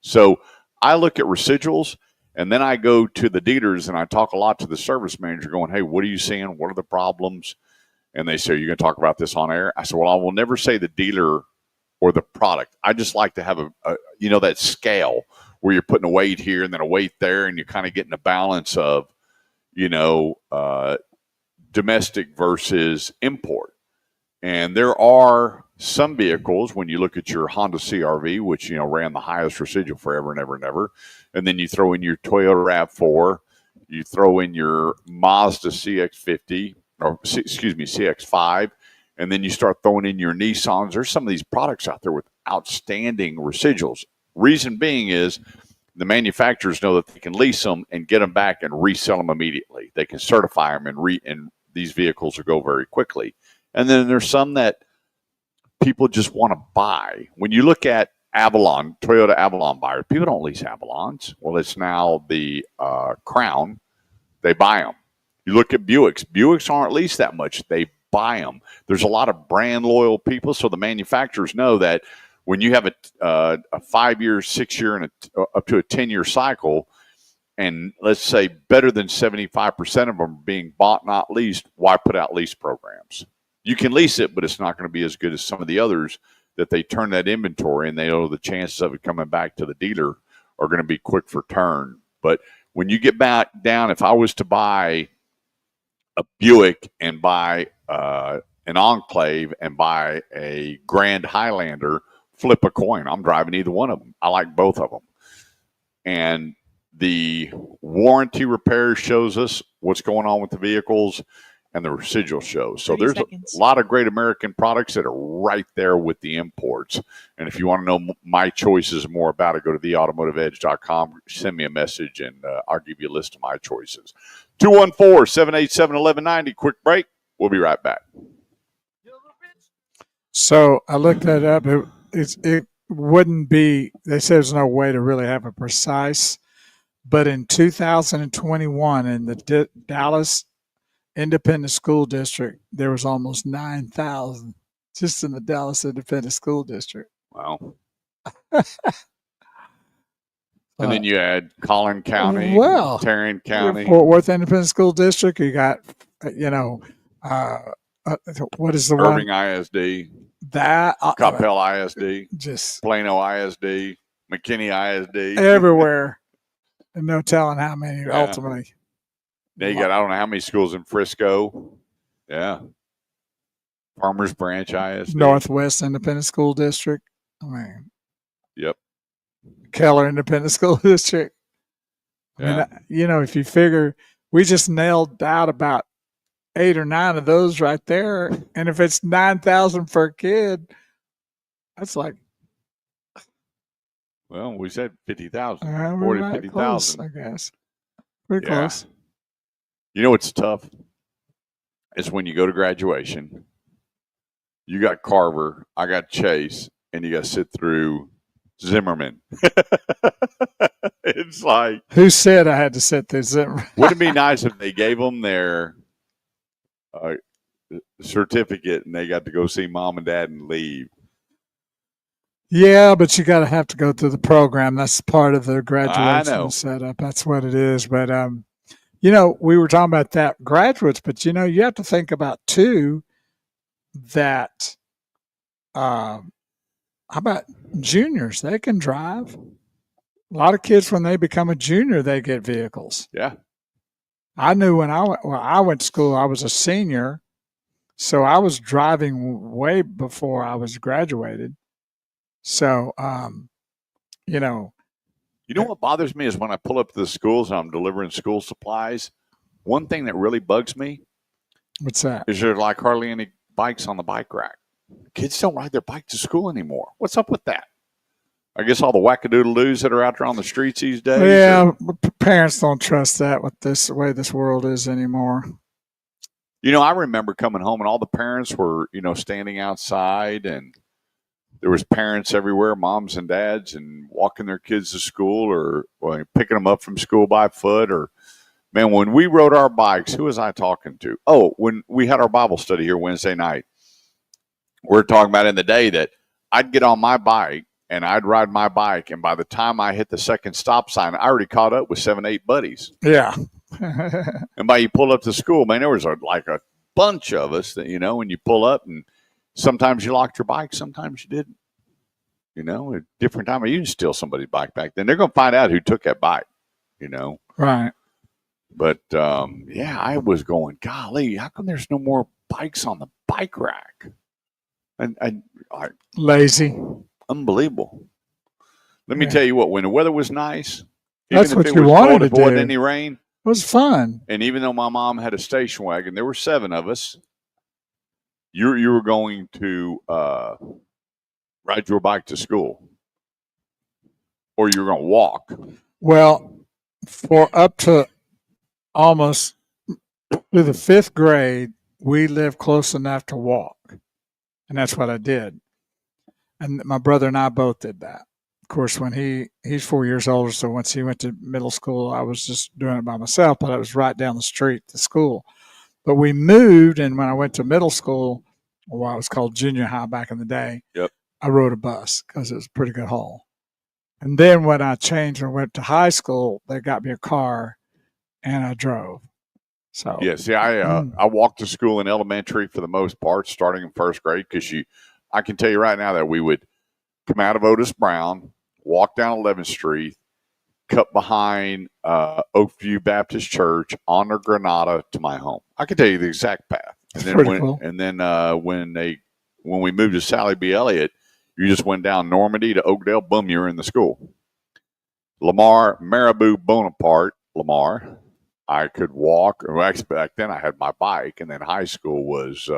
So I look at residuals, and then I go to the dealers, and I talk a lot to the service manager going, hey, what are you seeing? What are the problems? And they say, are you going to talk about this on air? I said, well, I will never say the dealer or the product. I just like to have that scale where you're putting a weight here and then a weight there, and you're kind of getting a balance of, domestic versus import. And there are some vehicles, when you look at your Honda CRV, which, ran the highest residual forever and ever and ever, and then you throw in your Toyota RAV4, you throw in your Mazda CX-50, CX-5, and then you start throwing in your Nissans. There's some of these products out there with outstanding residuals. Reason being is the manufacturers know that they can lease them and get them back and resell them immediately. They can certify them and these vehicles will go very quickly. And then there's some that people just want to buy. When you look at Avalon, Toyota Avalon buyers, people don't lease Avalons. Well, it's now the Crown. They buy them. You look at Buicks. Buicks aren't leased that much. They buy them. There's a lot of brand loyal people, so the manufacturers know that when you have a 5-year, 6-year, and up to a 10-year cycle, and let's say better than 75% of them are being bought, not leased, why put out lease programs? You can lease it, but it's not going to be as good as some of the others that they turn that inventory, and they know the chances of it coming back to the dealer are going to be quick for turn. But when you get back down, if I was to buy a Buick and buy an Enclave and buy a Grand Highlander, flip a coin. I'm driving either one of them. I like both of them. And the warranty repair shows us what's going on with the vehicles, and the residual shows. So there's a lot of great American products that are right there with the imports. And if you want to know my choices more about it, go to theautomotiveedge.com, send me a message, and I'll give you a list of my choices. 214-787-1190. Quick break. We'll be right back. So I looked that up. It wouldn't be, they said there's no way to really have a precise, but in 2021 in the Dallas Independent School District, there was almost 9,000 just in the Dallas Independent School District. Wow. And then you add Collin County, Tarrant County, Fort Worth Independent School District. You got, what is the Irving one? ISD. That Coppell ISD, just Plano ISD, McKinney ISD, everywhere, and no telling how many ultimately. Now you got I don't know how many schools in Frisco. Yeah, Farmers Branch ISD, Northwest Independent School District. I mean, yep, Keller Independent School District. I mean, if you figure we just nailed out about 8 or 9 of those right there, and if it's 9,000 for a kid, that's like. Well, we said 50,000, 40 to 50,000, I guess. Pretty close. You know what's tough? It's when you go to graduation. You got Carver, I got Chase, and you got to sit through Zimmerman. It's like, who said I had to sit through Zimmerman? Wouldn't it be nice if they gave them their certificate and they got to go see mom and dad and leave? Yeah, but you got to have to go through the program. That's part of the graduation setup. That's what it is. But we were talking about that graduates, but you have to think about too that how about juniors? They can drive. A lot of kids, when they become a junior, they get vehicles. Yeah. I knew when I went to school, I was a senior, so I was driving way before I was graduated. So, You know what bothers me is when I pull up to the schools and I'm delivering school supplies. One thing that really bugs me. What's that? Is there like hardly any bikes on the bike rack. Kids don't ride their bike to school anymore. What's up with that? I guess all the wackadoodle-doos that are out there on the streets these days. Yeah, parents don't trust that with the way this world is anymore. I remember coming home and all the parents were, standing outside and there was parents everywhere, moms and dads, and walking their kids to school or picking them up from school by foot. Or, man, when we rode our bikes, who was I talking to? Oh, when we had our Bible study here Wednesday night, we're talking about in the day that I'd get on my bike and I'd ride my bike, and by the time I hit the second stop sign, I already caught up with 7, 8 buddies. Yeah. And by you pull up to school, man, there was like a bunch of us that, when you pull up, and sometimes you locked your bike, sometimes you didn't. At different time, you can steal somebody's bike back then. They're going to find out who took that bike, Right. But, I was going, golly, how come there's no more bikes on the bike rack? And I lazy. Unbelievable. Let me tell you what, when the weather was nice, that's what you wanted to do. If it wasn't any rain, it was fun. And even though my mom had a station wagon, there were 7 of us. You were going to ride your bike to school, or you were going to walk. Well, for up to almost through the 5th grade, we lived close enough to walk, and that's what I did. And my brother and I both did that. Of course, when he's 4 years older, so once he went to middle school, I was just doing it by myself, but I was right down the street to school. But we moved, and when I went to middle school, well, it was called junior high back in the day, yep, I rode a bus because it was a pretty good haul. And then when I changed and went to high school, they got me a car, and I drove. So yeah, see, I walked to school in elementary for the most part, starting in 1st grade, because I can tell you right now that we would come out of Otis Brown, walk down 11th Street, cut behind Oakview Baptist Church, on the Granada to my home. I can tell you the exact path. And then cool. When we moved to Sally B. Elliott, you just went down Normandy to Oakdale, boom, you're in the school. Lamar, Marabou, Bonaparte, Lamar. I could walk. Or actually, back then I had my bike, and then high school was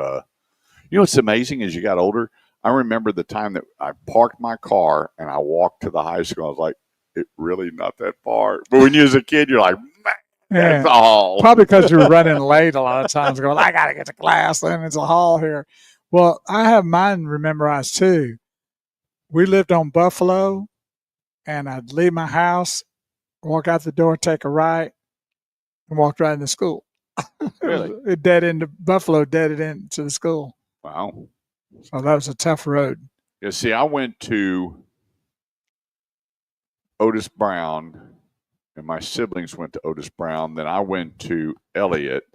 what's amazing as you got older? I remember the time that I parked my car and I walked to the high school. I was like, it really not that far. But when you was a kid, you're like, man, that's a haul. Probably because you were running late a lot of times, going, I got to get to class, and it's a haul here. Well, I have mine memorized too. We lived on Buffalo, and I'd leave my house, walk out the door, take a right, and walk right into school. Really? It dead into Buffalo, deaded into the school. Wow. So that was a tough road. Yeah, see, I went to Otis Brown, and my siblings went to Otis Brown. Then I went to Elliott.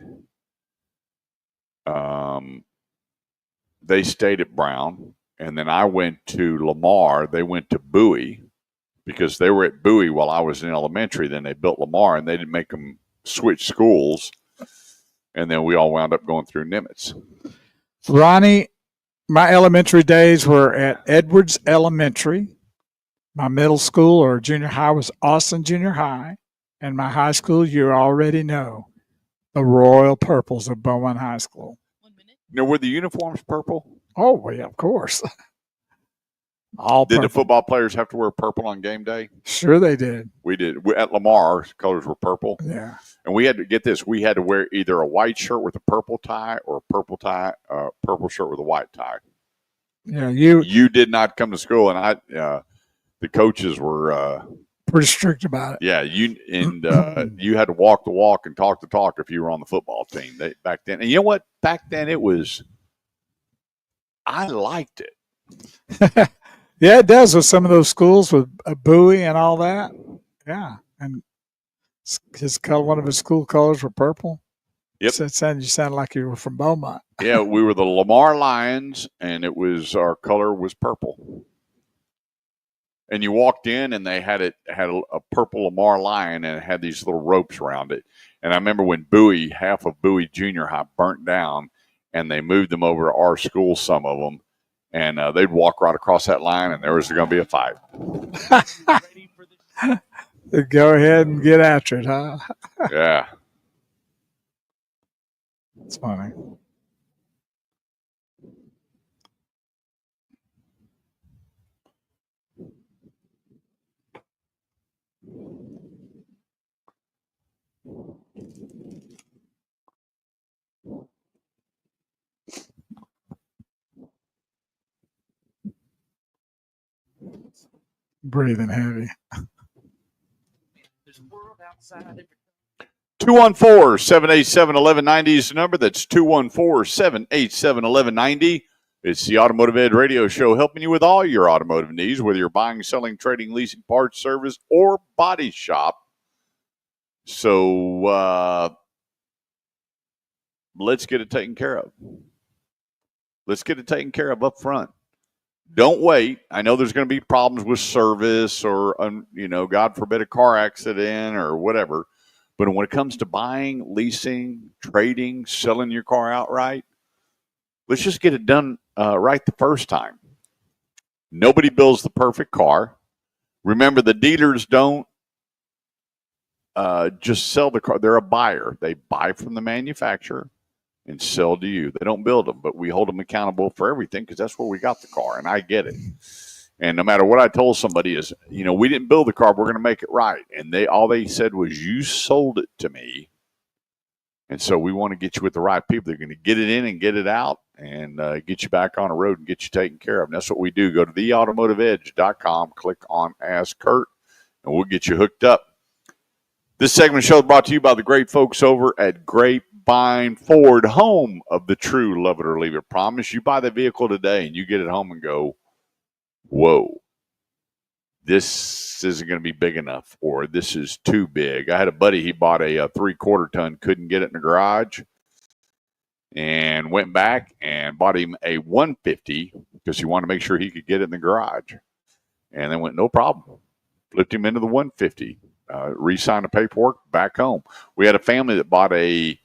They stayed at Brown, And then I went to Lamar. They went to Bowie because they were at Bowie while I was in elementary. Then they built Lamar, and they didn't make them switch schools. And then we all wound up going through Nimitz. Ronnie, my elementary days were at Edwards Elementary. My middle school or junior high was Austin Junior High. And my high school, you already know, the Royal Purples of Beaumont High School. Now, were the uniforms purple? Oh, well, yeah, of course. All Did purple. the football players have to wear purple on game day? Sure they did. We did. At Lamar, our colors were purple. Yeah. And we had to get this. We had to wear either a white shirt with a purple tie or a purple shirt with a white tie. Yeah, you did not come to school, and the coaches were pretty strict about it. Yeah, you had to walk the walk and talk the talk if you were on the football team back then. And you know what? Back then I liked it. Yeah, it does with some of those schools with a Bowie and all that. Yeah, and one of his school colors were purple. Yep. So you sounded like you were from Beaumont. Yeah, we were the Lamar Lions, and our color was purple. And you walked in, and they had a purple Lamar Lion, and it had these little ropes around it. And I remember when half of Bowie Junior High burnt down, and they moved them over to our school, some of them, and they'd walk right across that line, and there was going to be a fight. Go ahead and get after it, huh? Yeah. It's funny. Breathing heavy. 214-787-1190 is the number. That's 214-787-1190. It's the Automotive Ed Radio Show, helping you with all your automotive needs, whether you're buying, selling, trading, leasing, parts, service, or body shop. So let's get it taken care of. Let's get it taken care of up front. Don't wait. I know there's going to be problems with service or, God forbid, a car accident or whatever. But when it comes to buying, leasing, trading, selling your car outright, let's just get it done right the first time. Nobody builds the perfect car. Remember, the dealers don't just sell the car. They're a buyer. They buy from the manufacturer and sell to you. They don't build them, but we hold them accountable for everything because that's where we got the car, and I get it. And no matter what I told somebody is, we didn't build the car. We're going to make it right. And all they said was, you sold it to me. And so we want to get you with the right people. They're going to get it in and get it out and get you back on the road and get you taken care of. And that's what we do. Go to theautomotiveedge.com, click on Ask Kurt, and we'll get you hooked up. This segment of the show is brought to you by the great folks over at Grapevine Ford, home of the true love it or leave it promise. You buy the vehicle today and you get it home and go, whoa, this isn't going to be big enough, or this is too big. I had a buddy, he bought a 3/4 ton, couldn't get it in the garage, and went back and bought him a 150 because he wanted to make sure he could get it in the garage. And then went, no problem. Flipped him into the 150, re-signed the paperwork, back home. We had a family that bought a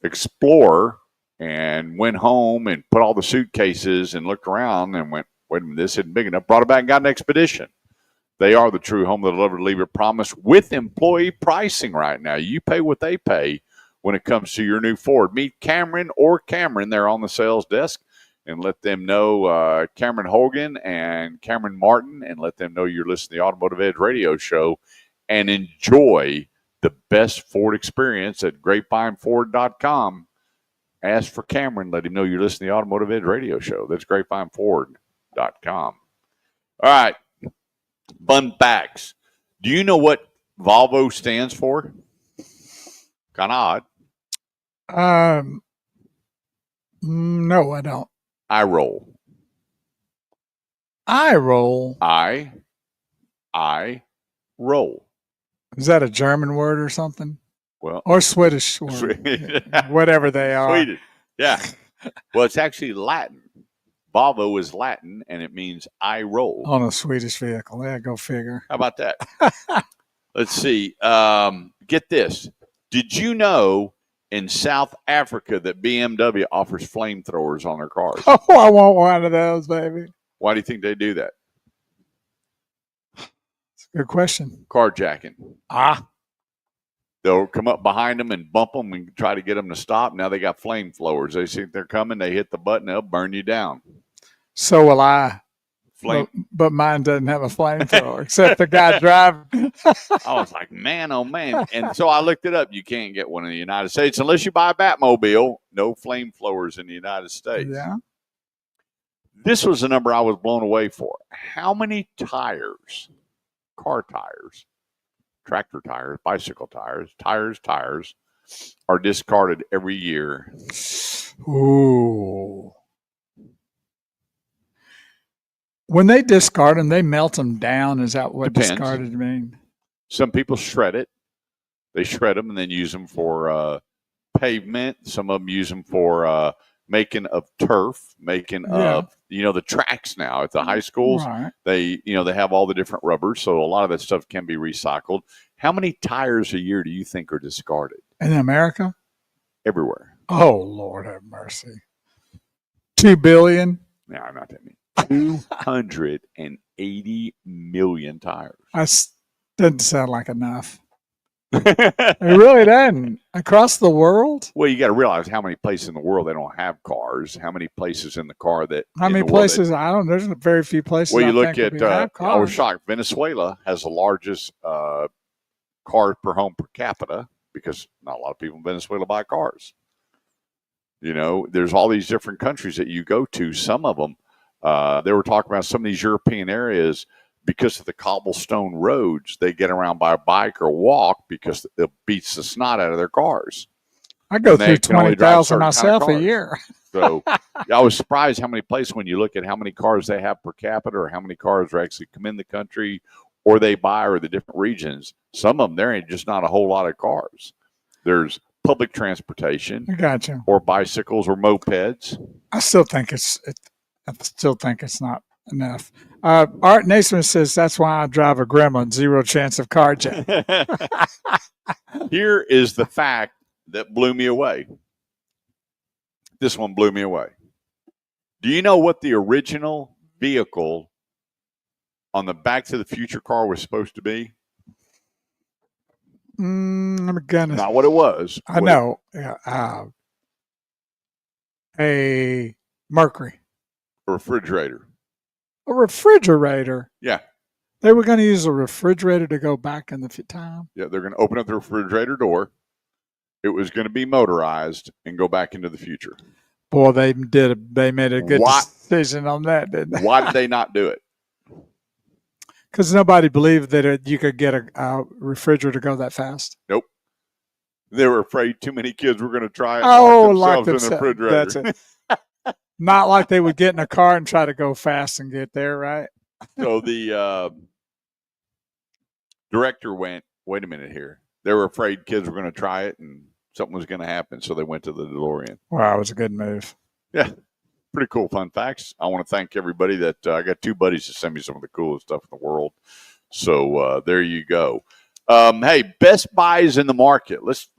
Explorer and went home and put all the suitcases and looked around and went, wait a minute, this isn't big enough. Brought it back and got an Expedition. They are the true home of the love it or leave it promise with employee pricing right now. You pay what they pay when it comes to your new Ford. Meet Cameron there on the sales desk and let them know Cameron Hogan and Cameron Martin, and let them know you're listening to the Automotive Edge Radio Show, and enjoy the best Ford experience at grapevine.ford.com. Ask for Cameron. Let him know you're listening to the Automotive Edge Radio Show. That's grapevine.ford.com. All right. Fun facts. Do you know what Volvo stands for? Kind of odd. No, I don't. I roll. I roll. I roll. Is that a German word or something? Well, or Swedish word. Whatever they are. Swedish. Yeah. Well, it's actually Latin. Volvo is Latin, and it means I roll. On a Swedish vehicle. Yeah, go figure. How about that? Let's see. Get this. Did you know in South Africa that BMW offers flamethrowers on their cars? Oh, I want one of those, baby. Why do you think they do that? Good question. Carjacking. Ah. They'll come up behind them and bump them and try to get them to stop. Now they got flamethrowers. They think they're coming. They hit the button. They'll burn you down. So will I. Flame. But mine doesn't have a flamethrower, except the guy driving. I was like, man, oh, man. And so I looked it up. You can't get one in the United States unless you buy a Batmobile. No flamethrowers in the United States. Yeah. This was a number I was blown away for. How many tires, car tires, tractor tires, bicycle tires, are discarded every year? Ooh. When they discard them, they melt them down. Is that what Depends. discarded mean? Some people shred it. They shred them and then use them for pavement. Some of them use them for making of turf, making of, the tracks now at the high schools. Right. They have all the different rubbers. So a lot of that stuff can be recycled. How many tires a year do you think are discarded? In America? Everywhere. Oh, Lord have mercy. 2 billion? No, not that many. 280 million tires. That doesn't sound like enough. It really doesn't. Across the world? Well, you got to realize how many places in the world they don't have cars. How many places in the car that? How many places? I don't. There's very few places. Well, you I look think at. have cars. I was shocked. Venezuela has the largest cars per home per capita because not a lot of people in Venezuela buy cars. There's all these different countries that you go to. Some of them. They were talking about some of these European areas because of the cobblestone roads. They get around by bike or walk because it beats the snot out of their cars. I go through 20,000 myself a year. So I was surprised how many places, when you look at how many cars they have per capita or how many cars are actually come in the country or they buy or the different regions, some of them, there ain't just not a whole lot of cars. There's public transportation. I got you. Or bicycles or mopeds. I still think it's not enough. Art Naismith says that's why I drive a Gremlin, 0 chance of carjacking. Here is the fact that blew me away. This one blew me away. Do you know what the original vehicle on the Back to the Future car was supposed to be? I'm gonna. Not what it was. I know. Yeah. A Mercury. A refrigerator. A refrigerator? Yeah. They were going to use a refrigerator to go back in the time? Yeah, they're going to open up the refrigerator door. It was going to be motorized and go back into the future. Boy, they made a good decision on that, didn't they? Why did they not do it? Because nobody believed that you could get a refrigerator to go that fast. Nope. They were afraid too many kids were going to try it and lock themselves in the refrigerator. That's it. Not like they would get in a car and try to go fast and get there, right? So the director went, wait a minute here. They were afraid kids were going to try it and something was going to happen, so they went to the DeLorean. Wow, it was a good move. Yeah, pretty cool fun facts. I want to thank everybody that I got 2 buddies to send me some of the coolest stuff in the world. So there you go. Hey, best buys in the market. Let's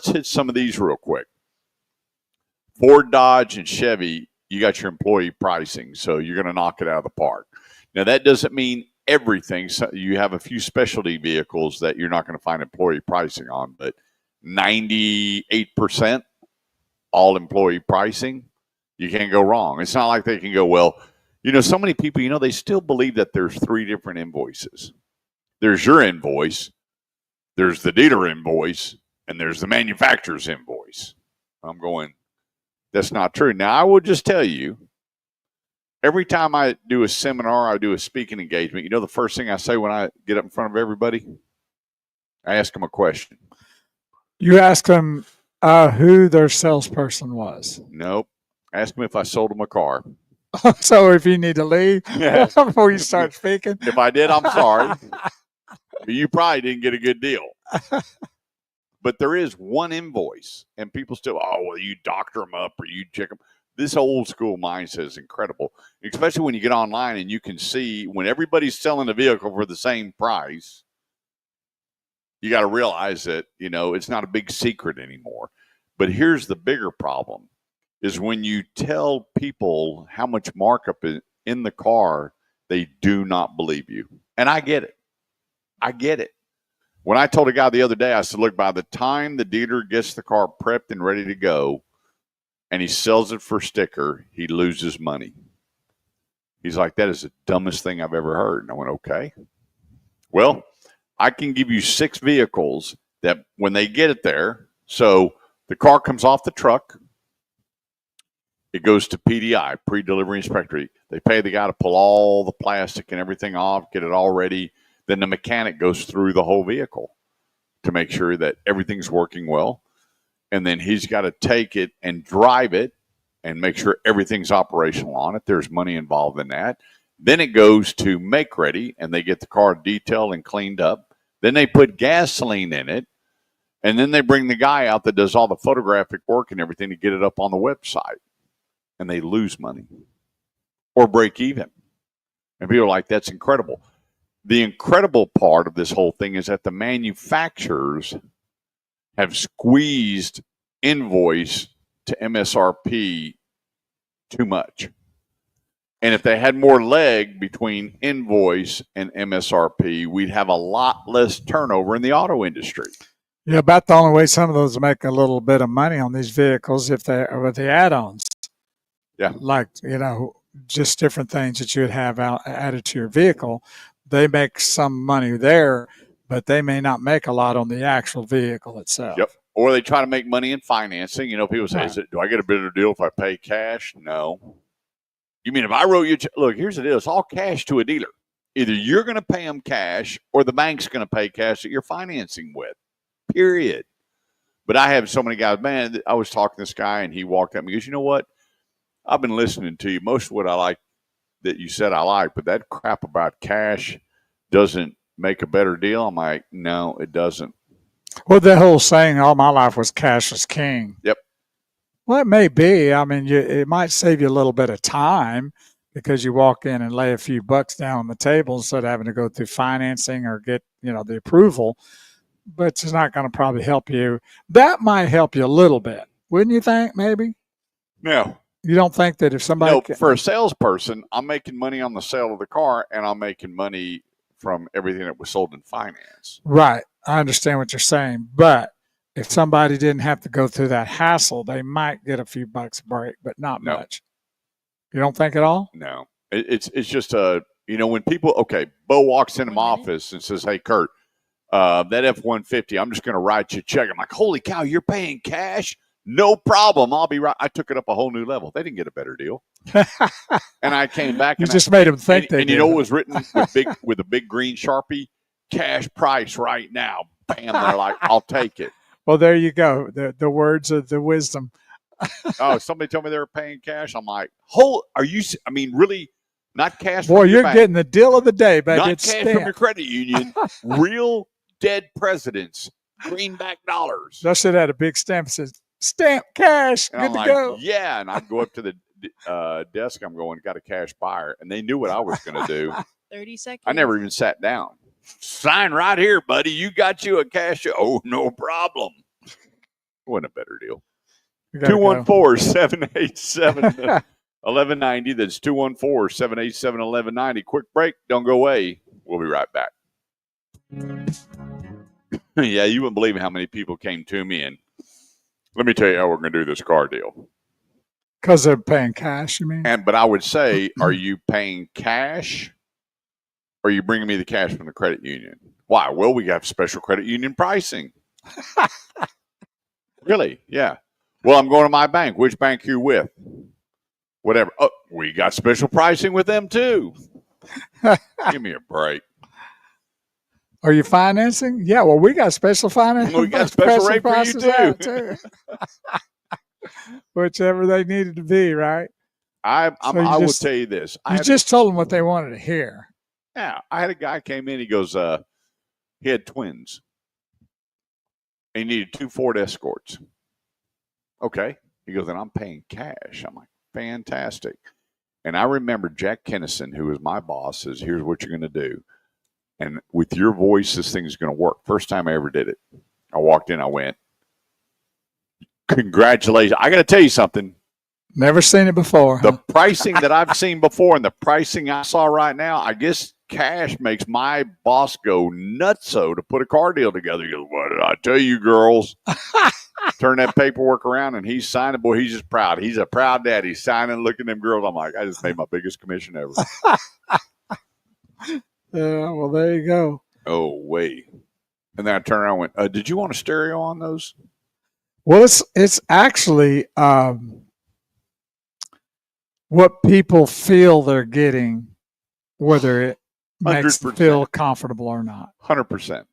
hit some of these real quick. Ford, Dodge, and Chevy, you got your employee pricing, so you're going to knock it out of the park. Now, that doesn't mean everything. So you have a few specialty vehicles that you're not going to find employee pricing on, but 98% all employee pricing, you can't go wrong. It's not like they can go, well, so many people, they still believe that there's 3 different invoices. There's your invoice, there's the dealer invoice, and there's the manufacturer's invoice. I'm going, that's not true. Now, I will just tell you, every time I do a seminar, I do a speaking engagement, the first thing I say when I get up in front of everybody? I ask them a question. You ask them who their salesperson was. Nope. Ask them if I sold them a car. So if you need to leave before you start speaking? If I did, I'm sorry. You probably didn't get a good deal. But there is one invoice, and people still, well, you doctor them up or you check them. this old school mindset is incredible, especially when you get online and you can see when everybody's selling a vehicle for the same price. You got to realize that, it's not a big secret anymore. But here's the bigger problem is when you tell people how much markup is in the car, they do not believe you. And I get it. When I told a guy the other day, I said, look, by the time the dealer gets the car prepped and ready to go and he sells it for sticker, he loses money. He's like, that is the dumbest thing I've ever heard. And I went, okay. Well, I can give you 6 vehicles that when they get it there, so the car comes off the truck, it goes to PDI, pre-delivery inspection. They pay the guy to pull all the plastic and everything off, get it all ready. Then the mechanic goes through the whole vehicle to make sure that everything's working well. And then he's got to take it and drive it and make sure everything's operational on it. There's money involved in that. Then it goes to make ready, and they get the car detailed and cleaned up. Then they put gasoline in it, and then they bring the guy out that does all the photographic work and everything to get it up on the website. And they lose money or break even. And people are like, that's incredible. The incredible part of this whole thing is that the manufacturers have squeezed invoice to MSRP too much. And if they had more leg between invoice and MSRP, we'd have a lot less turnover in the auto industry. Yeah, about the only way some of those make a little bit of money on these vehicles if they are with the add-ons. Yeah. Like, just different things that you would have added to your vehicle. They make some money there, but they may not make a lot on the actual vehicle itself. Yep. Or they try to make money in financing. People say, Right. do I get a better deal if I pay cash? No. You mean if I wrote you, look, here's the deal. It's all cash to a dealer. Either you're going to pay them cash or the bank's going to pay cash that you're financing with, period. But I have so many guys, man, I was talking to this guy and he walked up and he goes, you know what? I've been listening to you. Most of what I like that you said I like, but that crap about cash doesn't make a better deal. I'm like, no, it doesn't. Well, the whole saying all my life was cash was king. Yep. Well, it may be. I mean, it might save you a little bit of time because you walk in and lay a few bucks down on the table instead of having to go through financing or get, the approval. But it's not going to probably help you. That might help you a little bit, wouldn't you think, maybe? No. You don't think that if somebody... for a salesperson, I'm making money on the sale of the car and I'm making money from everything that was sold in finance. Right. I understand what you're saying. But if somebody didn't have to go through that hassle, they might get a few bucks break, but not much. You don't think at all? No. It's just when people, Bo walks into my office and says, hey, Kurt, that F-150, I'm just going to write you a check. I'm like, holy cow, you're paying cash? No problem. I'll be right. I took it up a whole new level. They didn't get a better deal. And I came back. You just made them think they did. And it was written with a big green Sharpie, cash price right now. Bam. They're like, I'll take it. Well, there you go. The words of the wisdom. Oh, somebody told me they were paying cash. I'm like, really? Not cash. Boy, you're getting the deal of the day, baby. Not it's cash stamped from your credit union. Real dead presidents. Greenback dollars. That should have had a big stamp that says, stamp cash. And Good I'm to like, go. yeah. And I'd go up to the desk. I'm going, got a cash buyer. And they knew what I was going to do. 30 seconds. I never even sat down. Sign right here, buddy. You got you a cash. Oh, no problem. Wasn't a better deal. 214-787-1190. That's 214-787-1190. Quick break. Don't go away. We'll be right back. Yeah, you wouldn't believe how many people came to me and let me tell you how we're going to do this car deal. Because they're paying cash, you mean? But I would say, are you paying cash or are you bringing me the cash from the credit union? Why? Well, we have special credit union pricing. Really? Yeah. Well, I'm going to my bank. Which bank are you with? Whatever. Oh, we got special pricing with them too. Give me a break. Are you financing? Yeah, well, we got special financing. We got special rate for you too. Whichever they needed to be, right? I will tell you this. You just told them what they wanted to hear. Yeah. I had a guy came in. He goes, he had twins. And he needed 2 Ford Escorts. Okay. He goes, and I'm paying cash. I'm like, fantastic. And I remember Jack Kennison, who was my boss, says, here's what you're going to do. And with your voice, this thing's going to work. First time I ever did it. I walked in, I went, congratulations. I got to tell you something. Never seen it before. The pricing that I've seen before and the pricing I saw right now, I guess cash makes my boss go nutso to put a car deal together. He goes, what did I tell you, girls? Turn that paperwork around, and he's signing. Boy, he's just proud. He's a proud dad. He's signing, looking at them girls. I'm like, I just made my biggest commission ever. Yeah, well, there you go. Oh, wait. And then I turned around and went, did you want a stereo on those? Well, it's actually what people feel they're getting, whether it makes them 100%. feel comfortable or not. 100%.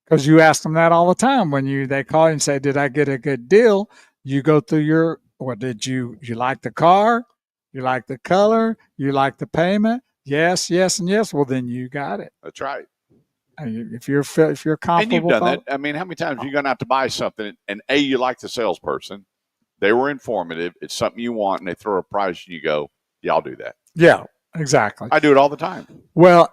Because you ask them that all the time when they call you and say, "Did I get a good deal?" You go through did you like the car? You like the color? You like the payment? Yes, yes, and yes. Well, then you got it. That's right. If you're comfortable, and you've done that. I mean, how many times have you gone out to buy something and you like the salesperson? They were informative. It's something you want, and they throw a price, and you go, "Yeah, I'll do that." Yeah, exactly. I do it all the time. Well,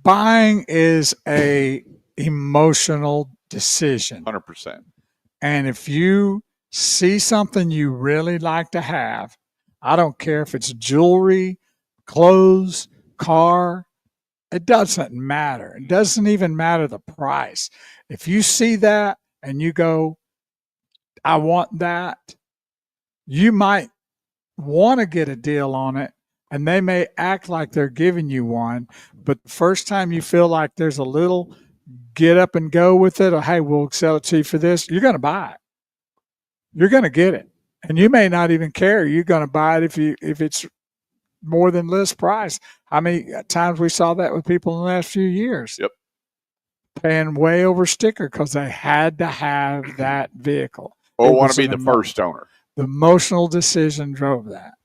buying is a emotional decision. 100%. And if you see something you really like to have, I don't care if it's jewelry, clothes, car, it doesn't matter. It doesn't even matter the price. If you see that and you go, I want that, you might want to get a deal on it, and they may act like they're giving you one, but the first time you feel like there's a little get up and go with it, or hey, we'll sell it to you for this, you're going to buy it. You're going to get it. And you may not even care. You're going to buy it if it's more than list price. How many times we saw that with people in the last few years? Yep. Paying way over sticker because they had to have that vehicle. Or want to be the first owner. The emotional decision drove that.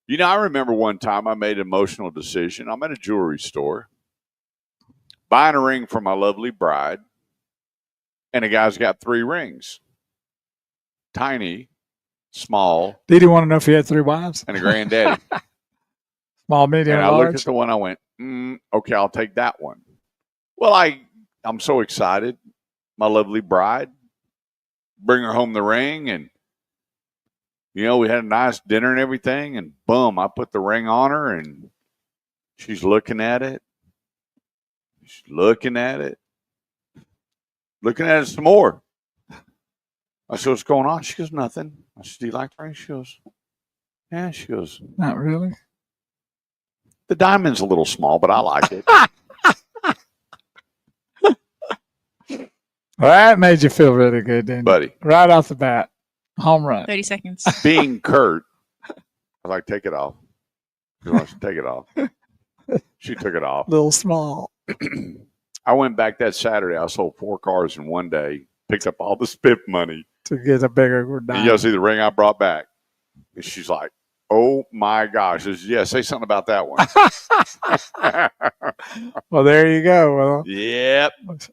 You know, I remember one time I made an emotional decision. I'm at a jewelry store buying a ring for my lovely bride, and a guy's got 3 rings. Tiny, small. Did he want to know if he had 3 wives? And a granddaddy. Small, medium, and I large? looked at the one, I went, okay, I'll take that one. Well, I'm so excited. My lovely bride, bring her home the ring, and, you know, we had a nice dinner and everything, and boom, I put the ring on her, and she's looking at it. She's looking at it. Looking at it some more. I said, what's going on? She goes, nothing. I said, do you like the ring? She goes, yeah. She goes, not really. The diamond's a little small, but I like it. Well, that made you feel really good, didn't it? Buddy. Right off the bat. Home run. 30 seconds. Being curt, I was like, take it off. She wants to take it off. She took it off. Little small. I went back that Saturday. I sold 4 cars in one day, picked up all the spiff money. To get a bigger diamond. And you'll see the ring I brought back. And she's like, oh my gosh. I said, yeah, say something about that one. Well, there you go. Well, yep. That's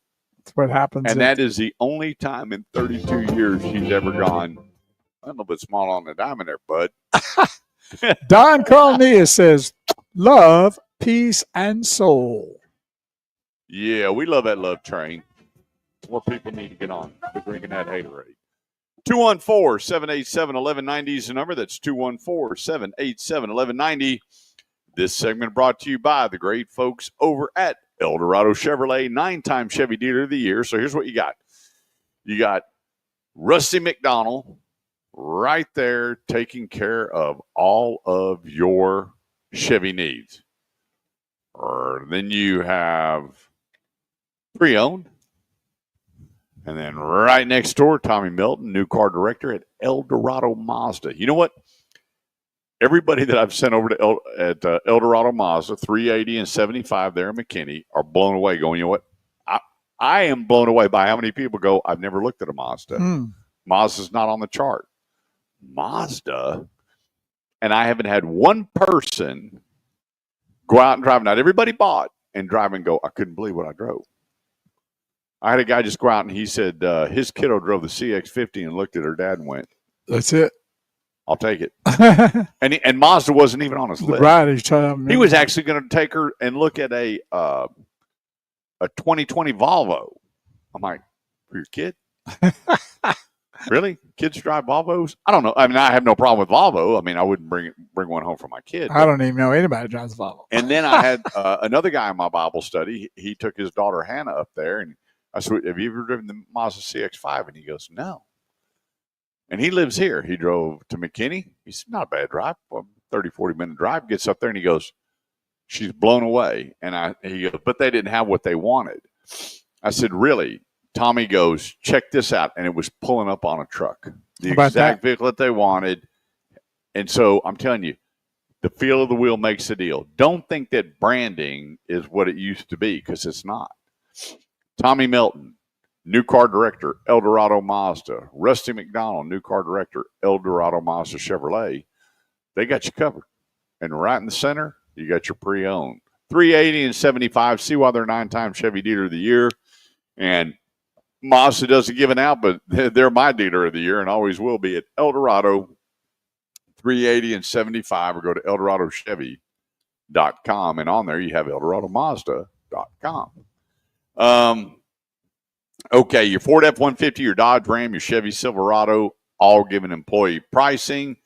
what happens. And that is the only time in 32 years she's ever gone, a little bit small on the diamond there, bud. Don Cornelius says, love, peace, and soul. Yeah, we love that love train. More people need to get on to drinking that haterade. 214-787-1190 is the number. That's 214-787-1190. This segment brought to you by the great folks over at El Dorado Chevrolet, 9-time Chevy Dealer of the Year. So here's what you got. You got Rusty McDonald right there taking care of all of your Chevy needs. Then you have pre-owned. And then right next door, Tommy Milton, new car director at El Dorado Mazda. You know what? Everybody that I've sent over to El Dorado Mazda, 380 and 75 there in McKinney, are blown away going, you know what? I am blown away by how many people go, I've never looked at a Mazda. Mazda's not on the chart. Mazda, and I haven't had one person go out and drive. Not everybody bought and drive and go, I couldn't believe what I drove. I had a guy just go out and he said his kiddo drove the CX-50 and looked at her dad and went, that's it. I'll take it. And Mazda wasn't even on his list. Right. He was actually going to take her and look at a 2020 Volvo. I'm like, for your kid? Really? Kids drive Volvos? I don't know. I mean, I have no problem with Volvo. I mean, I wouldn't bring one home for my kid. I don't even know anybody drives Volvo. And then I had another guy in my Bible study. He took his daughter Hannah up there, and I said, "Have you ever driven the Mazda CX-5?" And he goes, "No." And he lives here. He drove to McKinney. He said, "Not a bad drive, 30, 40-minute drive." Gets up there and he goes, "She's blown away." And he goes, "But they didn't have what they wanted." I said, "Really?" Tommy goes, "Check this out." And it was pulling up on a truck. The exact vehicle that they wanted. And so I'm telling you, the feel of the wheel makes the deal. Don't think that branding is what it used to be, because it's not. Tommy Melton, new car director, Eldorado Mazda. Rusty McDonald, new car director, Eldorado Mazda Chevrolet. They got you covered. And right in the center, you got your pre-owned. 380 and 75. See why they're 9-time Chevy Dealer of the Year. And Mazda doesn't give it out, but they're my dealer of the year and always will be at Eldorado 380 and 75, or go to EldoradoChevy.com. And on there, you have EldoradoMazda.com. Okay, your Ford F-150, your Dodge Ram, your Chevy Silverado, all given employee pricing.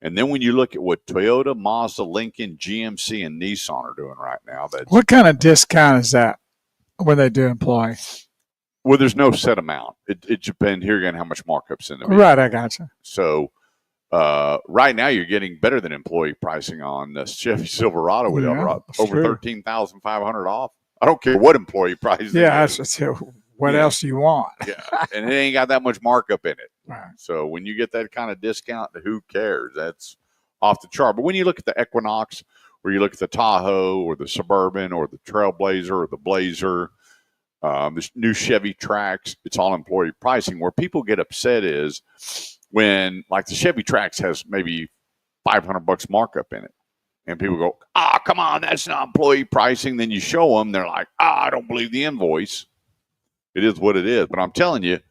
And then when you look at what Toyota, Mazda, Lincoln, GMC, and Nissan are doing right now. What kind of discount is that when they do employee? Well, there's no set amount. It depends here again how much markup's in the vehicle. Right, I gotcha. So right now you're getting better than employee pricing on the Chevy Silverado with Eldorado, over $13,500 off. I don't care what employee price. Yeah, what else do you want? Yeah, and it ain't got that much markup in it. Right. So when you get that kind of discount, who cares? That's off the chart. But when you look at the Equinox, or you look at the Tahoe, or the Suburban, or the Trailblazer, or the Blazer, the new Chevy Trax, it's all employee pricing. Where people get upset is when, like, the Chevy Trax has maybe $500 markup in it, and people go, come on, that's not employee pricing. Then you show them, they're like, I don't believe the invoice. It is what it is. But I'm telling you,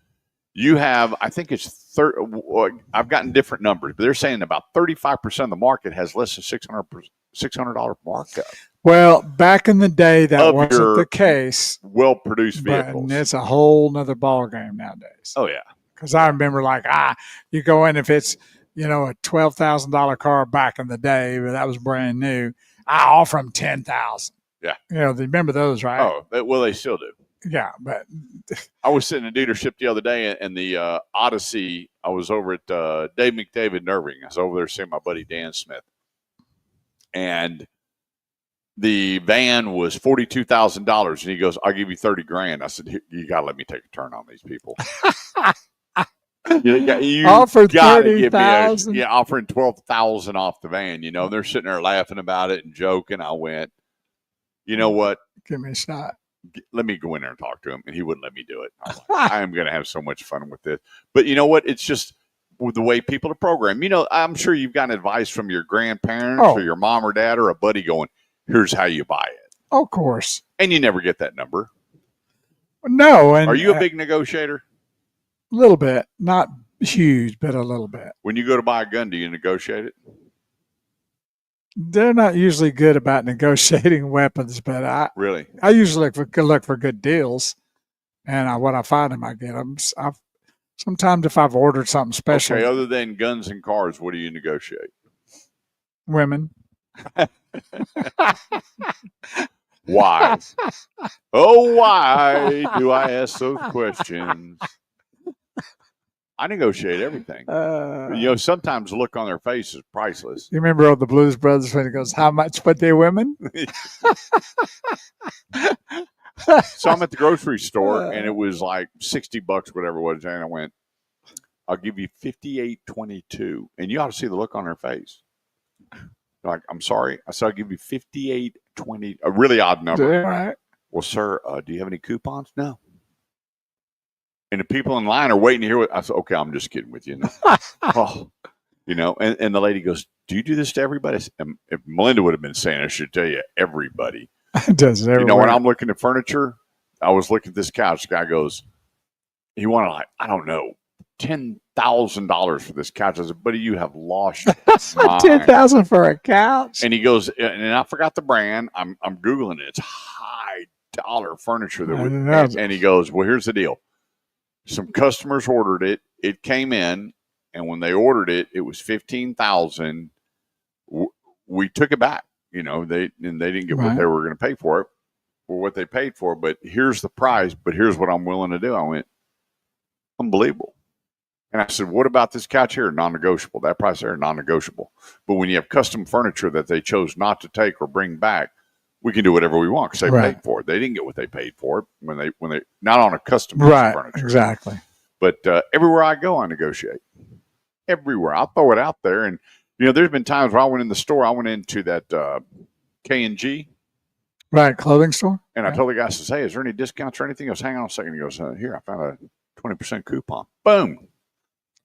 you have, I think it's I've gotten different numbers, but they're saying about 35% of the market has less than $600 markup. Well, back in the day, that wasn't the case. Well-produced vehicles. And it's a whole nother ballgame nowadays. Oh, yeah. Because I remember, you go in, if it's, a $12,000 car back in the day, but that was brand new, I offer them $10,000. Yeah. They remember those, right? Oh, well, they still do. Yeah, but I was sitting in a dealership the other day, and the Odyssey, I was over at Dave McDavid in Irving. I was over there seeing my buddy Dan Smith. And the van was $42,000, and he goes, "I'll give you $30,000." I said, "You got to let me take a turn on these people." you offered $30,000. Yeah, offering $12,000 off the van. They're sitting there laughing about it and joking. I went, "You know what? Give me a shot. Let me go in there and talk to him." And he wouldn't let me do it. I'm like, I am going to have so much fun with this. But you know what? It's just the way people are programmed. I'm sure you've gotten advice from your grandparents or your mom or dad or a buddy going, "Here's how you buy it." Of course. And you never get that number. No. And are you a big negotiator? A little bit. Not huge, but a little bit. When you go to buy a gun, do you negotiate it? They're not usually good about negotiating weapons, but I usually look for good deals, and when I find them, I get them. Sometimes if I've ordered something special. Okay, other than guns and cars, what do you negotiate? Women. Why? Oh, why do I ask those questions? I negotiate everything. Sometimes the look on their face is priceless. You remember the Blues Brothers when he goes, "How much but they women?" So I'm at the grocery store, and it was like $60, whatever it was, and I went, "I'll give you $58.22," and you ought to see the look on their face. Like, "I'm sorry." I said, "I'll give you $58.20," a really odd number. All right. "Well, sir, do you have any coupons?" "No." And the people in line are waiting to hear what I said. "Okay, I'm just kidding with you." And the lady goes, "Do you do this to everybody?" And if Melinda would have been saying, I should tell you, everybody. Does it everywhere. When I'm looking at furniture, I was looking at this couch. The guy goes, he wanted I don't know, $10,000 for this couch. I said, buddy, you have lost your mind. $10,000 for a couch. And he goes, and I forgot the brand. I'm Googling it. It's high dollar furniture and he goes, well, here's the deal. Some customers ordered it. It came in, and when they ordered it, it was $15,000. We took it back. They didn't get what they were going to pay for it, or what they paid for. But here's the price. But here's what I'm willing to do. I went, unbelievable. And I said, what about this couch here? Non-negotiable. That price there, non-negotiable. But when you have custom furniture that they chose not to take or bring back, we can do whatever we want because they paid for it. They didn't get what they paid for it when they not on a custom furniture. Exactly. But everywhere I go, I negotiate. Everywhere. I'll throw it out there. And, there's been times where I went in the store. I went into that K&G. Right, clothing store. And I told the guy, says, hey, is there any discounts or anything? He goes, hang on a second. He goes, here, I found a 20% coupon. Boom.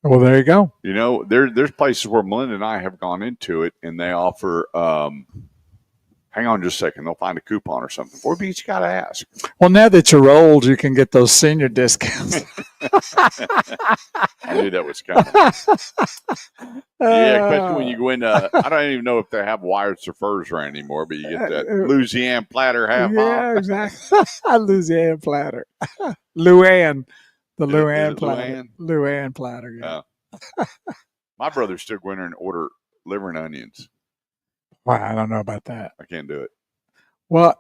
Well, there you go. There's places where Melinda and I have gone into it, and they offer hang on just a second. They'll find a coupon or something for you, but you got to ask. Well, now that you're old, you can get those senior discounts. I knew that was coming. Yeah, especially when you go into, I don't even know if they have wired furs right anymore, but you get that Louisiana platter half off. Yeah, exactly. Louisiana platter. Luann. The Luann platter. Luann platter, yeah. My brother still go in there and order liver and onions. Wow, I don't know about that. I can't do it. Well,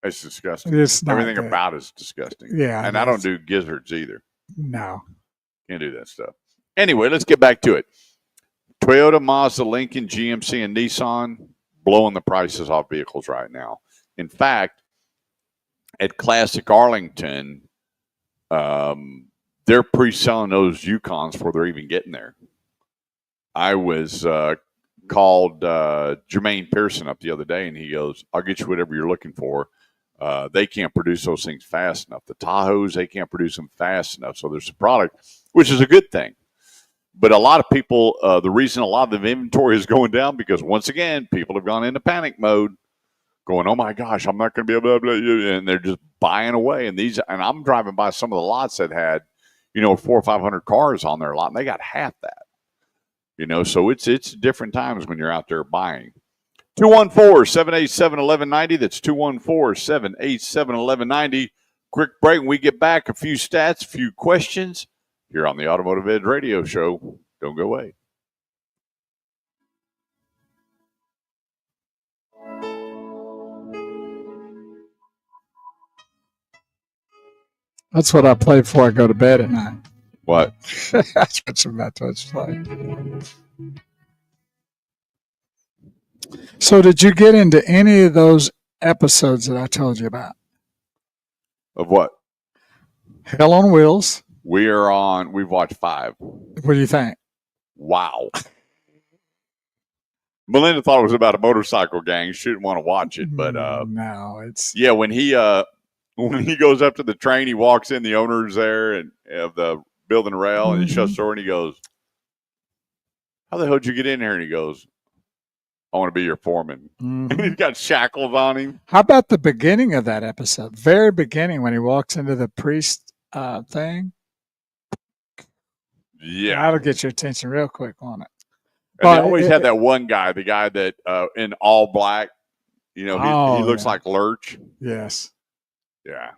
it's disgusting. It's not Everything good. about it's disgusting. Yeah. And I don't do gizzards either. No. Can't do that stuff. Anyway, let's get back to it. Toyota, Mazda, Lincoln, GMC, and Nissan blowing the prices off vehicles right now. In fact, at Classic Arlington, they're pre-selling those Yukons before they're even getting there. I was called Jermaine Pearson up the other day, and he goes, I'll get you whatever you're looking for. They can't produce those things fast enough. The Tahoes, they can't produce them fast enough. So there's a product, which is a good thing. But a lot of people, the reason a lot of the inventory is going down, because once again, people have gone into panic mode, going, oh my gosh, I'm not going to be able to, and they're just buying away. And I'm driving by some of the lots that had, 400 or 500 cars on their lot, and they got half that. So it's different times when you're out there buying. 214-787-1190. That's 214-787-1190. Quick break. When we get back, a few stats, a few questions here on the Automotive Edge Radio Show. Don't go away. That's what I play before I go to bed at night. What? That's what I'm about to play. So did you get into any of those episodes that I told you about? Of what? Hell on Wheels. We've watched 5. What do you think? Wow. Melinda thought it was about a motorcycle gang. She didn't want to watch it, but no, it's when he goes up to the train, he walks in, the owner's there and of the building rail, and he shuts the door and he goes, how the hell did you get in here? And he goes, I want to be your foreman. And he's got shackles on him. How about the beginning of that episode? Very beginning, when he walks into the priest thing. Yeah. That'll get your attention real quick on it. And they always had that one guy, the guy that in all black, he looks like Lurch. Yes. Yeah.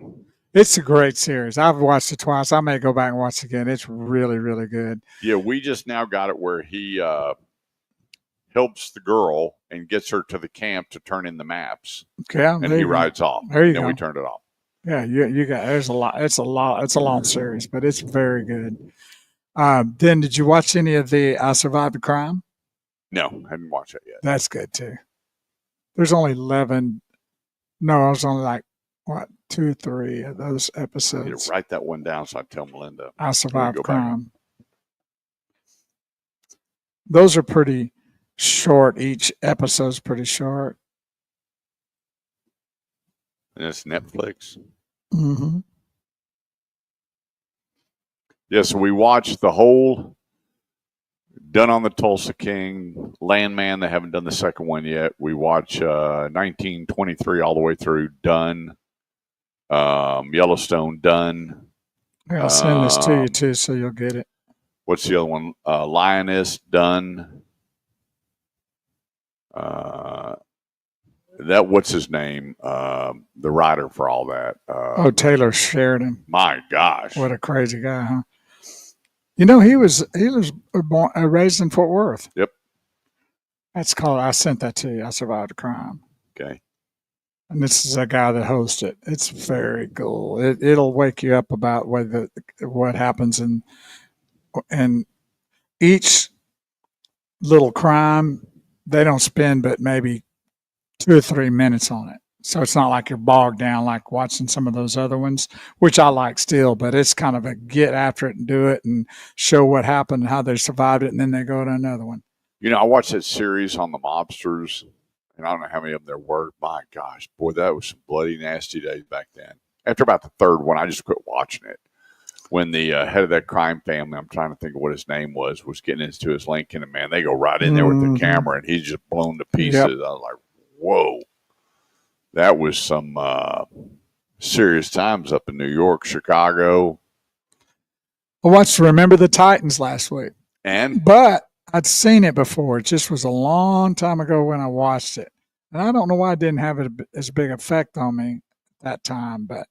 It's a great series. I've watched it twice. I may go back and watch it again. It's really, really good. Yeah, we just now got it where he helps the girl and gets her to the camp to turn in the maps. Okay. And he rides off. There you go. Then we turned it off. Yeah, you got, there's a lot. It's a long series, but it's very good. Then did you watch any of the I Survived a Crime? No, I hadn't watched it yet. That's good too. There's only 11. No, I was only like, 2 or 3 of those episodes. I need to write that one down so I tell Melinda. I Survived Crime. Those are pretty short. Each episode's pretty short. And it's Netflix. Mm-hmm. Yeah, so we watched the whole Done on the Tulsa King, Landman. They haven't done the second one yet. We watch 1923 all the way through. Done. Yellowstone, done. I'll send this to you too, so you'll get it. What's the other one? Lioness Dunn. That what's his name? The writer for all that. Taylor Sheridan. My gosh, what a crazy guy, huh? You know, he was born, raised in Fort Worth. Yep. That's called. I sent that to you. I Survived a Crime. Okay. And this is a guy that hosts it. It's very cool. It'll wake you up about what happens and each little crime. They don't spend but maybe 2 or 3 minutes on it. So it's not like you're bogged down like watching some of those other ones, which I like still, but it's kind of a get after it and do it and show what happened and how they survived it, and then they go to another one. You know, I watched that series on the mobsters, and I don't know how many of them there were. My gosh, boy, that was some bloody, nasty days back then. After about the third one, I just quit watching it. When the head of that crime family, I'm trying to think of what his name was getting into his Lincoln, and man, they go right in there with the camera, and he's just blown to pieces. Yep. I was like, whoa. That was some serious times up in New York, Chicago. I watched Remember the Titans last week. But I'd seen it before. It just was a long time ago when I watched it. And I don't know why it didn't have as big effect on me at that time. But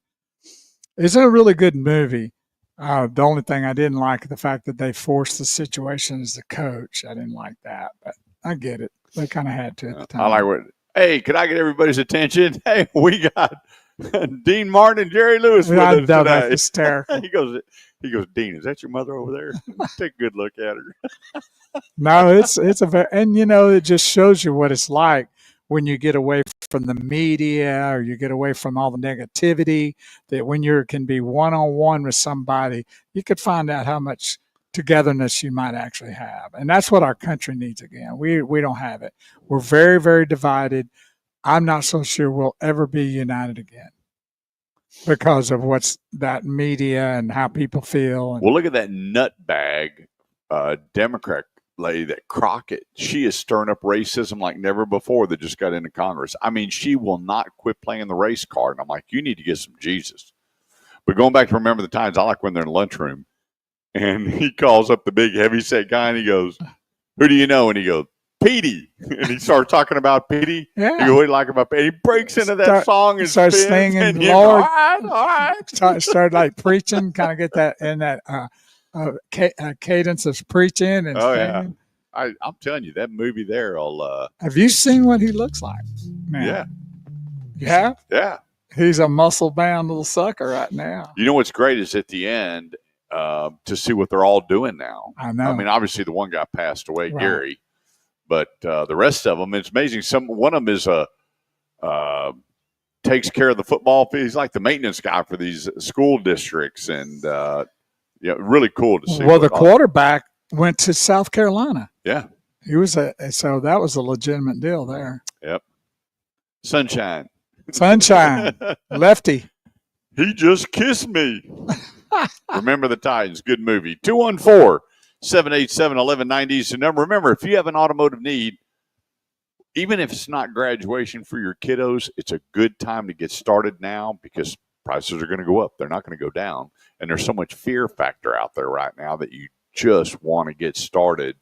it's a really good movie. The only thing I didn't like, the fact that they forced the situation as the coach. I didn't like that. But I get it. They kind of had to at the time. I like what... Hey, could I get everybody's attention? Hey, we got Dean Martin and Jerry Lewis with us today. That's hysterical. He goes, Dean, is that your mother over there? Take a good look at her. No, it's and you know, it just shows you what it's like when you get away from the media or you get away from all the negativity, that when you can be one-on-one with somebody, you could find out how much togetherness you might actually have. And that's what our country needs again. We don't have it. We're very, very divided. I'm not so sure we'll ever be united again because of what's that media and how people feel. Well, look at that nutbag Democrat lady, that Crockett. She is stirring up racism like never before that just got into Congress. I mean, she will not quit playing the race card. And I'm like, you need to get some Jesus. But going back to Remember the Times, I like when they're in the lunchroom. And he calls up the big heavyset guy and he goes, who do you know? And he goes, Petey. And he starts talking about Petey. Yeah. He goes, what do you like about Petey? He breaks into that song and starts singing, Lord. All right. Start like preaching, kind of get that in that cadence of preaching and singing. Yeah. I'm telling you, that movie there will... Have you seen what he looks like? Man. Yeah. You have? Yeah. He's a muscle-bound little sucker right now. You know what's great is at the end... to see what they're all doing now. I know. I mean, obviously the one guy passed away, right. Gary, but the rest of them, it's amazing. One of them is takes care of the football field. He's like the maintenance guy for these school districts, and really cool to see. Well, the quarterback went to South Carolina. Yeah, he was so that was a legitimate deal there. Yep. Sunshine, lefty. He just kissed me. Remember the Titans. Good movie. 214-787-1190 is the number. Remember, if you have an automotive need, even if it's not graduation for your kiddos, it's a good time to get started now because prices are going to go up. They're not going to go down. And there's so much fear factor out there right now that you just want to get started.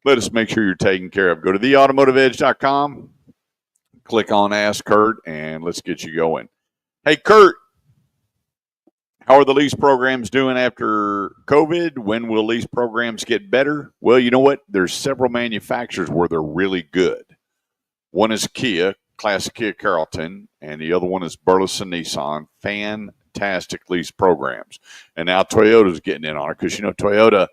Let us make sure you're taken care of. Go to theautomotiveedge.com, click on Ask Kurt, and let's get you going. Hey, Kurt. How are the lease programs doing after COVID? When will lease programs get better? Well, you know what? There's several manufacturers where they're really good. One is Kia, Classic Kia Carrollton, and the other one is Burleson Nissan. Fantastic lease programs. And now Toyota's getting in on it because, Toyota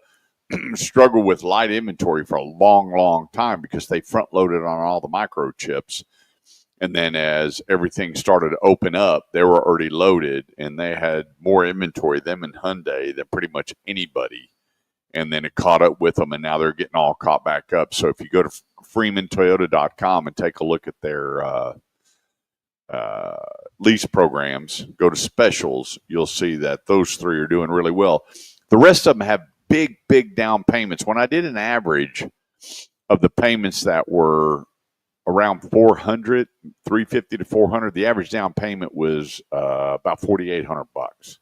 struggled with light inventory for a long, long time because they front-loaded on all the microchips. And then as everything started to open up, they were already loaded, and they had more inventory, them and Hyundai, than pretty much anybody. And then it caught up with them, and now they're getting all caught back up. So if you go to freemantoyota.com and take a look at their lease programs, go to specials, you'll see that those three are doing really well. The rest of them have big, big down payments. When I did an average of the payments that were around $400, $350 to $400. The average down payment was about $4,800.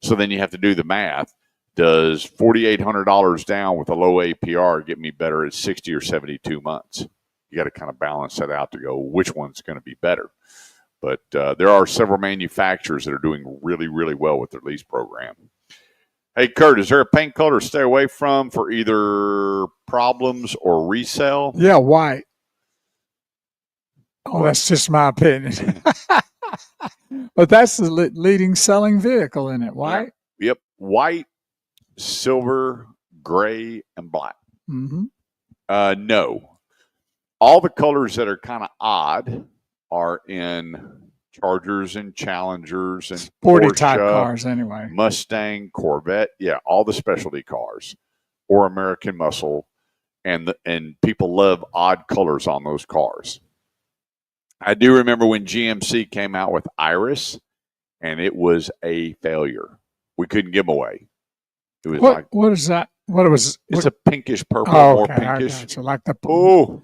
So then you have to do the math. Does $4,800 down with a low APR get me better at 60 or 72 months? You got to kind of balance that out to go which one's going to be better. But there are several manufacturers that are doing really, really well with their lease program. Hey, Kurt, is there a paint color to stay away from for either problems or resale? Yeah, white. Oh, that's just my opinion. But that's the leading selling vehicle in it, white? Yep, white, silver, gray, and black. Mm-hmm. No. All the colors that are kind of odd are in Chargers and Challengers and sporty Porsche, type cars anyway. Mustang, Corvette, yeah, all the specialty cars or American Muscle, and people love odd colors on those cars. I do remember when GMC came out with Iris, and it was a failure. We couldn't give them away. It was what is that? It's a pinkish purple, more pinkish. I gotcha. Like the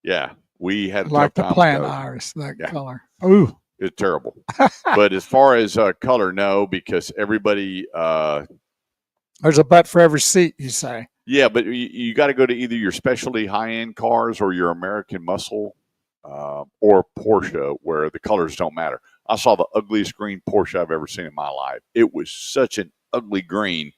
yeah. We had like the plant iris, that color. Ooh, it's terrible. But as far as color, no, because everybody. There's a butt for every seat, you say. Yeah, but you got to go to either your specialty high-end cars or your American Muscle or Porsche, where the colors don't matter. I saw the ugliest green Porsche I've ever seen in my life. It was such an ugly green.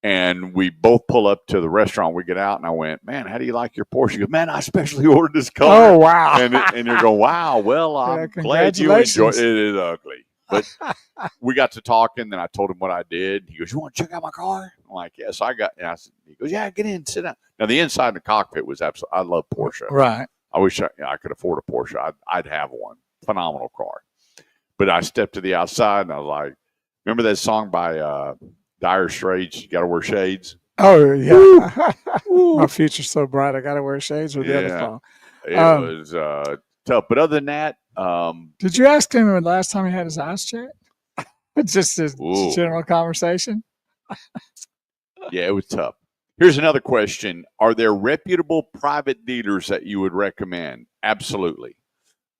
And we both pull up to the restaurant. We get out, and I went, "Man, how do you like your Porsche?" He goes, "Man, I specially ordered this color." Oh, wow! And you're going, "Wow, well, I'm glad you enjoyed it." It is ugly, but we got to talking. Then I told him what I did. He goes, "You want to check out my car?" I'm like, "Yes." He goes, "Yeah, get in, sit down." Now the inside of the cockpit was absolutely. I love Porsche. Right. I wish I could afford a Porsche. I'd have one. Phenomenal car. But I stepped to the outside, and I was like, "Remember that song by?" Dire Straits, you got to wear shades. Oh, yeah. My future's so bright, I got to wear shades with the other song. It was tough. But other than that. Did you ask him the last time he had his eyes checked? Just a general conversation? Yeah, it was tough. Here's another question. Are there reputable private dealers that you would recommend? Absolutely.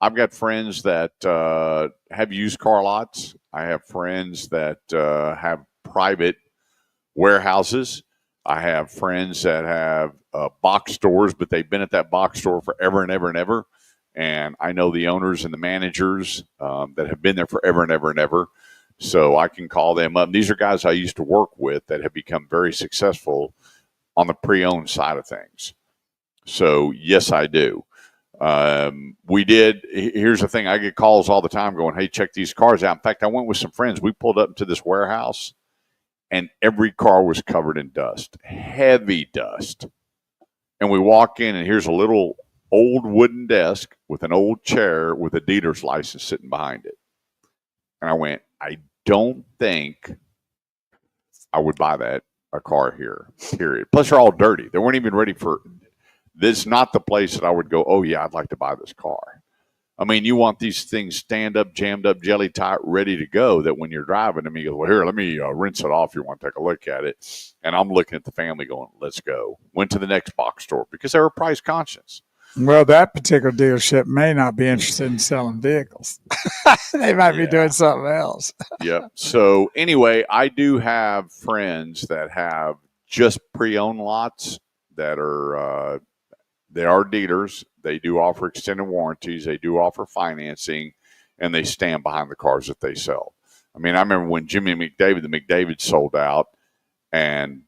I've got friends that have used car lots. I have friends that have private warehouses. I have friends that have box stores, but they've been at that box store forever and ever and ever. And I know the owners and the managers that have been there forever and ever and ever. So I can call them up. These are guys I used to work with that have become very successful on the pre-owned side of things. So yes, I do. We did. Here's the thing. I get calls all the time going, "Hey, check these cars out." In fact, I went with some friends. We pulled up to this warehouse, and every car was covered in dust, heavy dust. And we walk in, and here's a little old wooden desk with an old chair with a dealer's license sitting behind it. And I went, I don't think I would buy a car here, period. Plus, they're all dirty. They weren't even ready for this. Not the place that I would go, "Oh, yeah, I'd like to buy this car." I mean, you want these things stand up, jammed up, jelly tight, ready to go, that when you're driving them, you go, "Well, here, let me rinse it off. You want to take a look at it?" And I'm looking at the family going, "Let's go." Went to the next box store because they were price conscious. Well, that particular dealership may not be interested in selling vehicles. They might be doing something else. Yep. So anyway, I do have friends that have just pre-owned lots that are they are dealers. They do offer extended warranties. They do offer financing, and they stand behind the cars that they sell. I mean, I remember when Jimmy McDavid, the McDavid sold out, and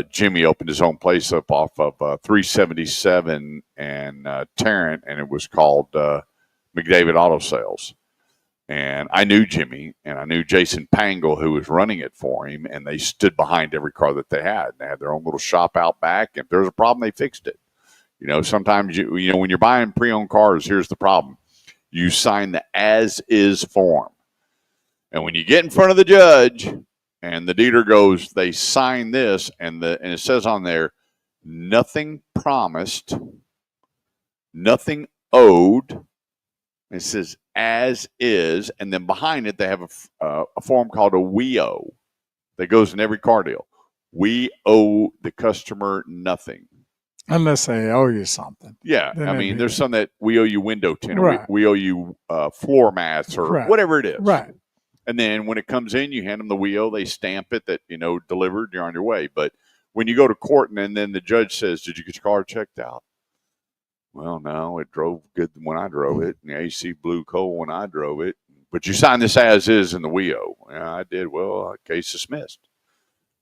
Jimmy opened his own place up off of 377 and Tarrant, and it was called McDavid Auto Sales. And I knew Jimmy, and I knew Jason Pangle, who was running it for him, and they stood behind every car that they had. They had their own little shop out back. If there was a problem, they fixed it. You know, sometimes, you know, when you're buying pre-owned cars, here's the problem. You sign the as-is form. And when you get in front of the judge and the dealer goes, they sign this, and it says on there, nothing promised, nothing owed. It says as is, and then behind it, they have a form called a we owe that goes in every car deal. We owe the customer nothing. Unless they owe you something. Yeah. I mean, there's some that we owe you window tint, or right. we owe you floor mats, or right. whatever it is. Right. And then when it comes in, you hand them the wheel, they stamp it that, delivered, you're on your way. But when you go to court and then the judge says, did you get your car checked out? Well, no, it drove good when I drove it. And the AC blew cold when I drove it. But you signed this as is in the WIO. Yeah, I did. Well, case dismissed.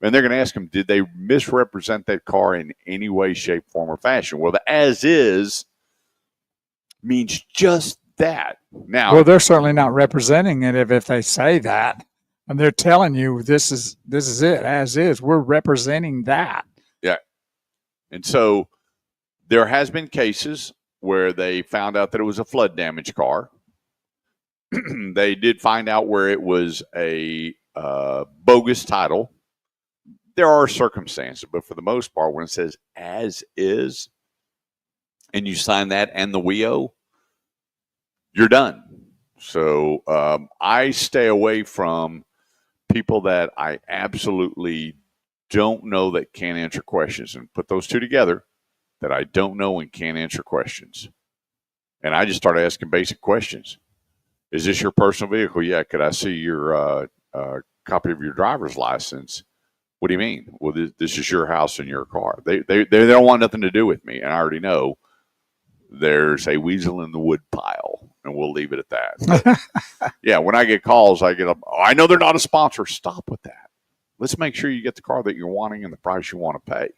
And they're going to ask them, did they misrepresent that car in any way, shape, form, or fashion? Well, the as is means just that. Now, well, they're certainly not representing it if they say that, and they're telling you this is it as is. We're representing that. Yeah, and so there has been cases where they found out that it was a flood damage car. They did find out where it was a bogus title. There are circumstances, but for the most part, when it says as is, and you sign that and the WIO, you're done. So I stay away from people that I absolutely don't know that can't answer questions, and put those two together, that I don't know and can't answer questions. And I just started asking basic questions. Is this your personal vehicle? Yeah. Could I see your copy of your driver's license? What do you mean? Well, this is your house and your car. They don't want nothing to do with me, and I already know there's a weasel in the wood pile, and we'll leave it at that. But, yeah, when I get calls, I I know they're not a sponsor. Stop with that. Let's make sure you get the car that you're wanting and the price you want to pay.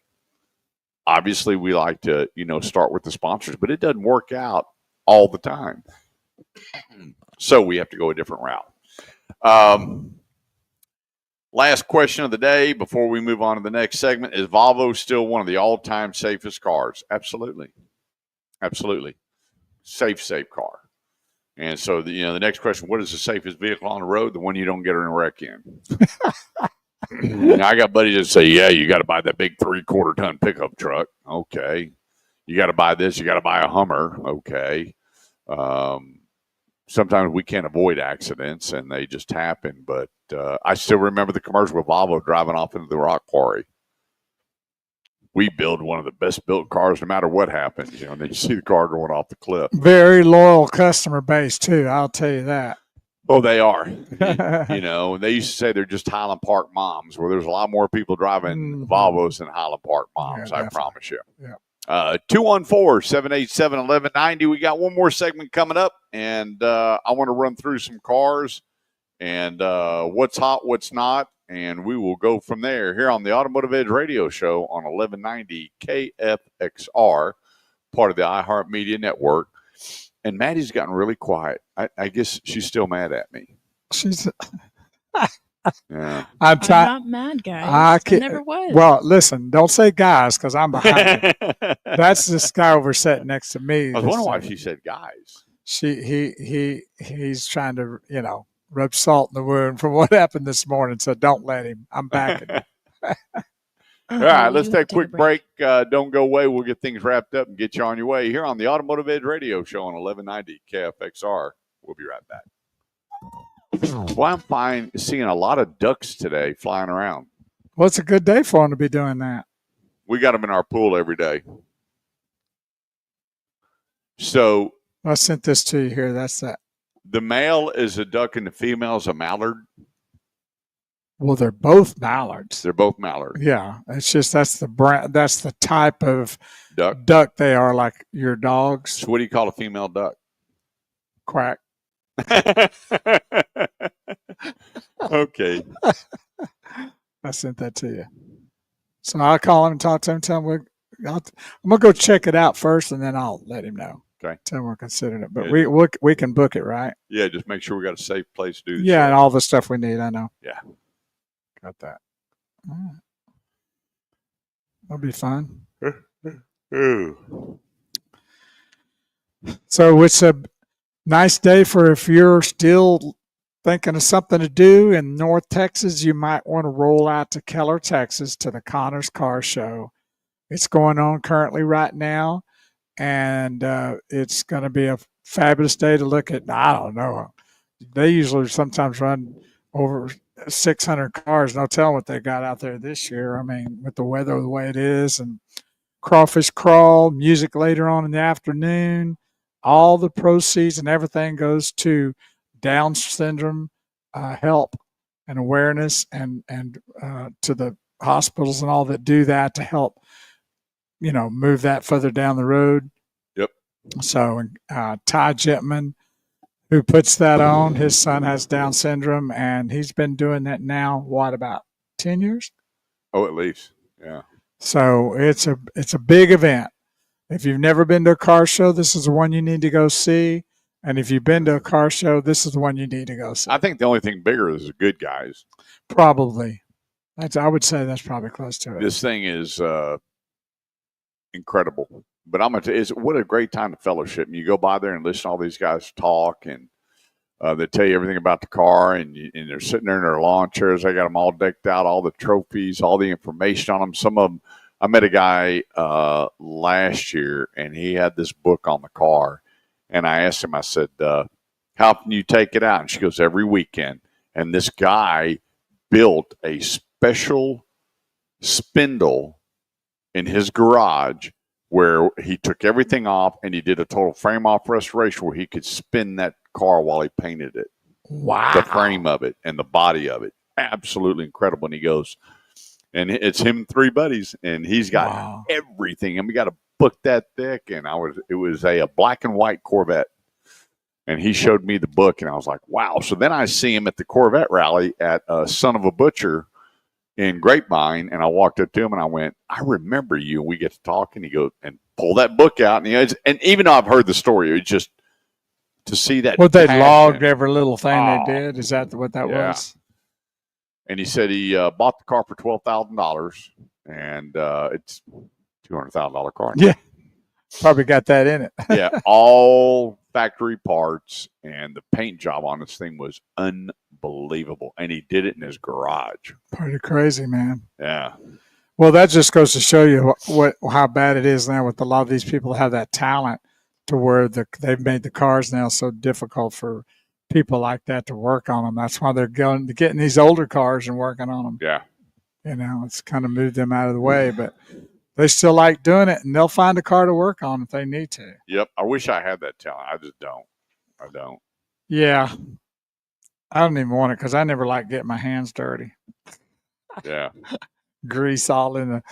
Obviously, we like to, start with the sponsors, but it doesn't work out all the time. So we have to go a different route. Last question of the day before we move on to the next segment. Is Volvo still one of the all-time safest cars? Absolutely. Absolutely. Safe car. And so, the next question, what is the safest vehicle on the road? The one you don't get in a wreck in. I got buddies that say, yeah, you got to buy that big 3/4 ton pickup truck. Okay. You got to buy this. You got to buy a Hummer. Okay. Sometimes we can't avoid accidents and they just happen. But I still remember the commercial with Volvo driving off into the rock quarry. We build one of the best built cars no matter what happens, and then you see the car going off the cliff. Very loyal customer base too, I'll tell you that. Oh, they are. They used to say they're just Highland Park moms, where there's a lot more people driving Volvos than Highland Park moms, yeah, I promise you. Yeah. 214-787-1190. We got one more segment coming up, and I want to run through some cars and what's hot, what's not, and we will go from there here on the Automotive Edge Radio Show on 1190 KFXR, part of the iHeartMedia Network. And Maddie's gotten really quiet. I guess she's still mad at me. She's... Yeah. I'm not mad, guys. I never was. Well, listen, don't say guys because I'm behind you. That's this guy over sitting next to me. I was wondering why she said guys. He's trying to, rub salt in the wound from what happened this morning, so don't let him. I'm backing him. All right, let's take a quick break. Don't go away. We'll get things wrapped up and get you on your way here on the Automotive Edge Radio Show on 1190 KFXR. We'll be right back. Well, I'm seeing a lot of ducks today flying around. Well, it's a good day for them to be doing that. We got them in our pool every day. So I sent this to you here. That's that. The male is a duck and the female is a mallard. Well, they're both mallards. They're both mallards. Yeah, it's just that's the type of duck they are, like your dogs. So what do you call a female duck? Quack. Okay. I sent that to you. So I'll call him and talk to him. Tell him I'm gonna go check it out first, and then I'll let him know. Okay. Tell him we're considering it, but yeah, we can book it, right? Yeah, just make sure we got a safe place to do this. Yeah, and all the stuff we need. I know. Yeah. Got that. All right. That'll be fun. So it's a nice day for if you're still thinking of something to do in North Texas, you might want to roll out to Keller, Texas to the Connors Car Show. It's going on currently right now, and it's going to be a fabulous day to look at. I don't know. They usually sometimes run over 600 cars. No telling what they got out there this year. I mean, with the weather the way it is, and crawfish crawl, music later on in the afternoon. All the proceeds and everything goes to Down syndrome help and awareness and to the hospitals and all that do that to help, move that further down the road. Yep. So Ty Jetman, who puts that on, his son has Down syndrome, and he's been doing that now, about 10 years? Oh, at least. Yeah. So it's a big event. If you've never been to a car show, this is the one you need to go see. And if you've been to a car show, this is the one you need to go see. I think the only thing bigger is the good guys. Probably. I would say that's probably close to it. This thing is incredible. But I'm going to tell you, what a great time to fellowship. And you go by there and listen to all these guys talk, and they tell you everything about the car, and they're sitting there in their lawn chairs. They got them all decked out, all the trophies, all the information on them. Some of them, I met a guy last year, and he had this book on the car. And I asked him, I said, how often you take it out? And she goes, every weekend. And this guy built a special spindle in his garage where he took everything off and he did a total frame off restoration where he could spin that car while he painted it. Wow. The frame of it and the body of it. Absolutely incredible. And he goes, and it's him and three buddies, and he's got everything. And we got a book that thick, and it was a black and white Corvette. And he showed me the book, and I was like, wow. So then I see him at the Corvette rally at Son of a Butcher in Grapevine, and I walked up to him, and I went, I remember you. And we get to talk, and he goes, and pull that book out. And even though I've heard the story, it was just to see that. What they logged every little thing they did. Is that what that was? And he said he bought the car for $12,000, and it's $200,000 car. Yeah, probably got that in it. Yeah, all factory parts, and the paint job on this thing was unbelievable. And he did it in his garage. Pretty crazy, man. Yeah. Well, that just goes to show you how bad it is now with a lot of these people have that talent to where they've made the cars now so difficult for people like that to work on them. That's why they're getting these older cars and working on them. Yeah. It's kind of moved them out of the way, but they still like doing it, and they'll find a car to work on if they need to. Yep. I wish I had that talent. I just don't. I don't. Yeah. I don't even want it because I never like getting my hands dirty. Yeah. Grease all in the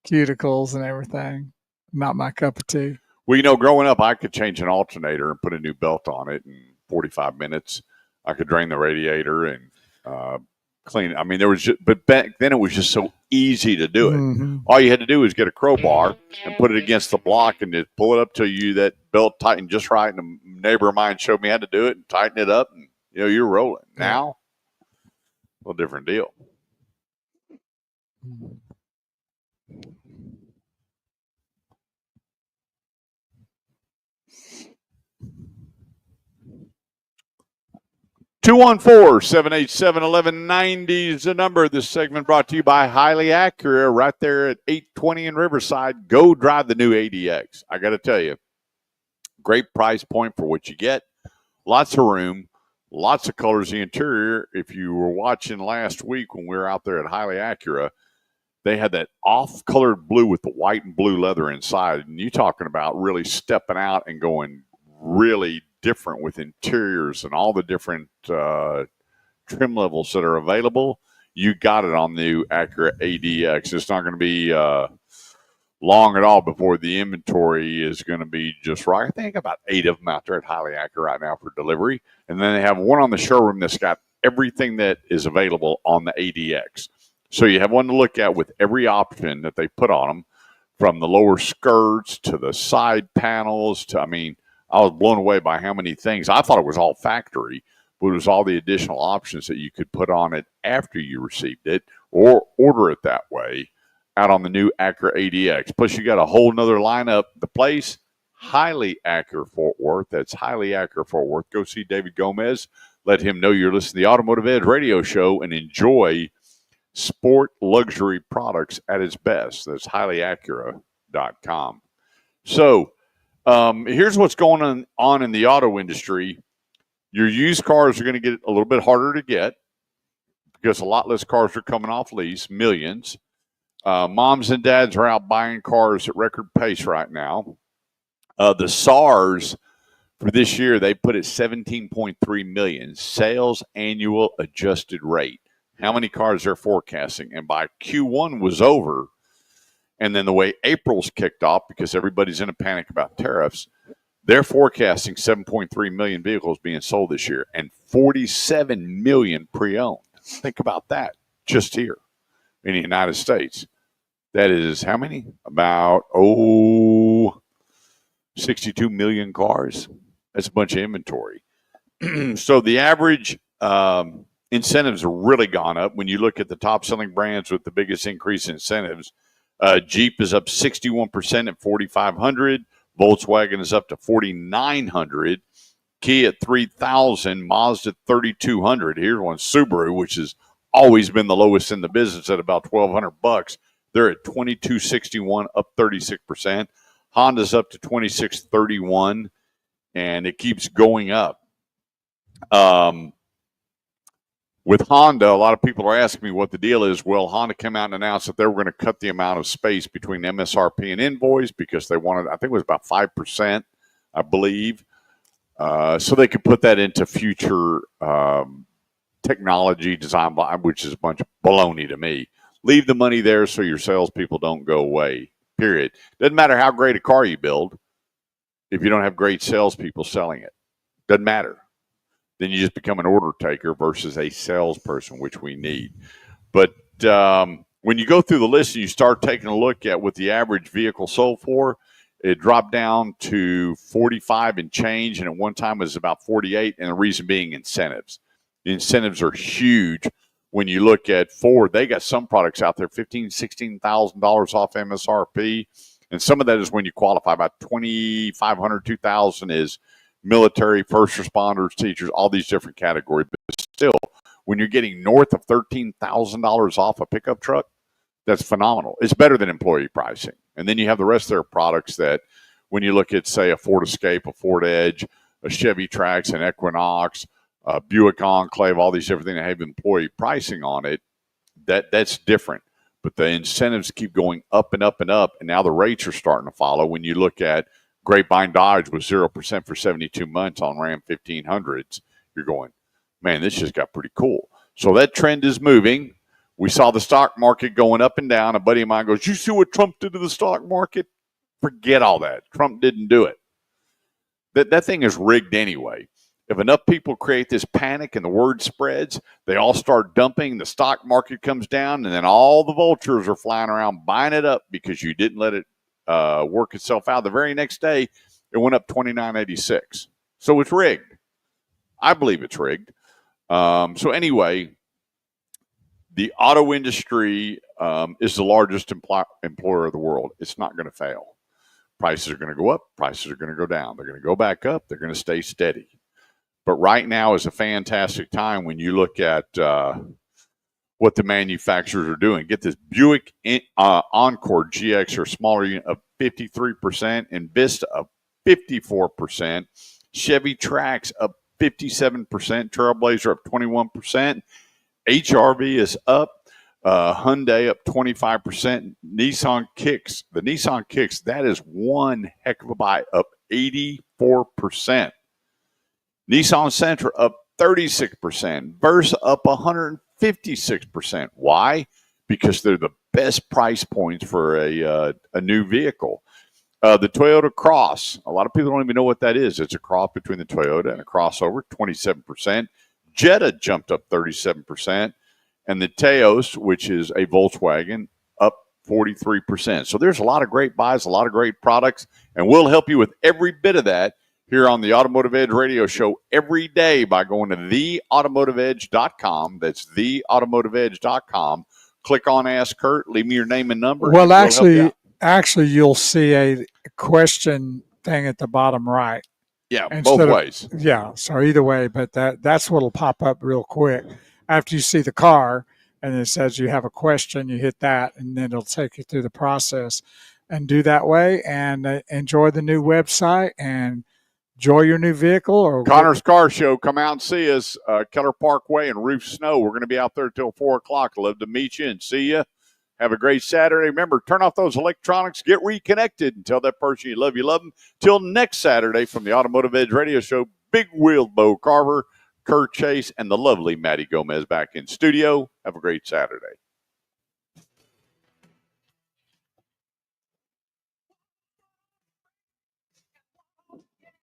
cuticles and everything. Not my cup of tea. Well, growing up, I could change an alternator and put a new belt on it in 45 minutes. I could drain the radiator and clean it. I mean, but back then it was just so easy to do it. Mm-hmm. All you had to do was get a crowbar and put it against the block and just pull it up till that belt tightened just right. And a neighbor of mine showed me how to do it and tighten it up, and you're rolling. Now, a little different deal. 214-787-1190 is the number. This segment brought to you by Highly Acura right there at 820 in Riverside. Go drive the new ADX. I got to tell you, great price point for what you get. Lots of room, lots of colors. The interior, if you were watching last week when we were out there at Highly Acura, they had that off-colored blue with the white and blue leather inside. And you're talking about really stepping out and going really different with interiors and all the different trim levels that are available. You got it on the new Acura ADX. It's not going to be long at all before the inventory is going to be just right. I think about 8 of them out there at Highly Acura right now for delivery. And then they have one on the showroom that's got everything that is available on the ADX. So you have one to look at with every option that they put on them, from the lower skirts to the side panels to, I was blown away by how many things. I thought it was all factory, but it was all the additional options that you could put on it after you received it or order it that way out on the new Acura ADX. Plus, you got a whole nother lineup. The place, Highly Acura Fort Worth. That's Highly Acura Fort Worth. Go see David Gomez. Let him know you're listening to the Automotive Edge radio show and enjoy sport luxury products at its best. That's highlyacura.com. So, here's what's going on in the auto industry. Your used cars are going to get a little bit harder to get because a lot less cars are coming off lease, millions. Moms and dads are out buying cars at record pace right now. The SARs For this year, they put it 17.3 million sales annual adjusted rate. How many cars they're forecasting? And by Q1 was over, and then the way April's kicked off, because everybody's in a panic about tariffs, they're forecasting 7.3 million vehicles being sold this year and 47 million pre-owned. Think about that just here in the United States. That is how many? About, 62 million cars. That's a bunch of inventory. So the average incentives have really gone up. When you look at the top selling brands with the biggest increase in incentives, Jeep is up 61% at 4,500. Volkswagen is up to 4,900. Kia at 3,000. Mazda 3,200. Here's one, Subaru, which has always been the lowest in the business at about $1,200. They're at 2,261, up 36%. Honda's up to 2,631, and it keeps going up. With Honda, a lot of people are asking me what the deal is. Well, Honda came out and announced that they were going to cut the amount of space between MSRP and invoice because they wanted, I think it was about 5%, I believe, so they could put that into future technology design, which is a bunch of baloney to me. Leave the money there so your salespeople don't go away, period. Doesn't matter how great a car you build if you don't have great salespeople selling it. Doesn't matter. Then you just become an order taker versus a salesperson, which we need. But when you go through the list and you start taking a look at what the average vehicle sold for, it dropped down to 45 and change, and at one time it was about 48, and the reason being incentives. The incentives are huge. When you look at Ford, they got some products out there, $15,000, $16,000 off MSRP, and some of that is when you qualify. About $2,500, $2,000 is military, first responders, teachers, all these different categories. But still, when you're getting north of $13,000 off a pickup truck, that's phenomenal. It's better than employee pricing. And then you have the rest of their products that when you look at, say, a Ford Escape, a Ford Edge, a Chevy Trax, an Equinox, a Buick Enclave, all these different things that have employee pricing on it, that's different. But the incentives keep going up and up and up, and now the rates are starting to follow. When you look at Grapevine Dodge with 0% for 72 months on Ram 1500s, you're going, man, this just got pretty cool. So that trend is moving. We saw the stock market going up and down. A buddy of mine goes, you see what Trump did to the stock market? Forget all that. Trump didn't do it. That thing is rigged anyway. If enough people create this panic and the word spreads, they all start dumping, the stock market comes down, and then all the vultures are flying around buying it up because you didn't let it work itself out. The very next day, it went up 29.86. So it's rigged. I believe it's rigged. So anyway, the auto industry is the largest employer of the world. It's not going to fail. Prices are going to go up. Prices are going to go down. They're going to go back up. They're going to stay steady. But right now is a fantastic time when you look at what the manufacturers are doing. Get this Buick Encore GX or smaller unit up 53%, and Vista up 54%, Chevy Trax up 57%, Trailblazer up 21%, HRV is up, Hyundai up 25%, Nissan Kicks, that is one heck of a buy, up 84%. Nissan Sentra up 36%, Versa up 156%. Why? Because they're the best price points for a new vehicle. The Toyota Cross, a lot of people don't even know what that is. It's a cross between the Toyota and a crossover, 27%. Jetta jumped up 37%. And the Teos, which is a Volkswagen, up 43%. So there's a lot of great buys, a lot of great products, and we'll help you with every bit of that here on the Automotive Edge radio show every day by going to theautomotiveedge.com. That's theautomotiveedge.com. Click on Ask Kurt, leave me your name and number. Well, actually, you'll see a question thing at the bottom right. Yeah, both ways. Yeah, so either way, but that's what'll pop up real quick. After you see the car and it says you have a question, you hit that, and then it'll take you through the process. And do that way and enjoy the new website and enjoy your new vehicle. Or Connor's Car Show. Come out and see us, Keller Parkway and Roof Snow. We're going to be out there till 4 o'clock. Love to meet you and see you. Have a great Saturday. Remember, turn off those electronics, get reconnected, and tell that person you love them. Till next Saturday from the Automotive Edge Radio Show, Big Wheeled Bo Carver, Kurt Chase, and the lovely Maddie Gomez back in studio. Have a great Saturday.